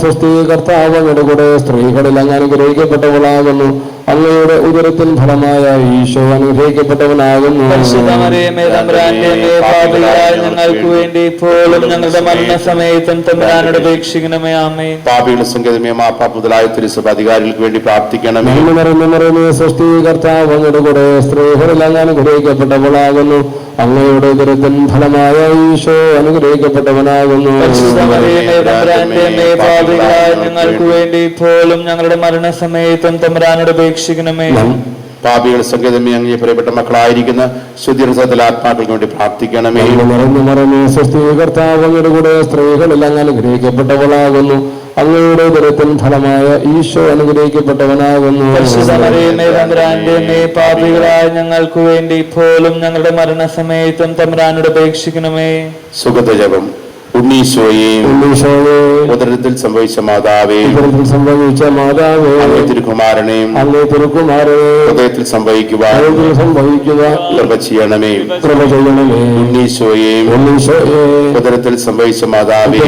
സ്വസ്ഥീകർത്താവ് അങ്ങയുടെ കൂടെ സ്ത്രീകളിൽ അങ്ങ് അനുഗ്രഹിക്കപ്പെട്ടവളാകുന്നു. അങ്ങയുടെ ഉദരത്തിൻ ഫലമായ ഈശോ അനുഗ്രഹിക്കപ്പെട്ടവനാകുന്നു. ഞങ്ങൾക്ക് വേണ്ടി ഇപ്പോഴും ഞങ്ങളുടെ മരണസമയത്തും തമ്പുരാനോട് അപേക്ഷിക്കണമേ. ആമേൻ. പാപികളുടെ സങ്കേതമേ, മാപ്പാ മുതലായ തിരുസഭ അധികാരികൾക്ക് വേണ്ടി പ്രാർത്ഥിക്കണമേ. സ്വസ്ഥീകർത്താവ് അങ്ങയുടെ കൂടെ സ്ത്രീകളിൽ അങ്ങ് അനുഗ്രഹിക്കപ്പെട്ടവളാകുന്നു. അങ്ങയുടെ ഉദരത്തിൻ ഫലമായ ഈശോ അനുഗ്രഹിക്കപ്പെട്ടവനാകുന്നു. ഞങ്ങൾക്ക് വേണ്ടി ഇപ്പോഴും ഞങ്ങളുടെ മരണസമയത്തും തമ്പുരാനോട് അപേക്ഷിക്കണമേ. പാപികളുടെ സങ്കേതമേ, അങ്ങേ പ്രിയപ്പെട്ട മക്കളായിരിക്കുന്ന ശുദ്ധിരസത്തിൽ ആത്മാക്കൾക്ക് വേണ്ടി പ്രാർത്ഥിക്കണമേ. സ്വസ്ഥീകർത്താവ് അങ്ങയുടെ കൂടെ സ്ത്രീകളിൽ അങ്ങ് അനുഗ്രഹിക്കപ്പെട്ടവളാകുന്നു. അങ്ങയുടെ ഉദരത്തിൻ ഫലമായ ഈശോ അനുഗ്രഹിക്കപ്പെട്ടവനാകുന്നു. പാപികളായ ഞങ്ങൾക്ക് വേണ്ടി ഇപ്പോഴും ഞങ്ങളുടെ മരണസമയത്തും തമ്പുരാനോട് അപേക്ഷിക്കണമേ. സുഗതജപം. ഉണ്ണീശോയെ, ഉദരത്തിൽ സംഭവിച്ച മാതാവേ, അങ്ങേ തിരുക്കുമാരനെ ഹൃദയത്തിൽ സംഭവിക്കുവാൻ കൃപ ചെയ്യണമേ. ഉണ്ണീശോയെ, ഉദരത്തിൽ സംഭവിച്ച മാതാവേ,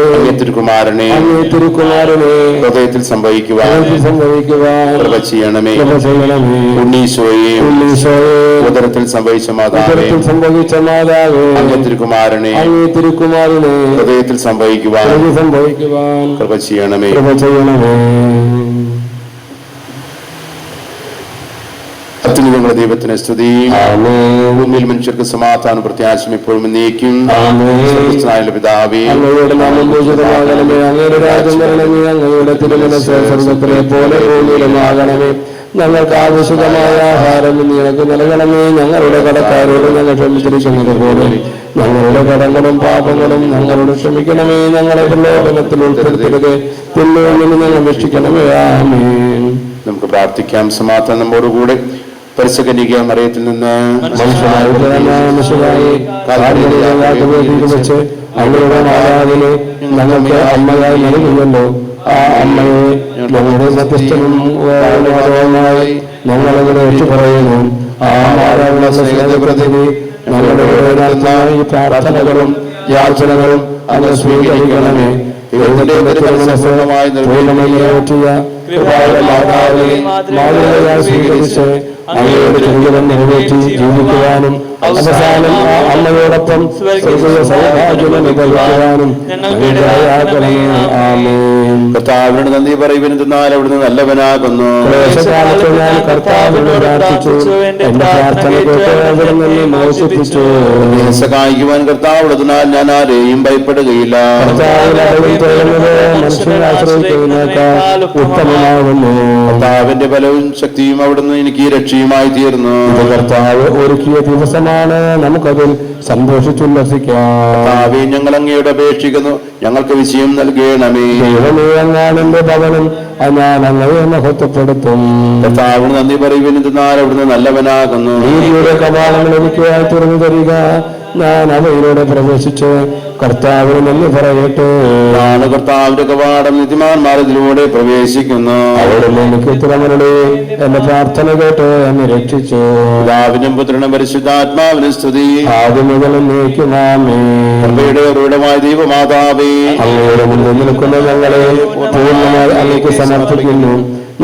അങ്ങേ തിരുക്കുമാരനെ ഹൃദയത്തിൽ സംഭവിക്കുവാൻ കൃപ ചെയ്യണമേ. ഉണ്ണീശോയെ, ഉദരത്തിൽ സംഭവിച്ച മാതാവേ, അങ്ങേ തിരുക്കുമാരനെ ഹൃദയത്തിൽ സംഭവിക്കുവാൻ കൃപ ചെയ്യണമേ. അത്യുന്നതങ്ങളുടെ ദൈവത്തിന് സ്തുതി. ഭൂമിയിൽ മനുഷ്യർക്ക് സമാധാനം പ്രത്യാശം എപ്പോഴും നീക്കും. പിതാവേ, അങ്ങയുടെ നാമം പൂജിതമാകണമേ. അങ്ങയുടെ രാജ്യം വരണമേ. അങ്ങയുടെ തിരുമനസ്സ് സ്വർഗ്ഗത്തിലെ പോലെ ഭൂമിയിലുമാകണമേ. ഞങ്ങൾക്ക് ആവശ്യമായ ആഹാരം ഞങ്ങൾക്ക് നൽകണമേ. ഞങ്ങളുടെ കടക്കാരോട് ഞങ്ങൾ ക്ഷമിച്ചിരിക്കുന്നത് പോലെ ഞങ്ങളുടെ കടങ്ങളും പാപങ്ങളും ഞങ്ങളോട് ക്ഷമിക്കണമേ. ഞങ്ങളെ പ്രലോഭനത്തിൽ ഉൾപ്പെടുത്തരുത്, തിന്മയിൽ നിന്ന് ഞങ്ങൾ രക്ഷിക്കണമേ. ആമേൻ. നമുക്ക് പ്രാർത്ഥിക്കാം. സമാധാനം നമ്മോടുകൂടെ. പരിശുദ്ധ മറിയത്തിൽ നിന്ന് വെച്ച് അങ്ങയുടെ മാതാവിനെ ഞങ്ങൾക്ക് അമ്മയായി നൽകുമല്ലോ. ആ അമ്മയെ ഞങ്ങളുടെ മധ്യസ്ഥനും ഞങ്ങളങ്ങനെ ഏറ്റുപറയുന്നു. ആ മാതാവിന്റെ സ്നേഹപ്രതിനിധി ഞങ്ങളുടെ പ്രാർത്ഥനകളും യാചനകളും അങ്ങ് സ്വീകരിക്കണമേ. സ്വീകരിച്ച് അങ്ങയുടെ ജീവിതം നിറവേറ്റി ജീവിക്കുവാനും അവസാനം അമ്മയോടൊപ്പം സൗഭാഗ്യവാനും കർത്താവിനോട് നന്ദി പറയുവാൻ അവിടുന്ന് നല്ലവനാകുന്നു. ക്ലേശകാലത്ത് ഞാൻ കർത്താവിനോട് പ്രാർത്ഥിച്ചു, എന്റെ പ്രാർത്ഥന മോചിപ്പിച്ചു. സഹായിക്കുവാൻ കർത്താവുള്ളതിനാൽ ഞാൻ ആരെയും ഭയപ്പെടുകയില്ല. മനുഷ്യനെ ആശ്രയിക്കുന്നതിനേക്കാൾ ഉത്തമമാകുന്നു. കർത്താവിന്റെ ബലവും ശക്തിയും അവിടുന്ന് എനിക്ക് രക്ഷയുമായി തീർന്നു. ഇത് കർത്താവ് ഒരുക്കിയ ദിവസമാണ്, നമുക്കതിൽ സന്തോഷിച്ചുല്ലസിക്കാം. കർത്താവേ, ഞങ്ങൾ അങ്ങയോട് അപേക്ഷിക്കുന്നു, ഞങ്ങൾക്ക് വിജയം നൽകണമേ. ദൈവമേ, അങ്ങാണ് എന്റെ ഭവനം, ഞാൻ അങ്ങയെ മഹത്വപ്പെടുത്തും. കർത്താവിന് നന്ദി പറയുവിൻ, എന്നാൽ അവിടുന്ന് നല്ലവനാകുന്നു. നീതിയുടെ കവാടങ്ങൾ എനിക്കായി തുറന്നു തരിക, ഞാൻ അവയിലൂടെ പ്രവേശിച്ച് കർത്താവിന് നന്ദി പറയട്ടെ. ആണ് കർത്താവിന്റെ കവാടം, നീതിമാന്മാർ ഇതിലൂടെ പ്രവേശിക്കുന്നു. അവിടുന്ന് എനിക്ക് ഉത്തരമരുളി, എന്റെ പ്രാർത്ഥന കേട്ട് എന്നെ രക്ഷിച്ചു. പിതാവിനും പുത്രനും പരിശുദ്ധാത്മാവിനും സ്തുതി, ആദ്യം മുതൽ നീക്കുമാമേ. കൃപയുടെ ഉറവിടമായ ദൈവമാതാവേ, അങ്ങയുടെ മുന്നിൽ നിൽക്കുന്ന ഞങ്ങളെ പൂർണ്ണമായി അങ്ങേക്ക് സമർപ്പിക്കുന്നു.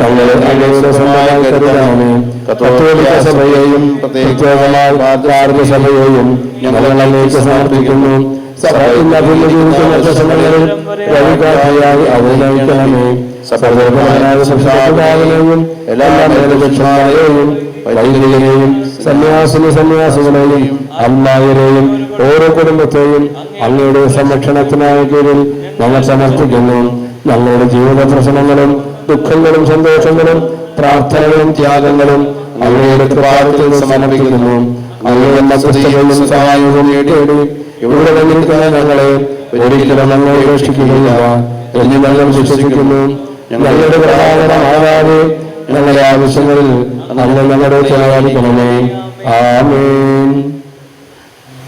ഞങ്ങളെ അങ്ങയുടെ സ്വന്തമായി കരുതണമേ. കത്തോലിക്ക സഭയെയും പ്രത്യേകമായി ഭാരത സഭയെയും ഞങ്ങൾ അങ്ങേക്ക് സമർപ്പിക്കുന്നു. സഭ ഇന്ന് അഭിമുഖീകരിക്കുന്ന പ്രശ്നങ്ങളിൽ വഴികാട്ടിയായി അവരെ നയിക്കണമേ. സർവ്വോപരിയായ സംസ്ഥാനങ്ങളെയും എല്ലാ മേലധ്യക്ഷന്മാരെയും വൈദികരെയും സന്യാസികളെയും അമ്മായരെയും ഓരോ കുടുംബത്തെയും അങ്ങയുടെ സംരക്ഷണത്തിനായ കീഴിൽ ഞങ്ങൾ സമർപ്പിക്കുന്നു. ഞങ്ങളുടെ ജീവിത പ്രശ്നങ്ങളും ദുഃഖങ്ങളും സന്തോഷങ്ങളും പ്രാർത്ഥനകളും ത്യാഗങ്ങളും അങ്ങയുടെ കൃപാകരത്തിൽ സമർപ്പിക്കുന്നു. അങ്ങയുടെ മധ്യസ്ഥതയും സഹായവും തേടി ഇവിടെ വന്നിരിക്കുന്ന ഞങ്ങളെ ഒരിക്കലും ഞങ്ങൾ ഉപേക്ഷിക്കുകയില്ല എന്ന് ഞങ്ങൾ വിശ്വസിക്കുന്നു. ഞങ്ങളുടെ പ്രധാനമാകാതെ ഞങ്ങളുടെ ആവശ്യങ്ങളിൽ അങ്ങ് ഞങ്ങളുടെ സഹായിക്കണമേ. ആമേൻ.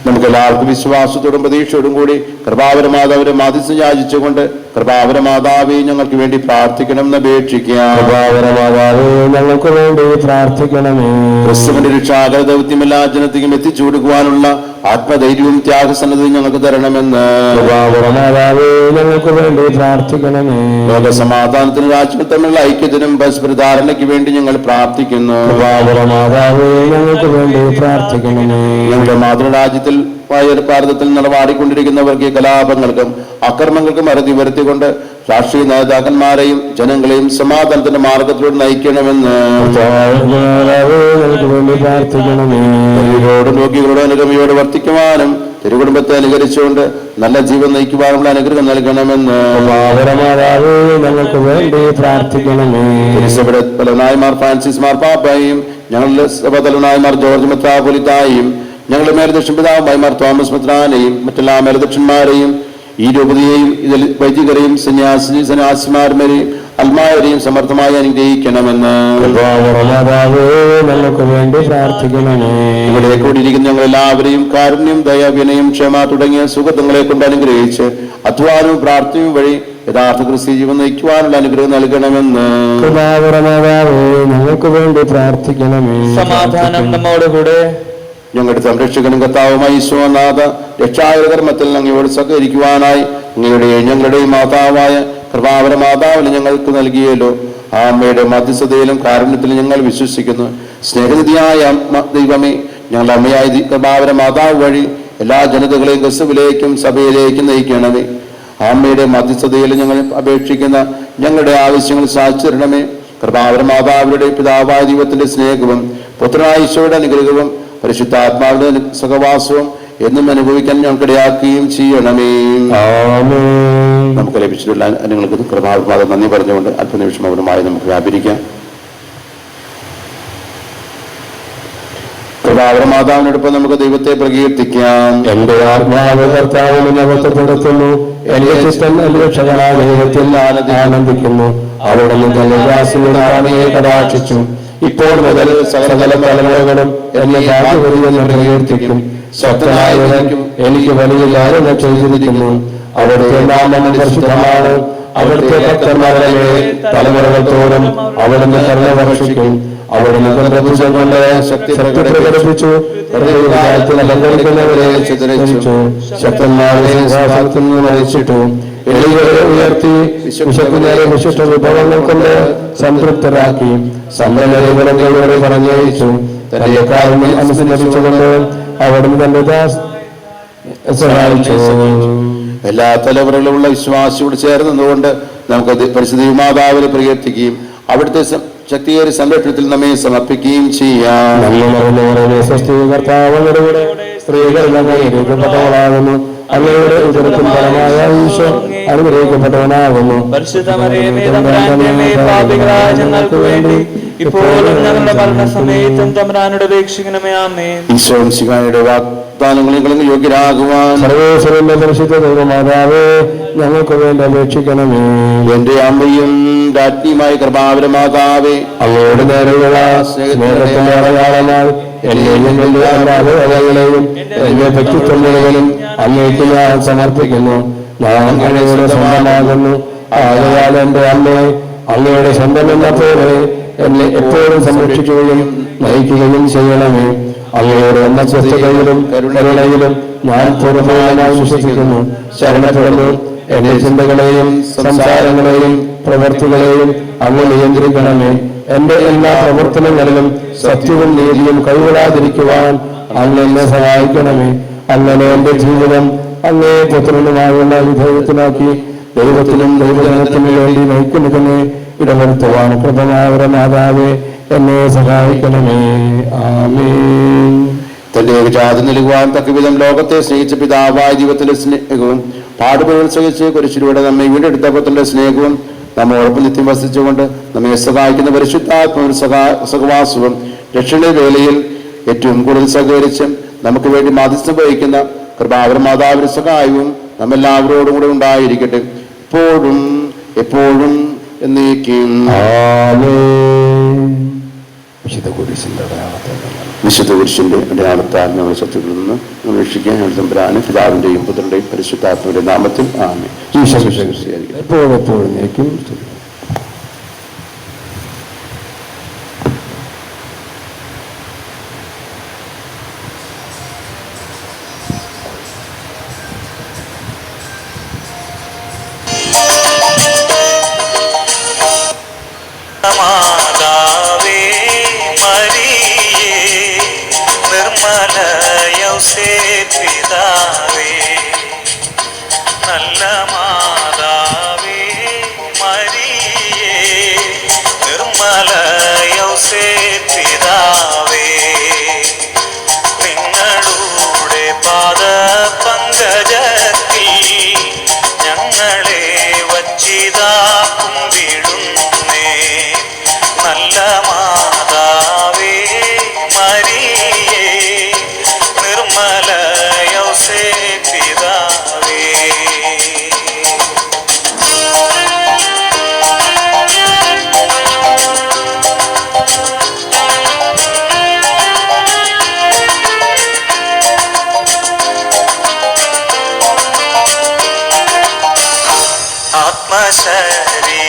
നമുക്ക് എല്ലാവർക്കും വിശ്വാസത്തോടും പ്രതീക്ഷയോടും കൂടി കൃപാവര മാതാവിന്റെ മാധ്യസ്ഥം യാചിച്ചുകൊണ്ട് കൃപാവര മാതാവേ, ഞങ്ങൾക്ക് വേണ്ടി പ്രാർത്ഥിക്കണമെന്ന് അപേക്ഷിക്കാം. കൃപാവര മാതാവേ, ഞങ്ങൾക്ക് വേണ്ടി പ്രാർത്ഥിക്കണമേ. ക്രിസ്തുവിന്റെ രക്ഷാകര ദൗത്യം എല്ലാ ജനതയ്ക്കും എത്തിച്ചു കൊടുക്കുവാനുള്ള ആത്മധൈര്യവും ത്യാഗസന്നദ്ധയും ഞങ്ങൾക്ക് തരണമെന്ന് കൃപാവര മാതാവേ, ഞങ്ങൾക്ക് വേണ്ടി പ്രാർത്ഥിക്കണമേ. ലോകസമാധാനത്തിനും രാജ്യങ്ങൾ തമ്മിലുള്ള ഐക്യത്തിനും പരസ്പര ധാരണയ്ക്ക് വേണ്ടി ഞങ്ങൾ പ്രാർത്ഥിക്കുന്നു. കൃപാവര മാതാവേ, ഞങ്ങൾക്ക് വേണ്ടി പ്രാർത്ഥിക്കണമേ. ഞങ്ങളുടെ മാതൃരാജ്യത്തിൽ ഭാരതത്തിൽ നടപാടിക്കൊണ്ടിരിക്കുന്നവർക്ക് കലാപങ്ങൾക്കും അക്രമങ്ങൾക്കും അറുതി വരുത്തിക്കൊണ്ട് രാഷ്ട്രീയ നേതാക്കന്മാരെയും ജനങ്ങളെയും സമാധാനത്തിന്റെ മാർഗത്തിലൂടെ നയിക്കണമെന്ന് രോഗികളോട് അനുഗമയോട് വർത്തിക്കുവാനും തിരുകുടുംബത്തെ അനുകരിച്ചുകൊണ്ട് നല്ല ജീവൻ നയിക്കുവാനുള്ള അനുഗ്രഹം നൽകണമെന്ന് ഞങ്ങൾക്ക് വേണ്ടി പ്രാർത്ഥിക്കണമേ. തിരുസഭയുടെ തലവനായമാർ ഫ്രാൻസിസ് മാർപ്പാപ്പയും ഞങ്ങളുടെ സഭ തലവനായമാർ ജോർജ് മെത്രാപ്പൊലീത്തായും ഞങ്ങളുടെ മേലധ്യക്ഷൻ പിതാവുമായി മാർ തോമസ് മെത്രാനെയും മറ്റെല്ലാ മേലധ്യക്ഷന്മാരെയും ഈ രൂപതയെയും ഇതിൽ വൈദികരെയും സന്യാസിമാരെയും അൽമാരെയും സമർത്ഥമായി അനുഗ്രഹിക്കണമെന്ന് ഞങ്ങൾക്ക് വേണ്ടി പ്രാർത്ഥിക്കണമേ. ഇവിടെ കൂടിയിരിക്കുന്ന ഞങ്ങൾ എല്ലാവരെയും കാരുണ്യം, ദയ, വിനയം, ക്ഷമ തുടങ്ങിയ സുഖങ്ങളെ കൊണ്ട് അനുഗ്രഹിച്ച് അധ്വാനവും പ്രാർത്ഥനയും വഴി യഥാർത്ഥ ക്രിസ്തീയ ജീവൻ നയിക്കുവാനുള്ള അനുഗ്രഹം നൽകണമെന്ന് ഞങ്ങൾക്ക് വേണ്ടി പ്രാർത്ഥിക്കണമേ. സമാധാനം നമ്മോടുകൂടെ. ഞങ്ങളുടെ സംരക്ഷകനും കർത്താവുമായി ഈശോനാഥ, രക്ഷാകര കർമ്മത്തിൽ അങ്ങയോട് സഹകരിക്കുവാനായി ഞങ്ങളുടെയും മാതാവായ കൃപാവര മാതാവിനെ ഞങ്ങൾക്ക് നൽകിയല്ലോ. ആ അമ്മയുടെ മധ്യസ്ഥതയിലും കാരുണ്യത്തിലും ഞങ്ങൾ വിശ്വസിക്കുന്നു. സ്നേഹനിധിയായ ദൈവമേ, ഞങ്ങളുടെ അമ്മയായ കൃപാവര മാതാവ് വഴി എല്ലാ ജനതകളെയും ക്രിസ്തുവിലേക്കും സഭയിലേക്കും നയിക്കണമേ. ആ അമ്മയുടെ മധ്യസ്ഥതയിൽ ഞങ്ങൾ അപേക്ഷിക്കുന്ന ഞങ്ങളുടെ ആവശ്യങ്ങൾ സാധിച്ചു തരണമേ. കൃപാവര മാതാവിയുടെ പിതാവായ ദൈവത്തിന്റെ സ്നേഹവും പുത്രനായ ഈശോയുടെ അനുഗ്രഹവും പരിശുദ്ധാത്മാവിന്റെ സഹവാസവും എന്നും അനുഭവിക്കാൻ ഞങ്ങൾക്കിടയാക്കുകയും ചെയ്യണമേ. നമുക്ക് ലഭിച്ചിട്ടുള്ള നിങ്ങൾക്ക് കൃപാത്മാവ് നന്ദി പറഞ്ഞുകൊണ്ട് അല്പനിമിഷം അവരുമായി നമുക്ക് വ്യാപരിക്കാം. കൃപാവര മാതാവിനോടൊപ്പം നമുക്ക് ദൈവത്തെ പ്രകീർത്തിക്കാം. എന്റെ ആത്മാവ് കർത്താവിനെ മഹത്വപ്പെടുത്തുന്നു, എന്റെ ചിത്തം എന്റെ രക്ഷകനായ ദൈവത്തിൽ ആനന്ദിക്കുന്നു. അവിടുന്ന് തന്റെ ദാസനെ കടാക്ഷിച്ചു. ഇപ്പോൾ മുതൽ സകല തലമുറകളും എന്നെ ഭാഗ്യവതിയെന്ന് പ്രകീർത്തിക്കും. ശക്തനായവനും എനിക്ക് വലിയ കാര്യങ്ങൾ ചെയ്തിരിക്കുന്നു. അവിടുത്തെ നാമം പരിശുദ്ധമാണ്. അവിടുത്തെ ഭക്തന്മാരുടെ തലമുറകൾ തോറും അവിടുന്ന് കരുണ വർഷിക്കും. അവിടുന്ന് തന്റെ ഭുജം കൊണ്ട് ശക്തി പ്രകടിപ്പിച്ചു. അലങ്കരിക്കുന്നവരെ ചിതറിച്ചു. ശക്തന്മാരെ സിംഹാസനത്തിൽ നിന്ന് നയിച്ചിട്ടു. എളിയവരെ ഉയർത്തി വിശക്കുന്നവരെ വിശിഷ്ട വിഭവങ്ങൾ കൊണ്ട് സംതൃപ്തരാക്കി. സമ്പന്നരെ വിളങ്ങുന്നവരെ പറഞ്ഞയച്ചു. തന്റെ കാരുണ്യം അനുസരിച്ചുകൊണ്ട് അവിടുന്ന് തന്റെ സഹായിച്ചു. എല്ലാ തലമുറകളിലുള്ള വിശ്വാസിയോട് ചേർന്നുകൊണ്ട് നമുക്ക് പരിശുദ്ധ മാതാവിനെ പ്രകീർത്തിക്കുകയും അവിടുത്തെ ശക്തിയേറിയ സംരക്ഷണത്തിൽ നമ്മെ സമർപ്പിക്കുകയും ചെയ്യാം. കർത്താവിനോടുകൂടെ സ്ത്രീകൾ രൂപപ്പെട്ടവളാകുന്നു. അങ്ങയുടെ ഉദരത്തിൻ ഫലമായ ഈശോ അനുഗ്രഹിക്കപ്പെട്ടവനാകുന്നു. പരിശുദ്ധ മറിയമേ തമ്പുരാന്റെ അമ്മേ, പാപികളായ ഞങ്ങൾക്ക് വേണ്ടി ഇപ്പോഴും ഞങ്ങളുടെ മരണസമയത്തും തമ്പുരാനോട് അപേക്ഷിക്കണമേ. ആമേൻ. ഈശോ മിശിഹായുടെ വാഗ്ദാനങ്ങളിൽ യോഗ്യരാകുവാൻ സർവേശ്വരന്റെ പരിശുദ്ധ ദൈവമാതാവേ, ഞങ്ങൾക്ക് വേണ്ടി അപേക്ഷിക്കണമേ. എന്റെ അമ്മയും രാജ്ഞിയുമായ കൃപാവരമാതാവേ, അങ്ങയുടെ നേരെയുള്ള സ്നേഹത്തിന്റെ അടയാളമായി എന്നെയും എന്റെ എല്ലാ അവയവങ്ങളെയും എന്റെ വ്യക്തിത്വം മുഴുവനും അങ്ങേക്ക് ഞാൻ സമർപ്പിക്കുന്നു. ഞാൻ അങ്ങയുടെ സ്വന്തമാകുന്നു. ആകയാൽ എന്റെ അമ്മയെ അങ്ങയുടെ സ്വന്തം എന്ന പോലെ എന്നെ എപ്പോഴും സംരക്ഷിക്കുകയും നയിക്കുകയും ചെയ്യണമേ. അങ്ങയുടെ മധ്യസ്ഥതയിലും കരുണയിലും ഞാൻ പൂർണ്ണമായി വിശ്വസിക്കുന്നു, ശരണപ്പെടുന്നു. എന്റെ ചിന്തകളെയും സംസാരങ്ങളെയും പ്രവർത്തികളെയും അങ്ങ് നിയന്ത്രിക്കണമേ. എന്റെ എല്ലാ പ്രവർത്തനങ്ങളിലും സത്യവും നീതിയും കൈവിടാതിരിക്കുവാൻ അങ്ങ് എന്നെ സഹായിക്കണമേ. അങ്ങനെ എന്റെ ജീവിതം അങ്ങേ പുത്രനുമായുള്ള വിധേയത്തിലാക്കി ദൈവത്തിനും ദൈവജനത്തിനും വേണ്ടി നയിക്കുന്നതിനെ ഇടവരുത്തുവാൻ കൃപമാവര മാതാവേ, എന്നെ സഹായിക്കണമേ. ആമേൻ. തന്റെ ഏകജാതി നൽകുവാൻ തക്കവിധം ലോകത്തെ സ്നേഹിച്ച പിതാവായ ദൈവത്തിന്റെ സ്നേഹവും പാടുപെടുകൾ സഹിച്ച് കുരിശിലൂടെ നമ്മെ വീണ്ടെടുത്ത പുത്രന്റെ സ്നേഹവും നമ്മോടൊപ്പം നിത്യം വസിച്ചുകൊണ്ട് നമ്മെ സഹായിക്കുന്ന പരിശുദ്ധാത്മാവിന്റെ സഹവാസവും രക്ഷയുടെ വേലയിൽ ഏറ്റവും കൂടുതൽ സഹകരിച്ച് നമുക്ക് വേണ്ടി മാധ്യസ്ഥം വഹിക്കുന്ന കൃപാവര മാതാവിന്റെ സഹായവും നമ്മെല്ലാവരോടും കൂടെ ഉണ്ടായിരിക്കട്ടെ, ഇപ്പോഴും എപ്പോഴും എന്നേക്കും. വിശുദ്ധ കുരിശിന്റെ അടയാളത്താൽ ഞങ്ങൾ ശത്രുക്കളിൽ നിന്ന് രക്ഷിക്കാൻ തമ്പുരാന് പിതാവിന്റെയും പുത്രന്റെയും പരിശുദ്ധാത്മാവിന്റെ നാമത്തിൽ ആമേൻ. എപ്പോഴും മാതാവേ മരിയേ, നിർമ്മല യൗസേപ്പിതാവേ, നല്ല മാതാവേ മരിയേ, നിർമ്മല യൗസേപ്പിതാവേ, നിങ്ങളുടെ പാദപങ്കജത്തിൽ ഞങ്ങളെ വച്ചിതാ കുമ്പിടുന്നേ. നല്ല മാതാവേ മരിയേ, നിർമ്മല യൗസേപ്പിതാവേ, ആത്മശരീര